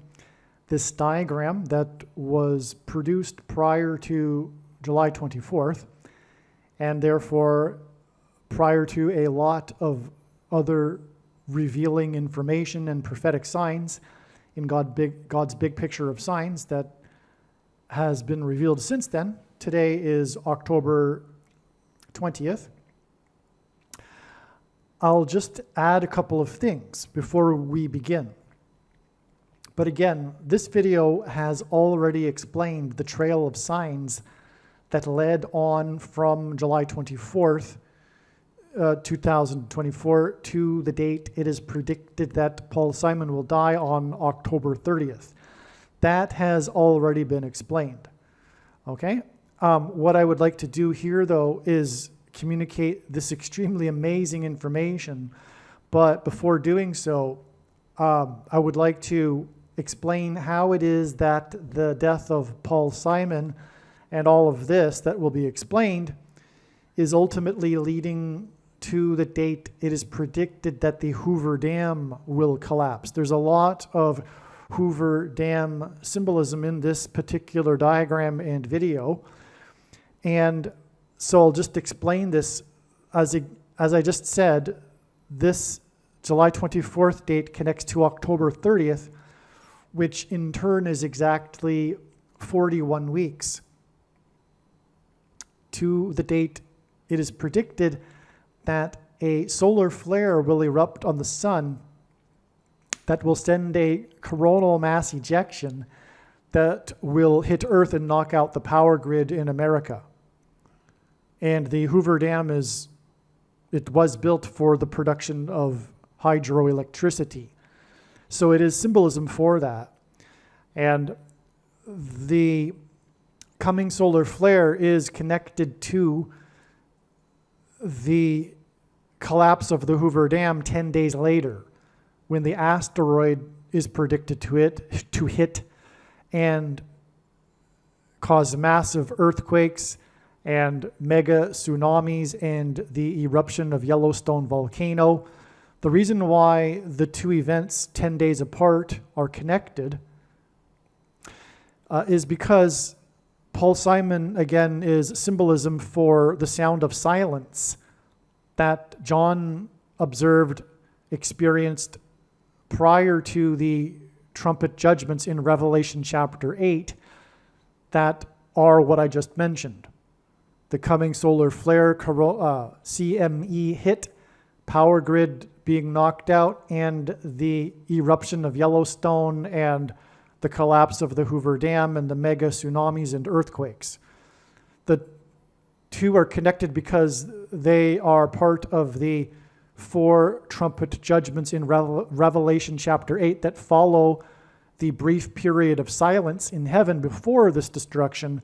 this diagram that was produced prior to July 24th, and therefore prior to a lot of other revealing information and prophetic signs in God's big picture of signs that has been revealed since then. Today is October 20th. I'll just add a couple of things before we begin. But again, this video has already explained the trail of signs that led on from July 24th, 2024 to the date it is predicted that Paul Simon will die on October 30th. That has already been explained. Okay? What I would like to do here, though, is communicate this extremely amazing information. But before doing so, I would like to explain how it is that the death of Paul Simon and all of this that will be explained is ultimately leading to the date it is predicted that the Hoover Dam will collapse. There's a lot of Hoover Dam symbolism in this particular diagram and video. And so I'll just explain this. As I just said, this July 24th date connects to October 30th, which in turn is exactly 41 weeks to the date it is predicted that a solar flare will erupt on the sun that will send a coronal mass ejection that will hit Earth and knock out the power grid in America. And the Hoover Dam was built for the production of hydroelectricity. So it is symbolism for that. And the coming solar flare is connected to the collapse of the Hoover Dam 10 days later, when the asteroid is predicted to hit and cause massive earthquakes and mega tsunamis and the eruption of Yellowstone volcano. The reason why the two events 10 days apart are connected is because Paul Simon, again, is symbolism for the sound of silence that John observed, experienced prior to the trumpet judgments in Revelation chapter 8 that are what I just mentioned. The coming solar flare, CME hit, power grid being knocked out, and the eruption of Yellowstone and the collapse of the Hoover Dam and the mega tsunamis and earthquakes. The two are connected because they are part of the 4 trumpet judgments in Revelation chapter 8 that follow the brief period of silence in heaven before this destruction,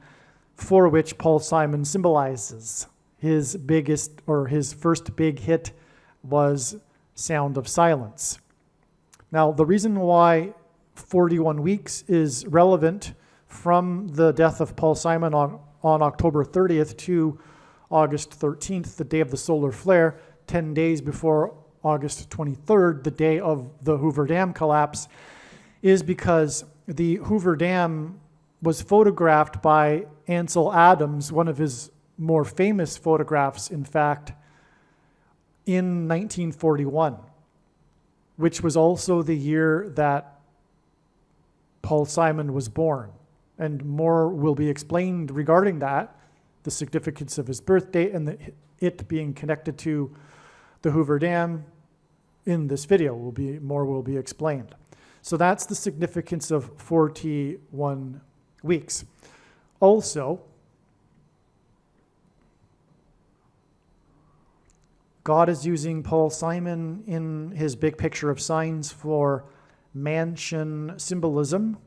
for which Paul Simon symbolizes. His biggest, or his first big hit, was Sound of Silence. Now, the reason why 41 weeks is relevant from the death of Paul Simon on October 30th to August 13th, the day of the solar flare, 10 days before August 23rd, the day of the Hoover Dam collapse, is because the Hoover Dam was photographed by Ansel Adams, one of his more famous photographs, in fact, in 1941, which was also the year that Paul Simon was born. And more will be explained regarding that, the significance of his birth date and it being connected to the Hoover Dam in this video. More will be explained. So that's the significance of 41 weeks. Also, God is using Paul Simon in his big picture of signs for mansion symbolism.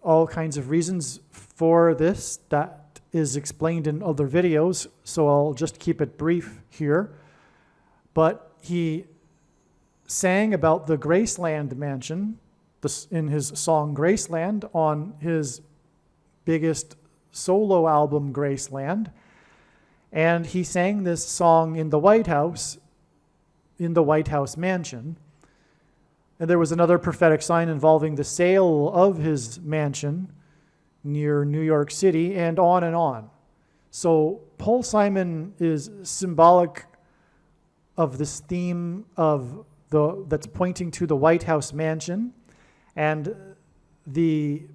All kinds of reasons for this that is explained in other videos, so I'll just keep it brief here. But he sang about the Graceland mansion in his song Graceland on his biggest solo album, Graceland. And he sang this song in the White House mansion. And there was another prophetic sign involving the sale of his mansion near New York City, and on and on. So Paul Simon is symbolic of this theme of that's pointing to the White House mansion, and in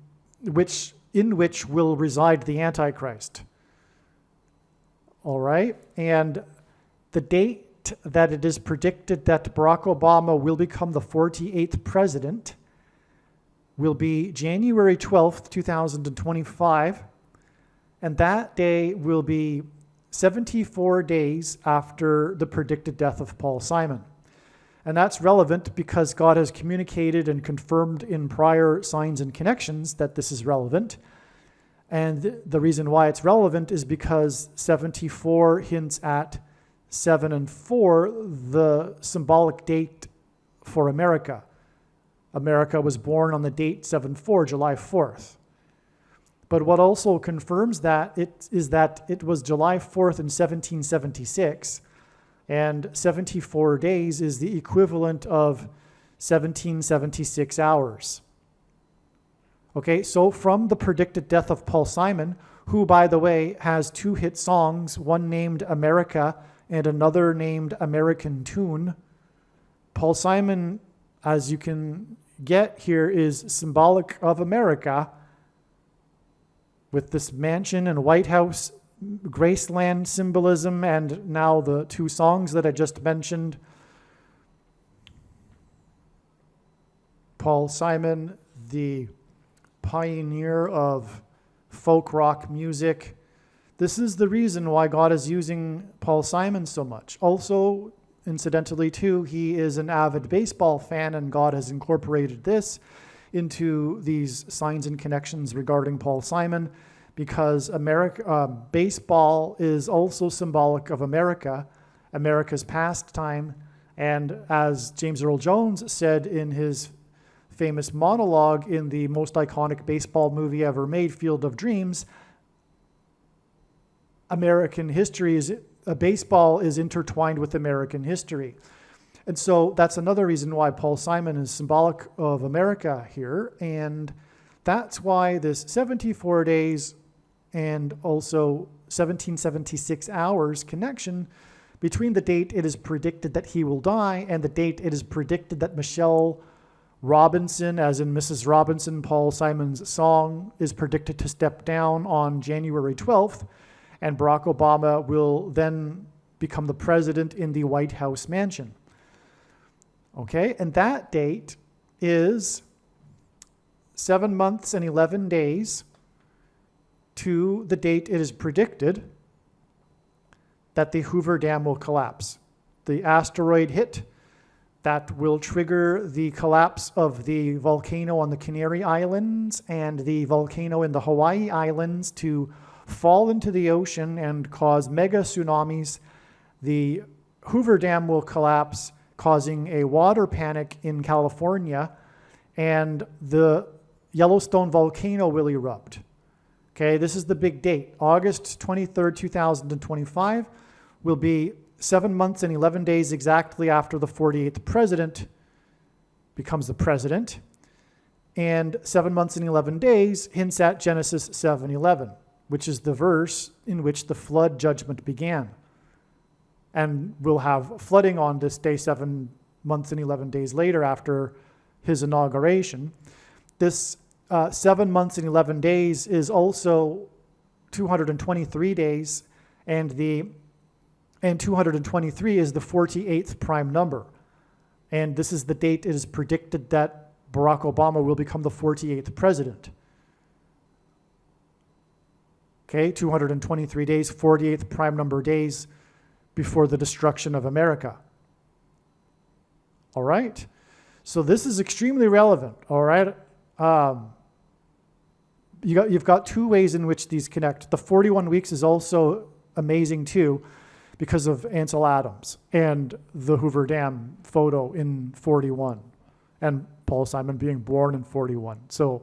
which will reside the Antichrist. All right, and the date that it is predicted that Barack Obama will become the 48th president will be January 12th, 2025, and that day will be 74 days after the predicted death of Paul Simon. And that's relevant because God has communicated and confirmed in prior signs and connections that this is relevant. And the reason why it's relevant is because 74 hints at 7 and 4, the symbolic date for America. America was born on the date 7/4, July 4th. But what also confirms that is that it was July 4th in 1776, and 74 days is the equivalent of 1776 hours. Okay, so from the predicted death of Paul Simon, who, by the way, has 2 hit songs, one named America and another named American Tune, Paul Simon, as you can get here, is symbolic of America, with this mansion and White House Graceland symbolism, and now the two songs that I just mentioned. Paul Simon, the pioneer of folk rock music. This is the reason why God is using Paul Simon so much. Also, incidentally too, he is an avid baseball fan, and God has incorporated this into these signs and connections regarding Paul Simon, because baseball is also symbolic of America, America's pastime. And as James Earl Jones said in his famous monologue in the most iconic baseball movie ever made, Field of Dreams, American history baseball is intertwined with American history. And so that's another reason why Paul Simon is symbolic of America here. And that's why this 74 days and also 1776 hours connection between the date it is predicted that he will die and the date it is predicted that Michelle Robinson, as in Mrs. Robinson, Paul Simon's song, is predicted to step down on January 12th, and Barack Obama will then become the president in the White House mansion. Okay, and that date is 7 months and 11 days to the date it is predicted that the Hoover Dam will collapse. The asteroid hit that will trigger the collapse of the volcano on the Canary Islands and the volcano in the Hawaii Islands to fall into the ocean and cause mega tsunamis. The Hoover Dam will collapse, causing a water panic in California, and the Yellowstone volcano will erupt. Okay, this is the big date. August 23rd, 2025 will be 7 months and 11 days exactly after the 48th president becomes the president. And 7 months and 11 days hints at Genesis 7:11, which is the verse in which the flood judgment began. And we'll have flooding on this day 7 months and 11 days later after his inauguration. This 7 months and 11 days is also 223 days, and 223 is the 48th prime number. And this is the date it is predicted that Barack Obama will become the 48th president. Okay, 223 days, 48th prime number days before the destruction of America. All right, so this is extremely relevant, all right? You've got two ways in which these connect. The 41 weeks is also amazing too, because of Ansel Adams and the Hoover Dam photo in 41, and Paul Simon being born in 41. So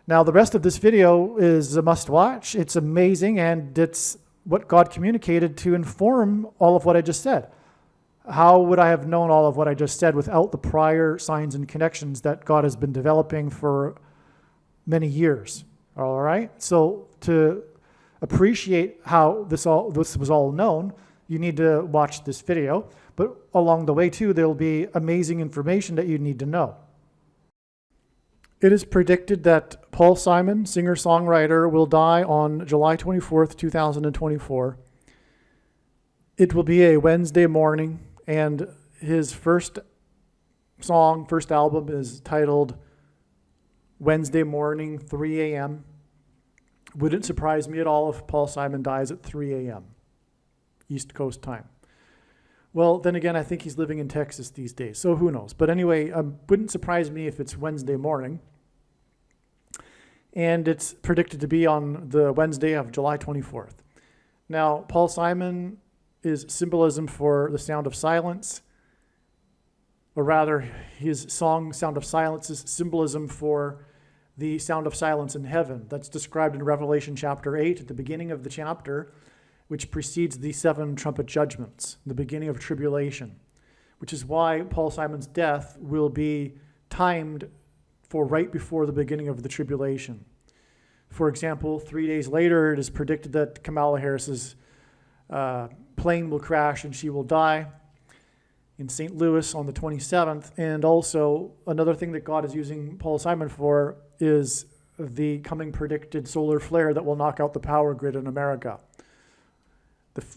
now the rest of this video is a must-watch. It's amazing, and it's what God communicated to inform all of what I just said. How would I have known all of what I just said without the prior signs and connections that God has been developing for many years? All right? So to appreciate how this was all known, you need to watch this video. But along the way, too, there will be amazing information that you need to know. It is predicted that Paul Simon, singer-songwriter, will die on July 24th, 2024. It will be a Wednesday morning, and his first album is titled Wednesday Morning, 3 a.m. Wouldn't surprise me at all if Paul Simon dies at 3 a.m. East Coast time. Well, then again, I think he's living in Texas these days, so who knows? But anyway, wouldn't surprise me if it's Wednesday morning. And it's predicted to be on the Wednesday of July 24th. Now, Paul Simon is symbolism for the sound of silence, or rather, his song Sound of Silence is symbolism for the sound of silence in heaven. That's described in Revelation chapter 8 at the beginning of the chapter, which precedes the 7 trumpet judgments, the beginning of tribulation, which is why Paul Simon's death will be timed for right before the beginning of the tribulation. For example, 3 days later, it is predicted that Kamala Harris's plane will crash and she will die. in St. Louis on the 27th. And also another thing that God is using Paul Simon for is the coming predicted solar flare that will knock out the power grid in America.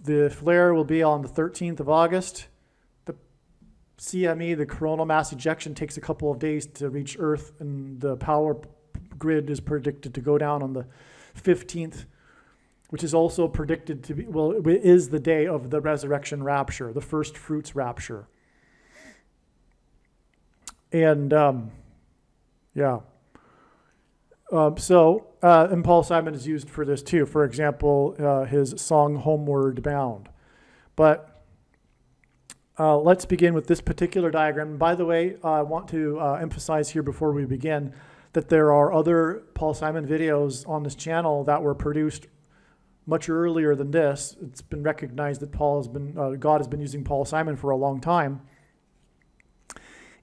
The flare will be on the 13th of August. The CME, the coronal mass ejection, takes a couple of days to reach Earth, and the power grid is predicted to go down on the 15th, which is also predicted to be, well, it is the day of the resurrection rapture, the first fruits rapture. And and Paul Simon is used for this too. For example, his song Homeward Bound. But let's begin with this particular diagram. And by the way, I want to emphasize here before we begin that there are other Paul Simon videos on this channel that were produced much earlier than this. It's been recognized that God has been using Paul Simon for a long time.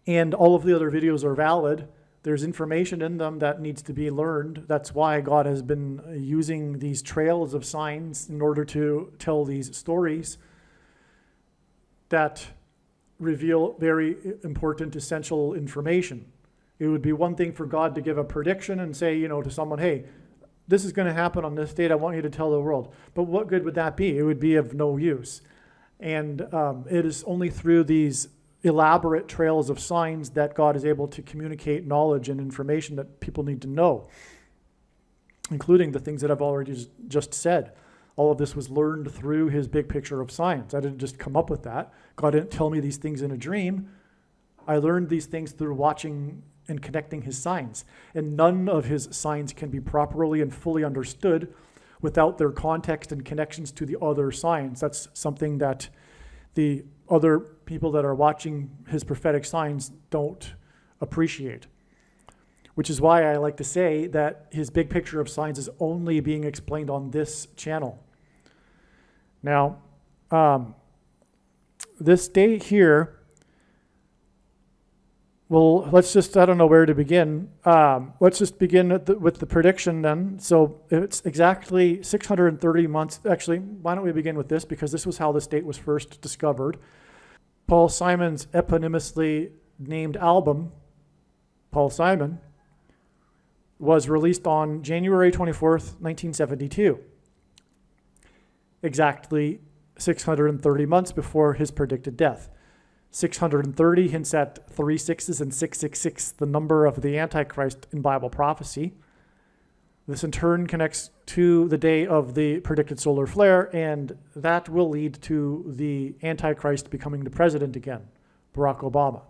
And all of the other videos are valid. There's information in them that needs to be learned. That's why God has been using these trails of signs in order to tell these stories that reveal very important, essential information. It would be one thing for God to give a prediction and say, to someone, hey, this is going to happen on this date. I want you to tell the world. But what good would that be? It would be of no use. And it is only through these elaborate trails of signs that God is able to communicate knowledge and information that people need to know, including the things that I've already just said. All of this was learned through his big picture of science. I didn't just come up with that. God didn't tell me these things in a dream. I learned these things through watching and connecting his signs. And none of his signs can be properly and fully understood without their context and connections to the other signs. That's something that the other people that are watching his prophetic signs don't appreciate. Which is why I like to say that his big picture of signs is only being explained on this channel. Now, this date here, well, I don't know where to begin. Let's just begin with the prediction then. So it's exactly 630 months. Actually, why don't we begin with this? Because this was how this date was first discovered. Paul Simon's eponymously named album, Paul Simon, was released on January 24th, 1972. Exactly 630 months before his predicted death. 630 hints at 3 6s and 666, the number of the Antichrist in Bible prophecy. This in turn connects to the day of the predicted solar flare, and that will lead to the Antichrist becoming the president again, Barack Obama.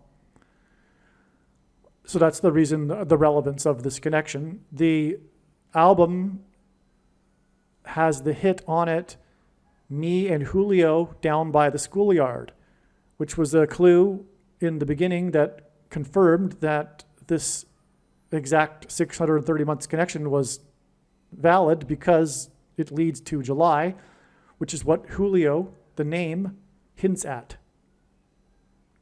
So that's the reason, the relevance of this connection. The album has the hit on it, Me and Julio Down by the Schoolyard, which was a clue in the beginning that confirmed that this exact 630 months connection was valid because it leads to July, which is what Julio, the name, hints at.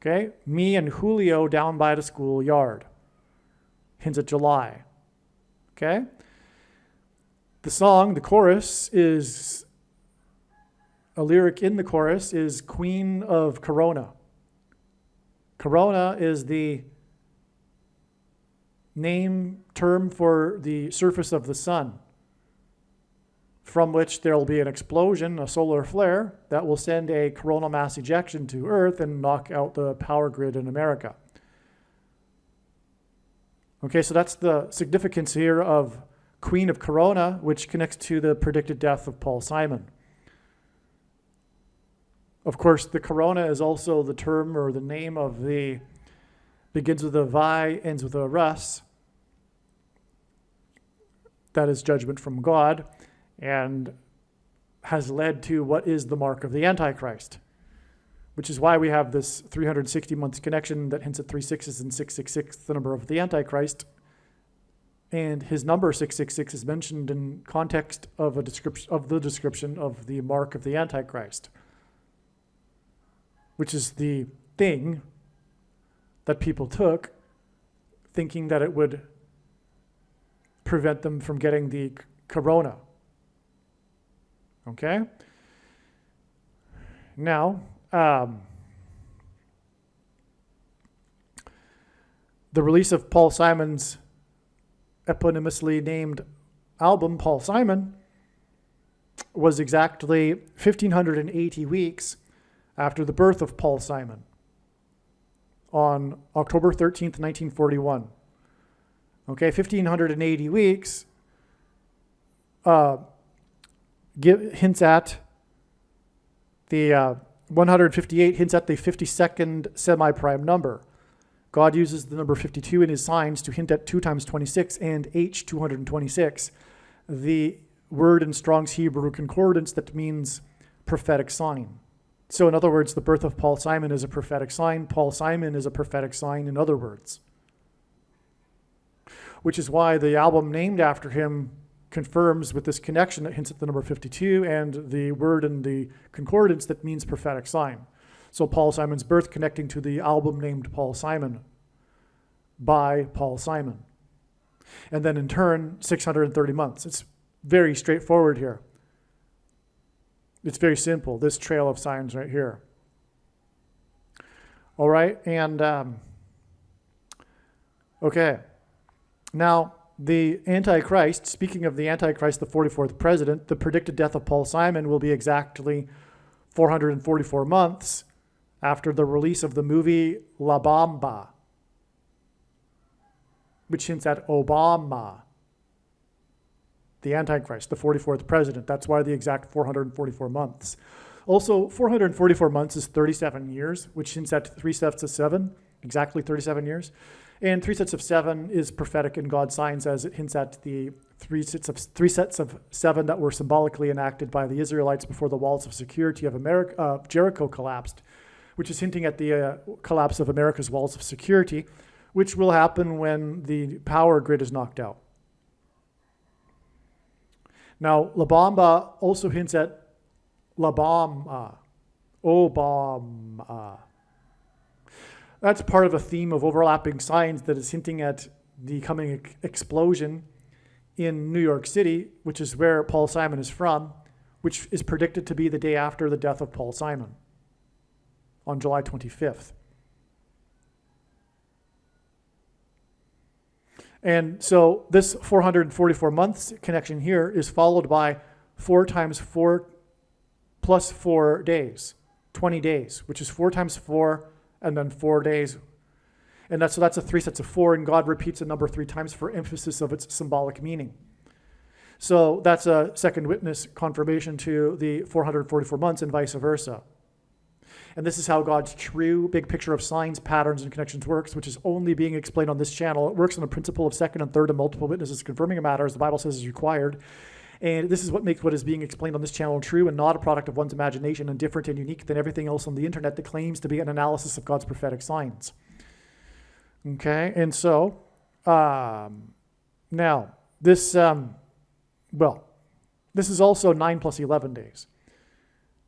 Okay? Me and Julio Down by the Schoolyard hints at July. Okay? The song, the chorus is, a lyric in the chorus is Queen of Corona. Corona is the name term for the surface of the sun, from which there will be an explosion, a solar flare, that will send a coronal mass ejection to Earth and knock out the power grid in America. Okay, so that's the significance here of Queen of Corona, which connects to the predicted death of Paul Simon. Of course, the corona is also the term or the name of the, begins with a vi, ends with a rus. That is judgment from God, and has led to what is the mark of the Antichrist, which is why we have this 360 months connection that hints at 3 6s and 666, the number of the Antichrist. And his number 666 is mentioned in context of a description of the mark of the Antichrist, which is the thing that people took, thinking that it would prevent them from getting the corona. Okay? Now, the release of Paul Simon's eponymously named album, Paul Simon, was exactly 1,580 weeks after the birth of Paul Simon on October 13th, 1941. Okay, 1,580 weeks hints at the 158 hints at the 52nd semi-prime number. God uses the number 52 in his signs to hint at 2 times 26 and H 226, the word in Strong's Hebrew Concordance that means prophetic sign. So in other words, the birth of Paul Simon is a prophetic sign. Paul Simon is a prophetic sign, in other words. Which is why the album named after him confirms with this connection that hints at the number 52 and the word in the concordance that means prophetic sign. So Paul Simon's birth connecting to the album named Paul Simon by Paul Simon. And then in turn, 630 months. It's very straightforward here. It's very simple, this trail of signs right here. All right, and okay. Now, the Antichrist, speaking of the Antichrist, the 44th president, the predicted death of Paul Simon will be exactly 444 months after the release of the movie La Bamba, which hints at Obama, the Antichrist, the 44th president. That's why the exact 444 months. Also, 444 months is 37 years, which hints at 3 sets of 7, exactly 37 years. And 3 sets of 7 is prophetic in God's signs, as it hints at the 3 sets of 7 that were symbolically enacted by the Israelites before the walls of security of Jericho collapsed, which is hinting at the collapse of America's walls of security, which will happen when the power grid is knocked out. Now, La Bamba also hints at La Bamba, Obama. That's part of a theme of overlapping signs that is hinting at the coming explosion in New York City, which is where Paul Simon is from, which is predicted to be the day after the death of Paul Simon on July 25th. And so this 444 months connection here is followed by 4 times 4 plus 4 days, 20 days, which is 4 times 4 and then 4 days. And that's a 3 sets of 4, and God repeats a number 3 times for emphasis of its symbolic meaning. So that's a second witness confirmation to the 444 months and vice versa. And this is how God's true big picture of signs, patterns, and connections works, which is only being explained on this channel. It works on the principle of second and third and multiple witnesses confirming a matter, as the Bible says is required. And this is what makes what is being explained on this channel true and not a product of one's imagination and different and unique than everything else on the internet that claims to be an analysis of God's prophetic signs. Okay, and so, now, this, this is also 9 plus 11 days,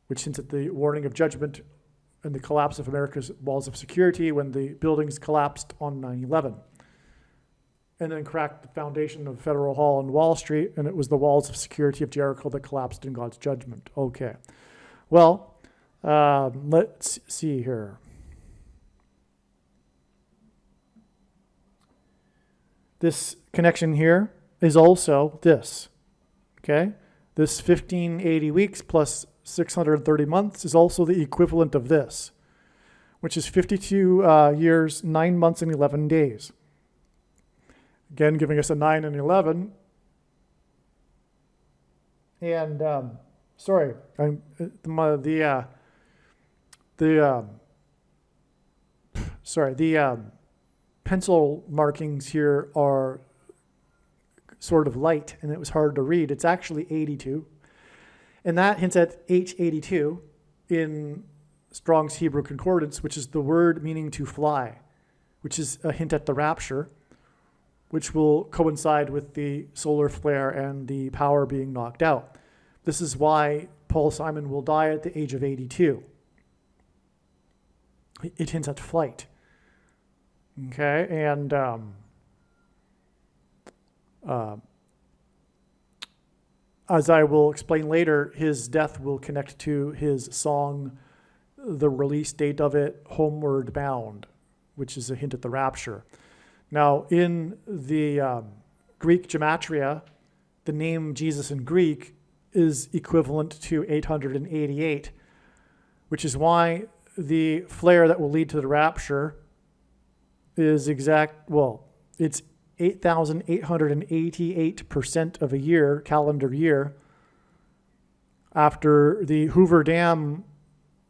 which hints at the warning of judgment and the collapse of America's walls of security when the buildings collapsed on 9/11. And then cracked the foundation of Federal Hall on Wall Street, and it was the walls of security of Jericho that collapsed in God's judgment. Okay. Well, let's see here. This connection here is also this, okay? This 1,580 weeks plus 630 months is also the equivalent of this, which is 52 years, 9 months, and 11 days. Again, giving us a 9 and 11. And, the pencil markings here are sort of light, and it was hard to read. It's actually 82. And that hints at H82 in Strong's Hebrew Concordance, which is the word meaning to fly, which is a hint at the rapture, which will coincide with the solar flare and the power being knocked out. This is why Paul Simon will die at the age of 82. It hints at flight. Okay, and as I will explain later, his death will connect to his song, the release date of it, Homeward Bound, which is a hint at the rapture. Now, in the Greek gematria, the name Jesus in Greek is equivalent to 888, which is why the flare that will lead to the rapture is it's 8,888% of a year, calendar year, after the Hoover Dam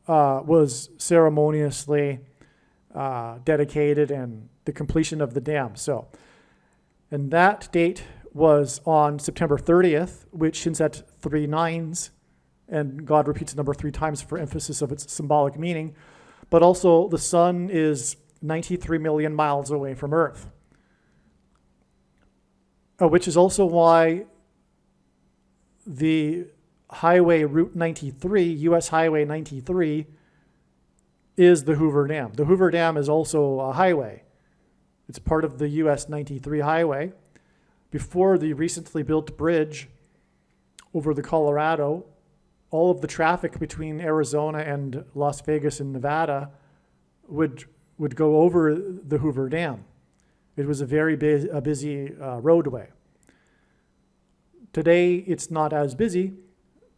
was ceremoniously dedicated and the completion of the dam. So, and that date was on September 30th, which hints at 3 nines, and God repeats the number 3 times for emphasis of its symbolic meaning. But also, the sun is 93 million miles away from Earth, which is also why the Highway Route 93, US Highway 93, is the Hoover Dam. The Hoover Dam is also a highway. It's part of the US 93 highway. Before the recently built bridge over the Colorado, all of the traffic between Arizona and Las Vegas in Nevada would go over the Hoover Dam. It was a very busy roadway. Today, it's not as busy,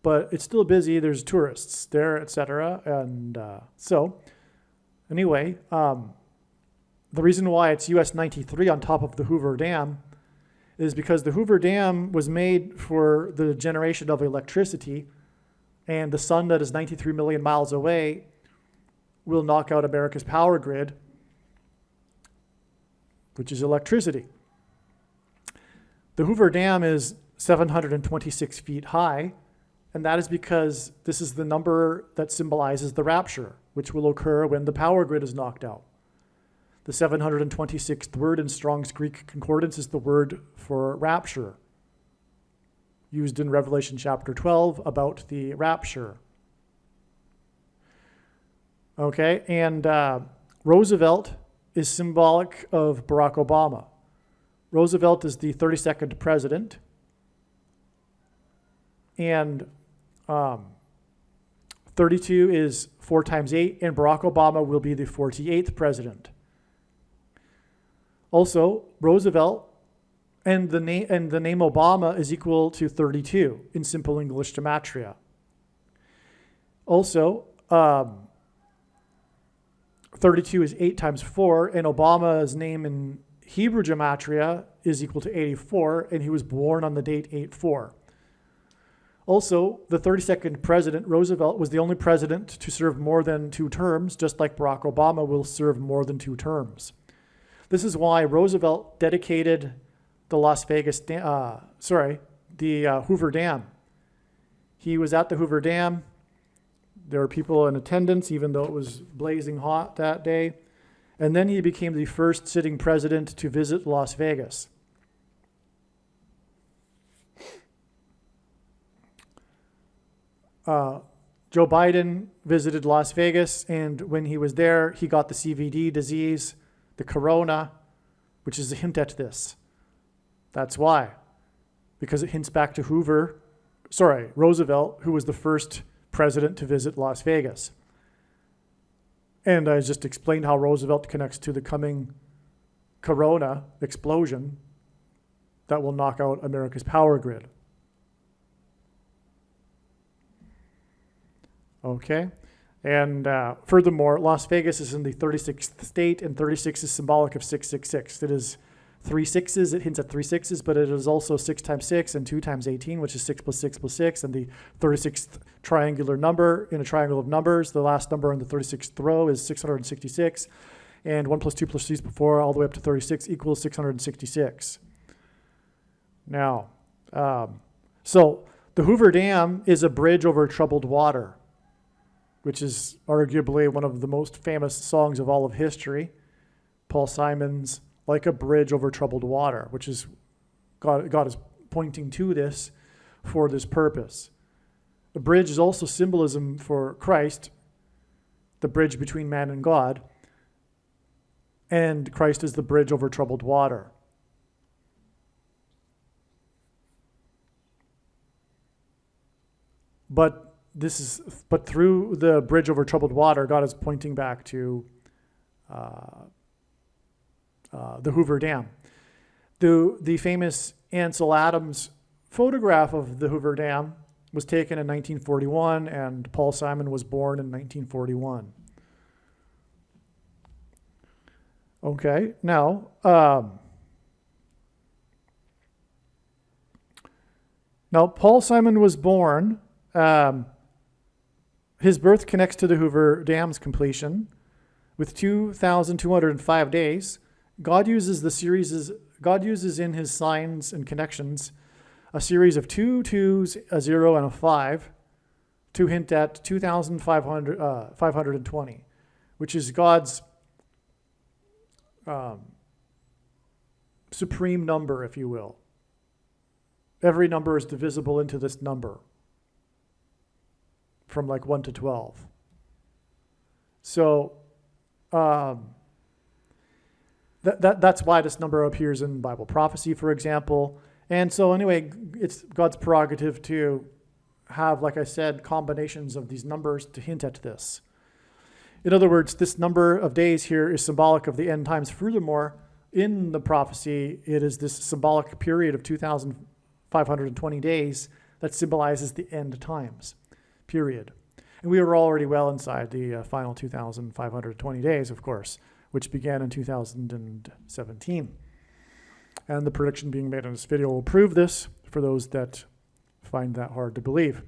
but it's still busy. There's tourists there, etc. And so, anyway, the reason why it's US 93 on top of the Hoover Dam is because the Hoover Dam was made for the generation of electricity, and the sun that is 93 million miles away will knock out America's power grid, which is electricity. The Hoover Dam is 726 feet high, and that is because this is the number that symbolizes the rapture, which will occur when the power grid is knocked out. The 726th word in Strong's Greek Concordance is the word for rapture, used in Revelation chapter 12 about the rapture. Okay, and Roosevelt is symbolic of Barack Obama. Roosevelt is the 32nd president, and 32 is 4 times 8, and Barack Obama will be the 48th president. Also, Roosevelt and the name Obama is equal to 32 in simple English gematria. Also, 32 is 8 times 4, and Obama's name in Hebrew gematria is equal to 84, and he was born on the date 8/4. Also, the 32nd president, Roosevelt, was the only president to serve more than 2 terms, just like Barack Obama will serve more than 2 terms. This is why Roosevelt dedicated the Hoover Dam. He was at the Hoover Dam. There were people in attendance, even though it was blazing hot that day. And then he became the first sitting president to visit Las Vegas. Joe Biden visited Las Vegas, and when he was there, he got the CVD disease, the corona, which is a hint at this. That's why. Because it hints back to Roosevelt, who was the first president to visit Las Vegas. And I just explained how Roosevelt connects to the coming corona explosion that will knock out America's power grid. Okay, and furthermore, Las Vegas is in the 36th state, and 36 is symbolic of 666. It is 3 6s, it hints at 3 6s, but it is also 6 times 6 and 2 times 18, which is 6 plus 6 plus 6, and the 36th triangular number in a triangle of numbers. The last number in the 36th row is 666, and 1 plus 2 plus 3 is 4, all the way up to 36 equals 666. Now, so the Hoover Dam is a bridge over troubled water, which is arguably one of the most famous songs of all of history. Paul Simon's Like a Bridge Over Troubled Water, which is, God is pointing to this for this purpose. The bridge is also symbolism for Christ, the bridge between man and God, and Christ is the bridge over troubled water. But through the bridge over troubled water, God is pointing back to the Hoover Dam. The famous Ansel Adams photograph of the Hoover Dam was taken in 1941, and Paul Simon was born in 1941. Okay, now, Paul Simon was born. His birth connects to the Hoover Dam's completion with 2,205 days. God uses in his signs and connections a series of 2 2s, a 0, and a 5 to hint at 2,520, which is God's supreme number, if you will. Every number is divisible into this number from like 1 to 12. So that's why this number appears in Bible prophecy, for example. And so anyway, it's God's prerogative to have, like I said, combinations of these numbers to hint at this. In other words, this number of days here is symbolic of the end times. Furthermore, in the prophecy, it is this symbolic period of 2,520 days that symbolizes the end times, period. And we were already well inside the final 2,520 days, of course, which began in 2017. And the prediction being made in this video will prove this for those that find that hard to believe.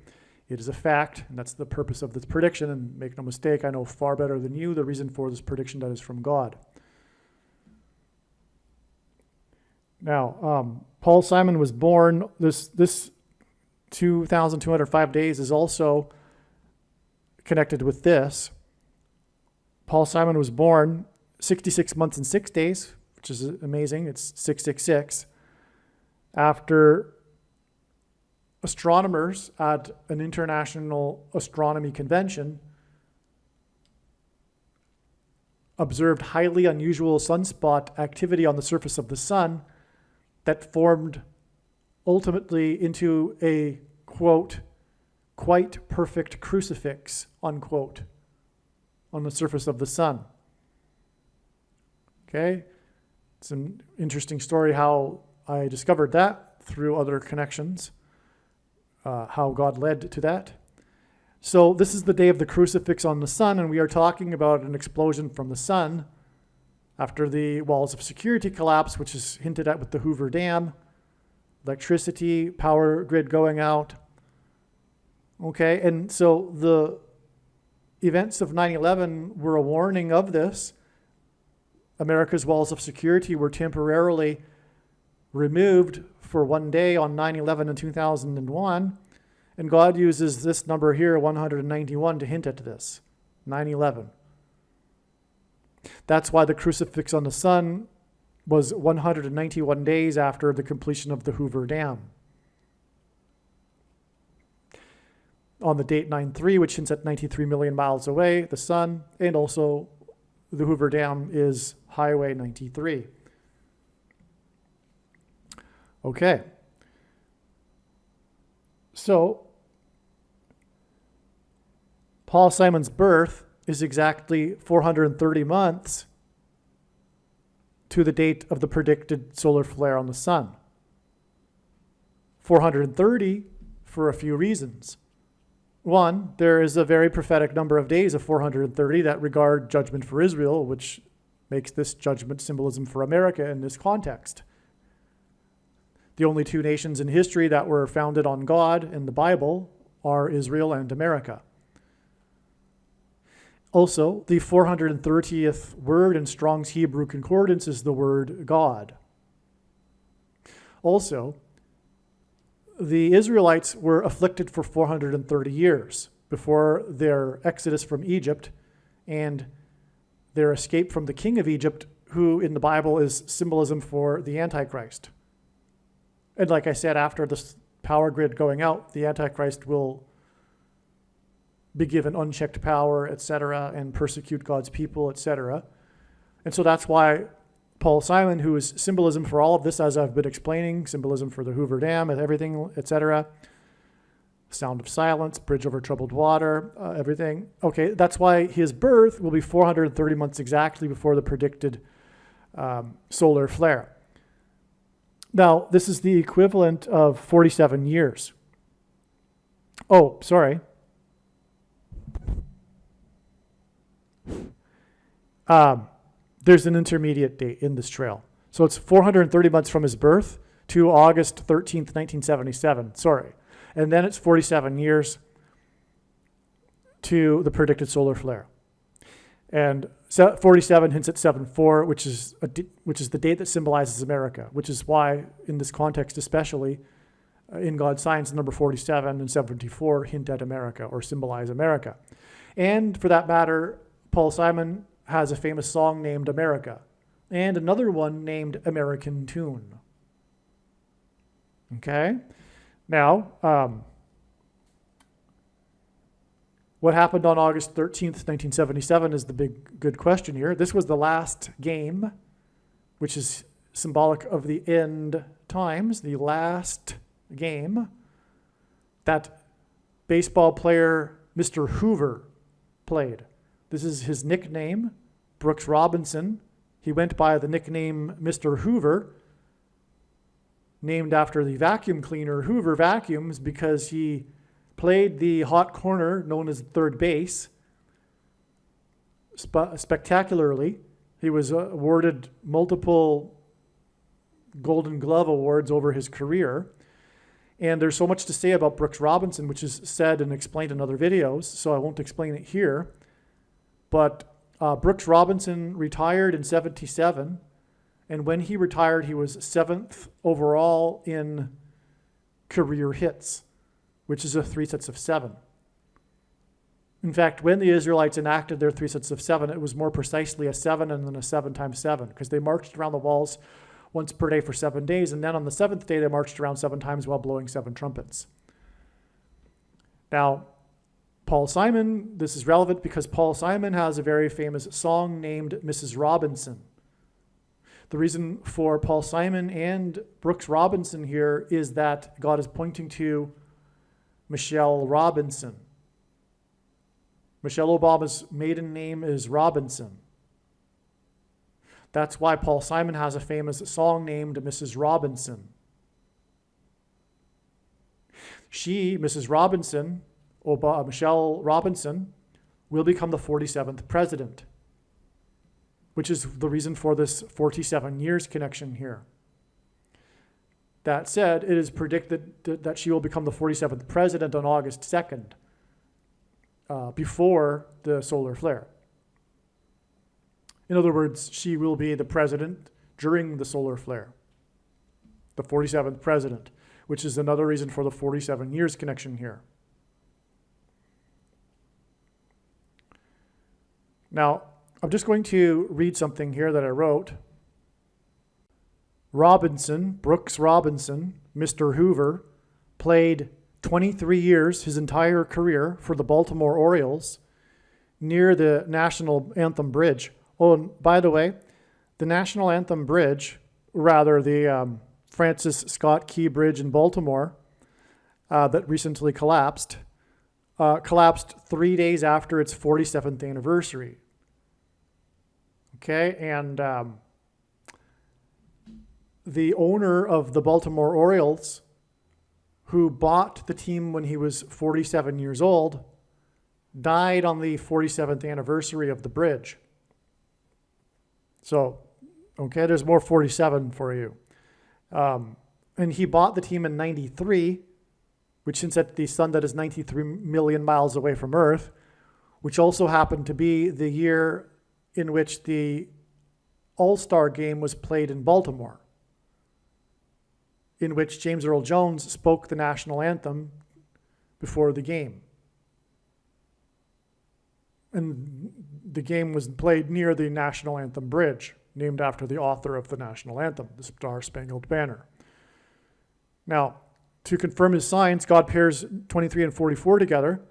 It is a fact, and that's the purpose of this prediction. And make no mistake, I know far better than you the reason for this prediction that is from God. Now, Paul Simon was born. This 2,205 days is also connected with this. Paul Simon was born 66 months and 6 days, which is amazing. It's 666. After astronomers at an international astronomy convention observed highly unusual sunspot activity on the surface of the sun that formed ultimately into a, quote, quite perfect crucifix, unquote, on the surface of the sun. Okay? It's an interesting story how I discovered that through other connections, how God led to that. So this is the day of the crucifix on the sun, and we are talking about an explosion from the sun after the walls of security collapse, which is hinted at with the Hoover Dam, electricity, power grid going out. Okay, and so the events of 9/11 were a warning of this. America's walls of security were temporarily removed for one day on 9/11 in 2001. And God uses this number here, 191, to hint at this, 9/11. That's why the crucifix on the sun was 191 days after the completion of the Hoover Dam. On the date 9/3, which hints at 93 million miles away, the sun, and also the Hoover Dam is Highway 93. Okay. So, Paul Simon's birth is exactly 430 months to the date of the predicted solar flare on the sun. 430 for a few reasons. One, there is a very prophetic number of days of 430 that regard judgment for Israel, which makes this judgment symbolism for America in this context. The only two nations in history that were founded on God in the Bible are Israel and America. Also, the 430th word in Strong's Hebrew Concordance is the word God. Also, the Israelites were afflicted for 430 years before their exodus from Egypt and their escape from the king of Egypt, who in the Bible is symbolism for the Antichrist. And like I said, after the power grid going out, the Antichrist will be given unchecked power, etc., and persecute God's people, etc. And so that's why Paul Simon, who is symbolism for all of this, as I've been explaining, symbolism for the Hoover Dam and everything, etc., sound of silence, bridge over troubled water, everything. Okay, that's why his birth will be 430 months exactly before the predicted solar flare. Now, this is the equivalent of 47 years. Oh, sorry. There's an intermediate date in this trail. So it's 430 months from his birth to August 13th, 1977. Sorry. And then it's 47 years to the predicted solar flare. And 47 hints at 7-4, which is the date that symbolizes America, which is why, in this context especially, in God's signs, number 47 and 74 hint at America or symbolize America. And for that matter, Paul Simon has a famous song named America, and another one named American Tune. Okay? Now, what happened on August 13th, 1977 is the big good question here. This was the last game, which is symbolic of the end times, the last game that baseball player Mr. Hoover played. This is his nickname, Brooks Robinson. He went by the nickname Mr. Hoover, named after the vacuum cleaner Hoover Vacuums, because he played the hot corner known as third base spectacularly. He was awarded multiple Golden Glove awards over his career. And there's so much to say about Brooks Robinson, which is said and explained in other videos, so I won't explain it here. But Brooks Robinson retired in 77, and when he retired, he was 7th overall in career hits, which is 3 sets of 7. In fact, when the Israelites enacted their 3 sets of 7, it was more precisely a 7 and then a 7 times 7, because they marched around the walls once per day for 7 days, and then on the 7th day, they marched around 7 times while blowing 7 trumpets. Now, Paul Simon, this is relevant because Paul Simon has a very famous song named Mrs. Robinson. The reason for Paul Simon and Brooks Robinson here is that God is pointing to Michelle Robinson. Michelle Obama's maiden name is Robinson. That's why Paul Simon has a famous song named Mrs. Robinson. She, Mrs. Robinson, Michelle Robinson, will become the 47th president, which is the reason for this 47 years connection here. That said, it is predicted that she will become the 47th president on August 2nd, before the solar flare. In other words, she will be the president during the solar flare, the 47th president, which is another reason for the 47 years connection here. Now, I'm just going to read something here that I wrote. Robinson, Brooks Robinson, Mr. Hoover, played 23 years, his entire career, for the Baltimore Orioles near the National Anthem Bridge. Oh, and by the way, the National Anthem Bridge, rather the Francis Scott Key Bridge in Baltimore that recently collapsed 3 days after its 47th anniversary. Okay, and the owner of the Baltimore Orioles, who bought the team when he was 47 years old, died on the 47th anniversary of the bridge. So, okay, there's more 47 for you. And he bought the team in 93, which hints at the sun that is 93 million miles away from Earth, which also happened to be the year in which the All-Star game was played in Baltimore, in which James Earl Jones spoke the national anthem before the game. And the game was played near the National Anthem Bridge, named after the author of the national anthem, the Star-Spangled Banner. Now, to confirm his signs, God pairs 23 and 44 together.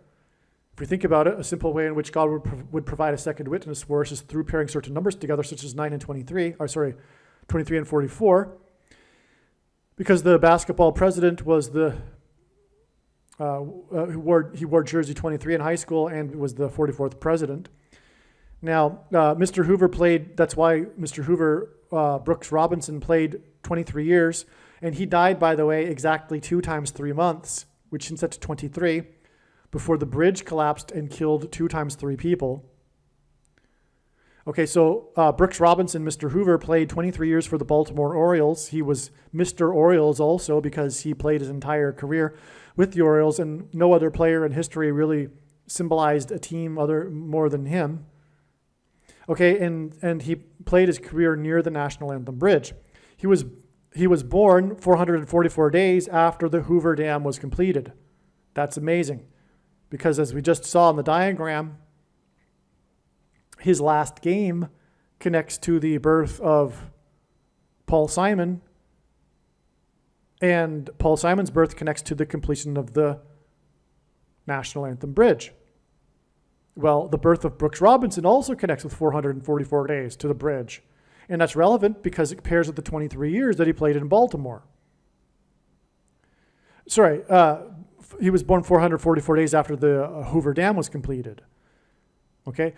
If we think about it, a simple way in which God would provide a second witness for us is through pairing certain numbers together, such as 23 and 44. Because the basketball president was he wore jersey 23 in high school and was the 44th president. Now, Mr. Hoover played, that's why Mr. Hoover Brooks Robinson played 23 years, and he died, by the way, exactly 2 times 3 months, which hints at 23, before the bridge collapsed and killed 2 times 3 people. Okay, so Brooks Robinson, Mr. Hoover, played 23 years for the Baltimore Orioles. He was Mr. Orioles also because he played his entire career with the Orioles, and no other player in history really symbolized a team more than him. Okay, and he played his career near the National Anthem Bridge. He was born 444 days after the Hoover Dam was completed. That's amazing, because as we just saw in the diagram, his last game connects to the birth of Paul Simon, and Paul Simon's birth connects to the completion of the National Anthem Bridge. Well, the birth of Brooks Robinson also connects with 444 days to the bridge. And that's relevant because it pairs with the 23 years that he played in Baltimore. Sorry, he was born 444 days after the Hoover Dam was completed. Okay?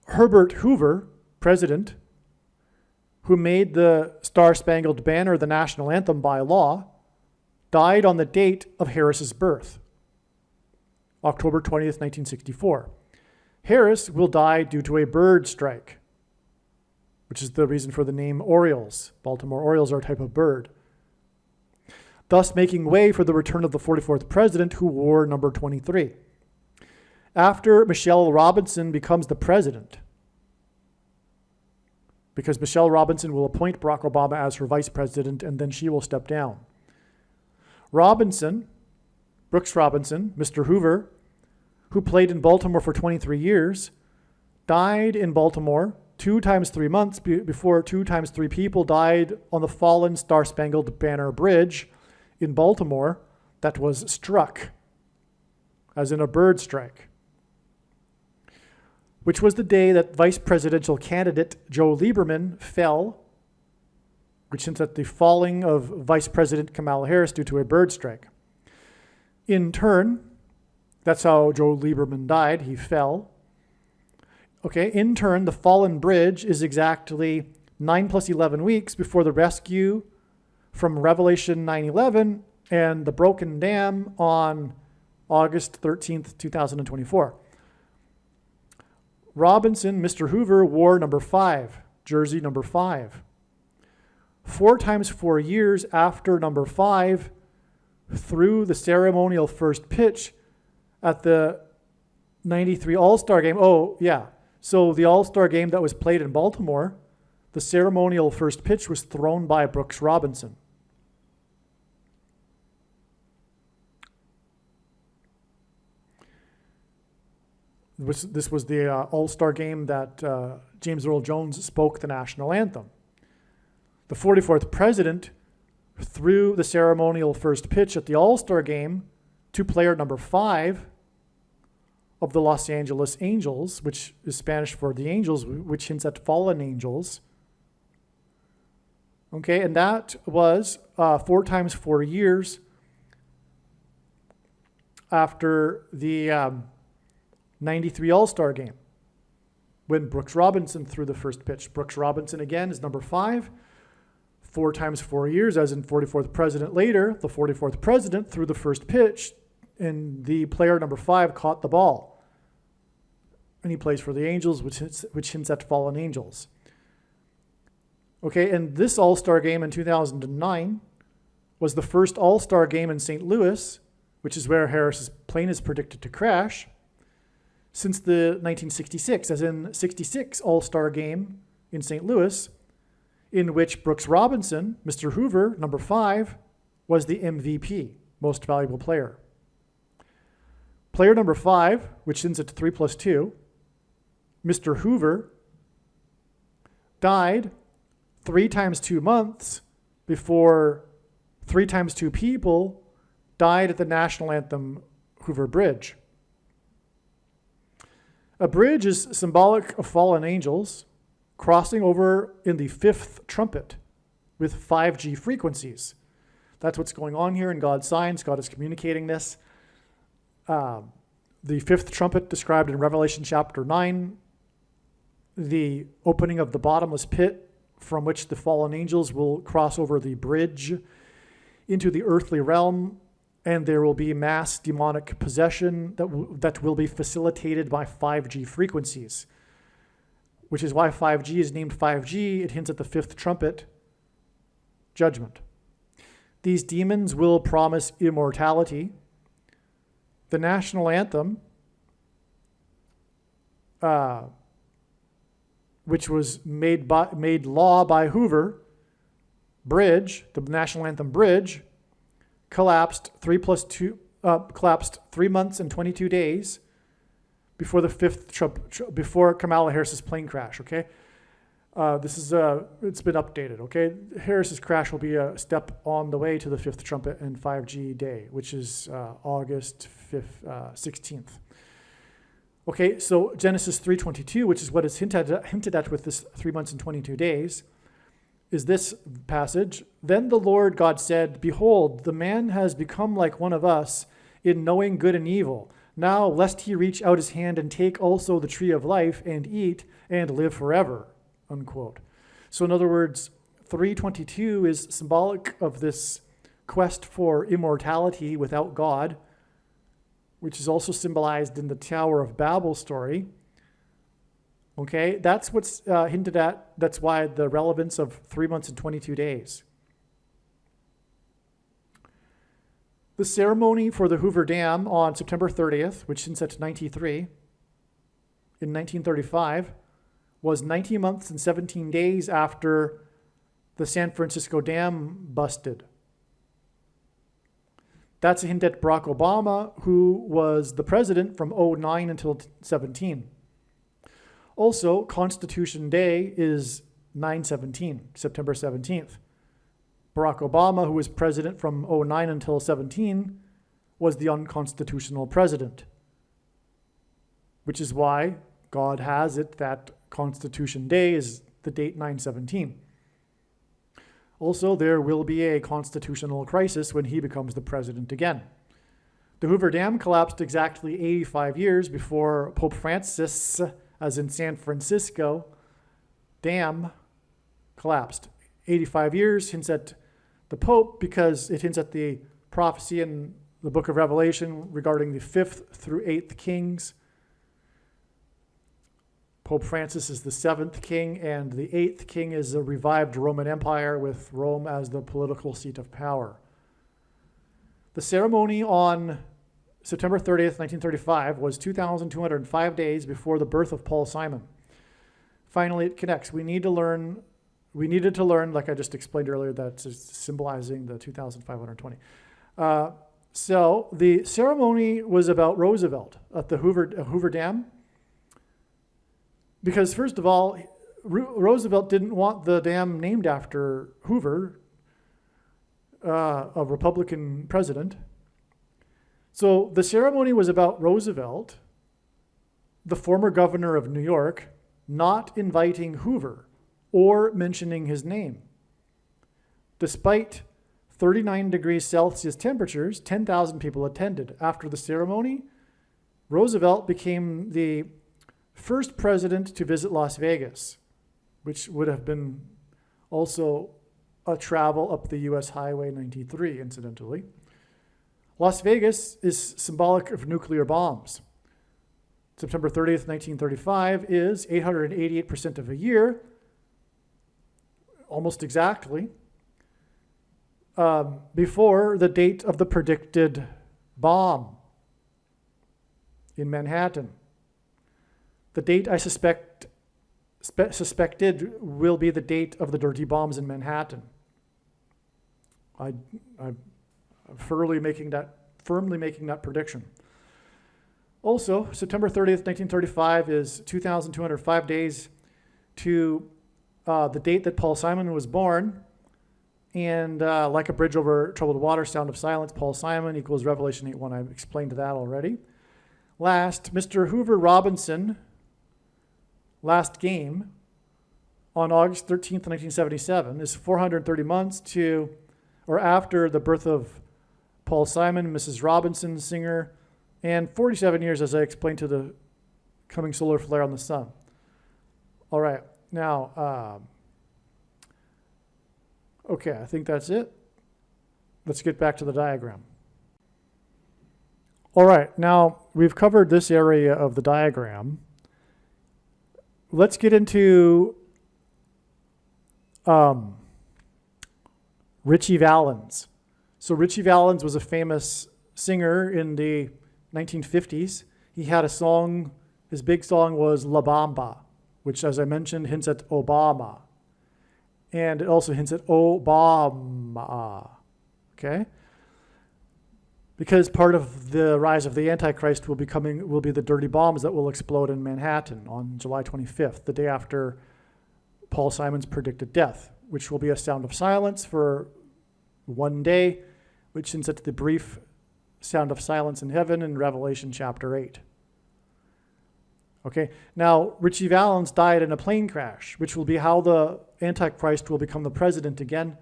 Herbert Hoover, president, who made the Star-Spangled Banner the national anthem by law, died on the date of Harris's birth, October 20th, 1964. Harris will die due to a bird strike, which is the reason for the name Orioles. Baltimore Orioles are a type of bird, thus making way for the return of the 44th president, who wore number 23. After Michelle Robinson becomes the president, because Michelle Robinson will appoint Barack Obama as her vice president, and then she will step down. Brooks Robinson, Mr. Hoover, who played in Baltimore for 23 years, died in Baltimore 2 times 3 months before 2 times 3 people died on the fallen Star-Spangled Banner Bridge in Baltimore that was struck, as in a bird strike, which was the day that vice presidential candidate Joe Lieberman fell, which hints at the falling of Vice President Kamala Harris due to a bird strike. In turn, that's how Joe Lieberman died. He fell. Okay, in turn, the fallen bridge is exactly 9 plus 11 weeks before the rescue from Revelation 9:11 and the broken dam on August 13th, 2024. Robinson, Mr. Hoover, wore number 5, jersey number 5. 4 times 4 years after number 5, threw the ceremonial first pitch at the 93 All-Star game. Oh, yeah. So the All-Star game that was played in Baltimore, the ceremonial first pitch was thrown by Brooks Robinson. This was the All-Star game that James Earl Jones spoke the national anthem. The 44th president threw the ceremonial first pitch at the All-Star game to player number 5 of the Los Angeles Angels, which is Spanish for the angels, which hints at fallen angels. Okay, and that was 4 times 4 years after the 93 All-Star game, when Brooks Robinson threw the first pitch. Brooks Robinson, again, is number 5. 4 times 4 years, as in 44th president later, the 44th president threw the first pitch, and the player number 5 caught the ball. And he plays for the Angels, which hints at fallen angels. Okay, and this All-Star game in 2009 was the first All-Star game in St. Louis, which is where Harris's plane is predicted to crash, since the 1966, as in 66 All-Star game in St. Louis, in which Brooks Robinson, Mr. Hoover, number 5, was the MVP, most valuable player. Player number 5, which hints at 3 plus 2, Mr. Hoover, died 3 times 2 months before 3 times 2 people died at the national anthem Hoover Bridge. A bridge is symbolic of fallen angels crossing over in the 5th trumpet with 5G frequencies. That's what's going on here in God's signs. God is communicating this. The 5th trumpet described in Revelation chapter 9, the opening of the bottomless pit from which the fallen angels will cross over the bridge into the earthly realm, and there will be mass demonic possession that will be facilitated by 5G frequencies, which is why 5G is named 5G. It hints at the fifth trumpet, judgment. These demons will promise immortality. The national anthem, which was made law by Hoover, Bridge, the national anthem Bridge, collapsed 3 months and 22 days before the before Kamala Harris's plane crash. Okay, it's been updated. Okay, Harris's crash will be a step on the way to the fifth trumpet and 5G day, which is August 16th. Okay, so Genesis 3:22, which is what is hinted at with this 3 months and 22 days, is this passage. Then the Lord God said, "Behold, the man has become like one of us in knowing good and evil. Now, lest he reach out his hand and take also the tree of life and eat and live forever." Unquote. So in other words, 3:22 is symbolic of this quest for immortality without God, which is also symbolized in the Tower of Babel story. Okay, that's what's hinted at. That's why the relevance of 3 months and 22 days. The ceremony for the Hoover Dam on September 30th, which hints at 93, in 1935, was 90 months and 17 days after the San Francisco Dam busted. That's a hint at Barack Obama, who was the president from 2009 until 2017. Also, Constitution Day is 9/17, September 17th. Barack Obama, who was president from 2009 until 2017, was the unconstitutional president, which is why God has it that Constitution Day is the date 9/17. Also, there will be a constitutional crisis when he becomes the president again. The Hoover Dam collapsed exactly 85 years before Pope Francis, as in San Francisco, Dam collapsed. 85 years hints at the Pope because it hints at the prophecy in the book of Revelation regarding the 5th through 8th kings. Pope Francis is the 7th king, and the 8th king is a revived Roman Empire with Rome as the political seat of power. The ceremony on September 30th, 1935 was 2,205 days before the birth of Paul Simon. Finally, it connects. We needed to learn, like I just explained earlier, that's symbolizing the 2,520. So the ceremony was about Roosevelt at the Hoover Dam. Because first of all, Roosevelt didn't want the dam named after Hoover, a Republican president. So the ceremony was about Roosevelt, the former governor of New York, not inviting Hoover or mentioning his name. Despite 39 degrees Celsius temperatures, 10,000 people attended. After the ceremony, Roosevelt became the first president to visit Las Vegas, which would have been also a travel up the U.S. Highway 93, incidentally. Las Vegas is symbolic of nuclear bombs. September 30th, 1935 is 888% of a year, almost exactly, before the date of the predicted bomb in Manhattan. The date I suspected will be the date of the dirty bombs in Manhattan. I'm firmly making that prediction. Also, September 30th, 1935 is 2,205 days to the date that Paul Simon was born. And like a bridge over troubled water, sound of silence, Paul Simon equals Revelation 8:1. I've explained that already. Last, Mr. Hoover Robinson, last game on August 13th, 1977, is 430 months to or after the birth of Paul Simon, Mrs. Robinson, singer, and 47 years, as I explained, to the coming solar flare on the sun. All right, now, Okay, I think that's it. Let's get back to the diagram. All right, now we've covered this area of the diagram. Let's get into Ritchie Valens. So Ritchie Valens was a famous singer in the 1950s. He had a song, his big song was La Bamba, which, as I mentioned, hints at Obama. And it also hints at Obama, okay? Because part of the rise of the Antichrist will be the dirty bombs that will explode in Manhattan on July 25th, the day after Paul Simon's predicted death, which will be a sound of silence for one day, which hints at the brief sound of silence in heaven in Revelation chapter 8. Okay, now Ritchie Valens died in a plane crash, which will be how the Antichrist will become the president again.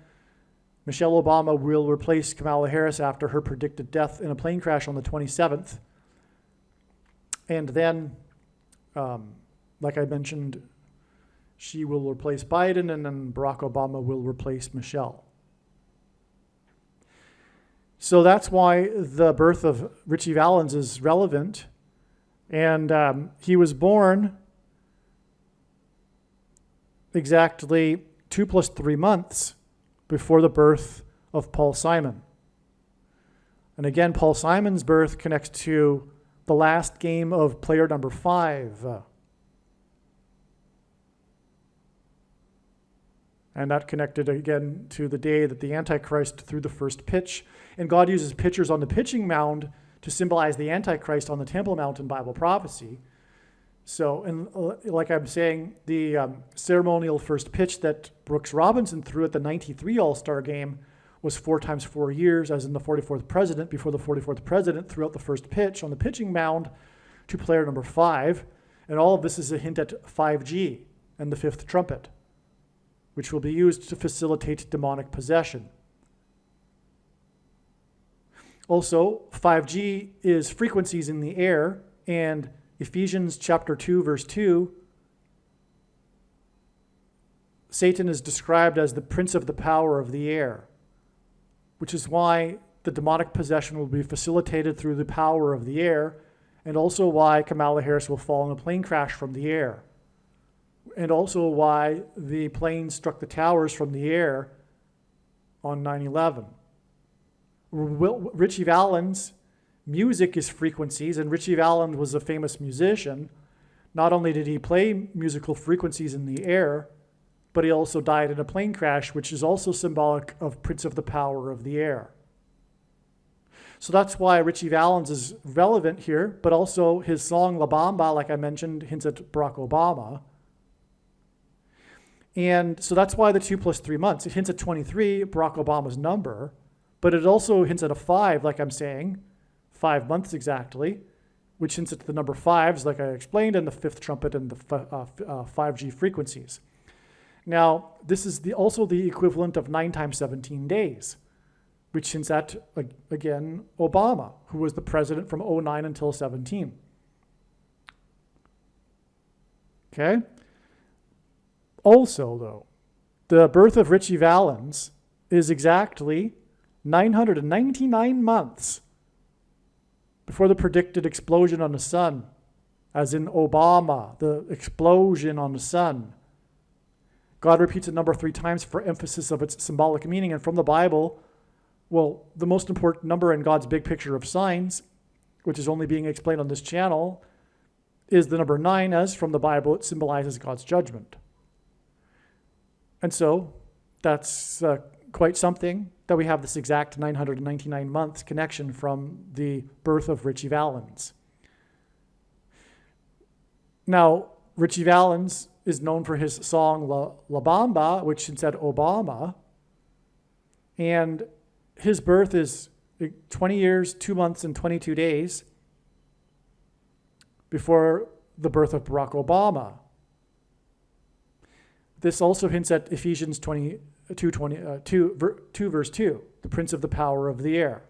Michelle Obama will replace Kamala Harris after her predicted death in a plane crash on the 27th. And then, like I mentioned, she will replace Biden, and then Barack Obama will replace Michelle. So that's why the birth of Ritchie Valens is relevant. And he was born exactly 2 + 3 months before the birth of Paul Simon. And again, Paul Simon's birth connects to the last game of player number 5. And that connected again to the day that the Antichrist threw the first pitch. And God uses pitchers on the pitching mound to symbolize the Antichrist on the Temple Mount in Bible prophecy. So, and like I'm saying, the ceremonial first pitch that Brooks Robinson threw at the 93 All-Star game was 4 times 4 years, as in the 44th president, before the 44th president threw out the first pitch on the pitching mound to player number 5. And all of this is a hint at 5G and the 5th trumpet, which will be used to facilitate demonic possession. Also, 5G is frequencies in the air, and Ephesians chapter 2, verse 2, Satan is described as the prince of the power of the air, which is why the demonic possession will be facilitated through the power of the air, and also why Kamala Harris will fall in a plane crash from the air, and also why the plane struck the towers from the air on 9/11. Ritchie Valens' music is frequencies, and Ritchie Valens was a famous musician. Not only did he play musical frequencies in the air, but he also died in a plane crash, which is also symbolic of Prince of the Power of the Air. So that's why Ritchie Valens is relevant here, but also his song La Bamba, like I mentioned, hints at Barack Obama. And so that's why the 2 + 3 months. It hints at 23, Barack Obama's number, but it also hints at a 5, like I'm saying, 5 months exactly, which hints at the number 5s, like I explained, and the 5th trumpet and the 5G frequencies. Now, this is also the equivalent of 9 times 17 days, which hints at, again, Obama, who was the president from 2009 until 17. Okay? Also, though, the birth of Ritchie Valens is exactly 999 months before the predicted explosion on the sun, as in Obama, the explosion on the sun. God repeats a number 3 times for emphasis of its symbolic meaning, and from the Bible, well, the most important number in God's big picture of signs, which is only being explained on this channel, is the number 9, as from the Bible it symbolizes God's judgment. And so that's quite something that we have this exact 999 months connection from the birth of Ritchie Valens. Now, Ritchie Valens is known for his song La Bamba, which said Obama, and his birth is 20 years, 2 months, and 22 days before the birth of Barack Obama. This also hints at Ephesians 2 verse 2, the prince of the power of the air.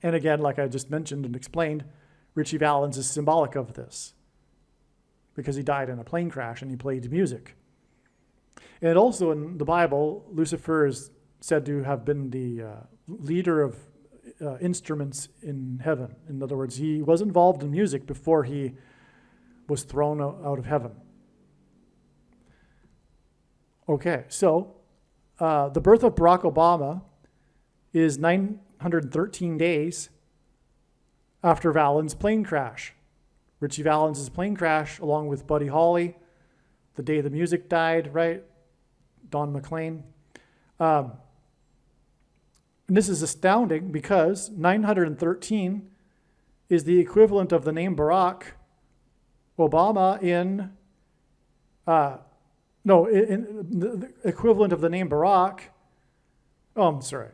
And again, like I just mentioned and explained, Ritchie Valens is symbolic of this because he died in a plane crash and he played music. And also in the Bible, Lucifer is said to have been the leader of instruments in heaven. In other words, he was involved in music before he was thrown out of heaven. Okay, so the birth of Barack Obama is 913 days after Valens' plane crash. Richie Valens' plane crash, along with Buddy Holly, the day the music died, right? Don McLean. And this is astounding because 913 is the equivalent of the name Barack Obama in the equivalent of the name Barack. Oh, I'm sorry.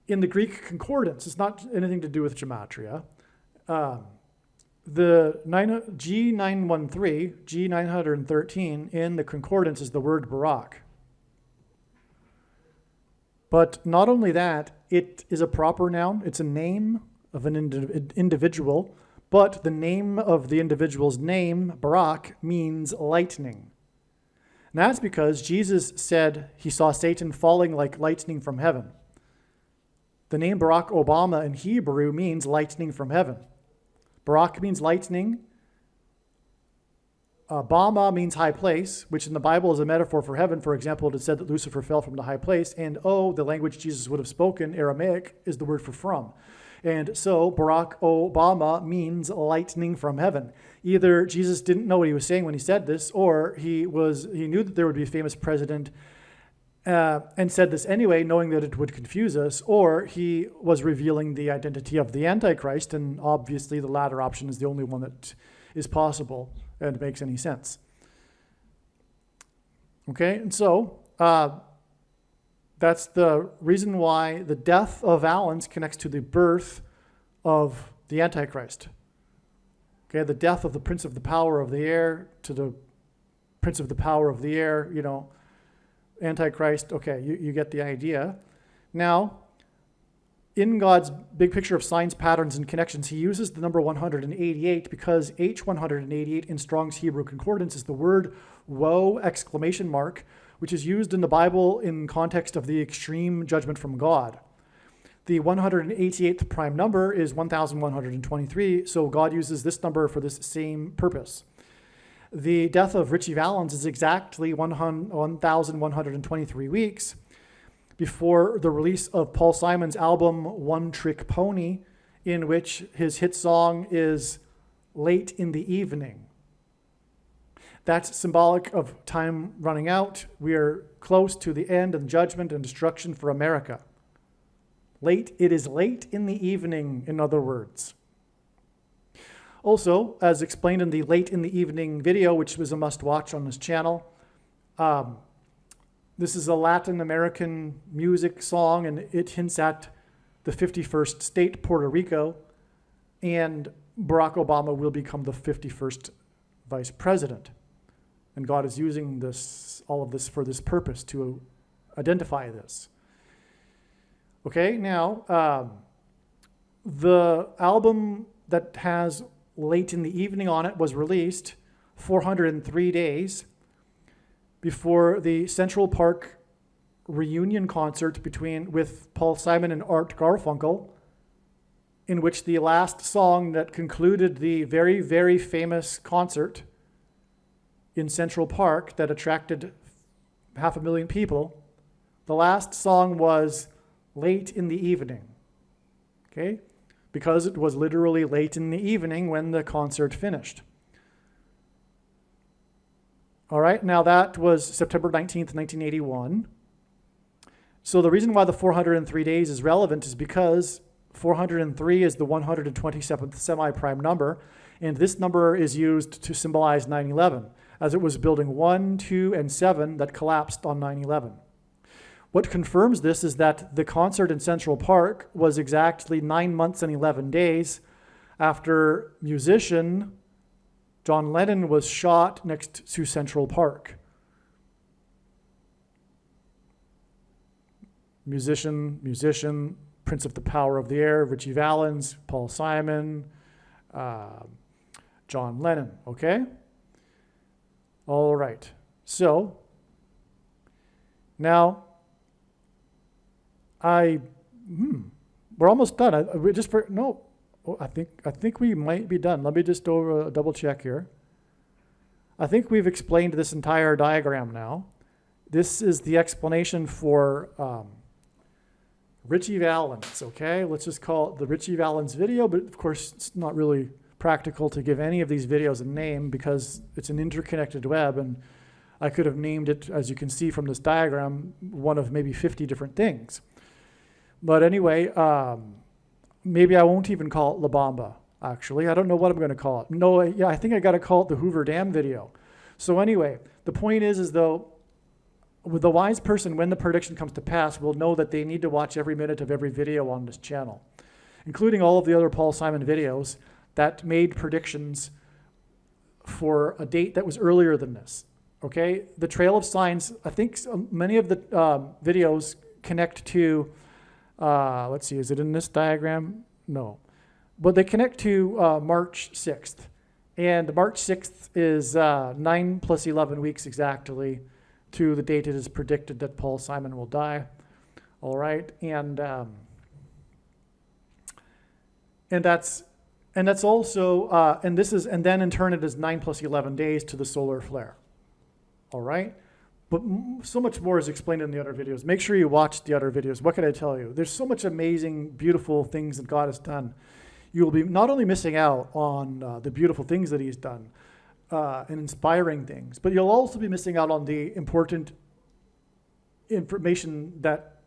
In the Greek concordance, it's not anything to do with gematria. The G913, G913 in the concordance is the word Barak. But not only that, it is a proper noun. It's a name of an individual, but the name of the individual's name, Barak, means lightning. And that's because Jesus said he saw Satan falling like lightning from heaven. The name Barack Obama in Hebrew means lightning from heaven. Barak means lightning. Obama means high place, which in the Bible is a metaphor for heaven. For example, it is said that Lucifer fell from the high place. And the language Jesus would have spoken, Aramaic, is the word for from. And so Barack Obama means lightning from heaven. Either Jesus didn't know what he was saying when he said this, or he knew that there would be a famous president and said this anyway, knowing that it would confuse us, or he was revealing the identity of the Antichrist, and obviously the latter option is the only one that is possible and makes any sense. Okay, and so that's the reason why the death of Valens connects to the birth of the Antichrist. Okay, the death of the prince of the power of the air to the prince of the power of the air, Antichrist. Okay, you get the idea. Now, in God's big picture of signs, patterns, and connections, he uses the number 188 because H188 in Strong's Hebrew Concordance is the word woe, ! Which is used in the Bible in context of the extreme judgment from God. The 188th prime number is 1123, so God uses this number for this same purpose. The death of Richie Valens is exactly 1,123 weeks before the release of Paul Simon's album One Trick Pony, in which his hit song is Late in the Evening. That's symbolic of time running out. We are close to the end and judgment and destruction for America. It is late in the evening, in other words. Also, as explained in the Late in the Evening video, which was a must-watch on this channel, this is a Latin American music song, and it hints at the 51st state, Puerto Rico, and Barack Obama will become the 51st vice president. And God is using all of this for this purpose, to identify this. Okay, now, the album that has Late in the Evening on it was released 403 days before the Central Park reunion concert with Paul Simon and Art Garfunkel, in which the last song that concluded the very, very famous concert in Central Park that attracted 500,000 people, the last song was Late in the Evening. Okay? Because it was literally late in the evening when the concert finished. All right, now that was September 19th, 1981. So the reason why the 403 days is relevant is because 403 is the 127th semi-prime number, and this number is used to symbolize 9/11, as it was building 1, 2, and 7 that collapsed on 9/11. What confirms this is that the concert in Central Park was exactly 9 months and 11 days after musician John Lennon was shot next to Central Park. Musician, Prince of the Power of the Air, Richie Valens, Paul Simon, John Lennon, okay? All right. So now we're almost done. I think we might be done. Let me just double check here. I think we've explained this entire diagram now. This is the explanation for Ritchie Valens, okay? Let's just call it the Ritchie Valens video, but of course it's not really practical to give any of these videos a name because it's an interconnected web, and I could have named it, as you can see from this diagram, one of maybe 50 different things. But anyway, maybe I won't even call it La Bamba, actually. I don't know what I'm going to call it. No, yeah, I think I got to call it the Hoover Dam video. So anyway, the point is though, with the wise person, when the prediction comes to pass, will know that they need to watch every minute of every video on this channel, including all of the other Paul Simon videos that made predictions for a date that was earlier than this. Okay, the Trail of Signs, I think many of the videos connect to, let's see, is it in this diagram? No. But they connect to March 6th. And March 6th is 9 plus 11 weeks exactly to the date it is predicted that Paul Simon will die. All right, and that's also and then in turn it is 9 plus 11 days to the solar flare. All right, but so much more is explained in the other videos. Make sure you watch the other videos. What can I tell you? There's so much amazing, beautiful things that God has done. You will be not only missing out on the beautiful things that he's done and inspiring things, but you'll also be missing out on the important information that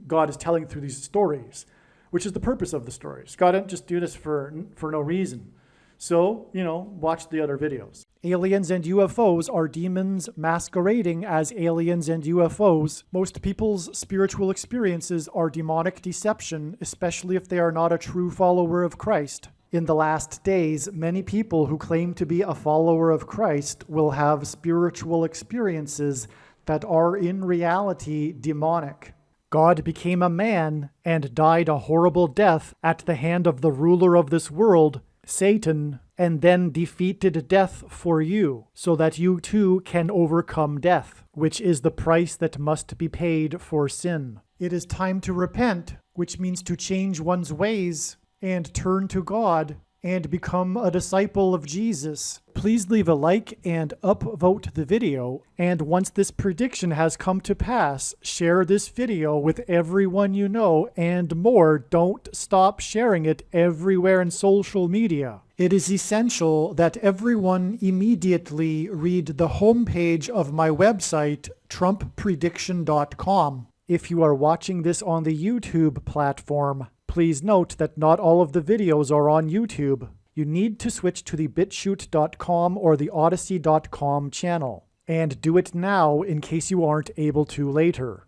God is telling through these stories, which is the purpose of the stories. God didn't just do this for no reason. So, watch the other videos. Aliens and UFOs are demons masquerading as aliens and UFOs. Most people's spiritual experiences are demonic deception, especially if they are not a true follower of Christ. In the last days, many people who claim to be a follower of Christ will have spiritual experiences that are in reality demonic. God became a man and died a horrible death at the hand of the ruler of this world, Satan, and then defeated death for you, so that you too can overcome death, which is the price that must be paid for sin. It is time to repent, which means to change one's ways and turn to God and become a disciple of Jesus. Please leave a like and upvote the video. And once this prediction has come to pass, share this video with everyone you know, and more. Don't stop sharing it everywhere in social media. It is essential that everyone immediately read the homepage of my website, TrumpPrediction.com. If you are watching this on the YouTube platform, please note that not all of the videos are on YouTube. You need to switch to the BitChute.com or the Odyssey.com channel. And do it now in case you aren't able to later.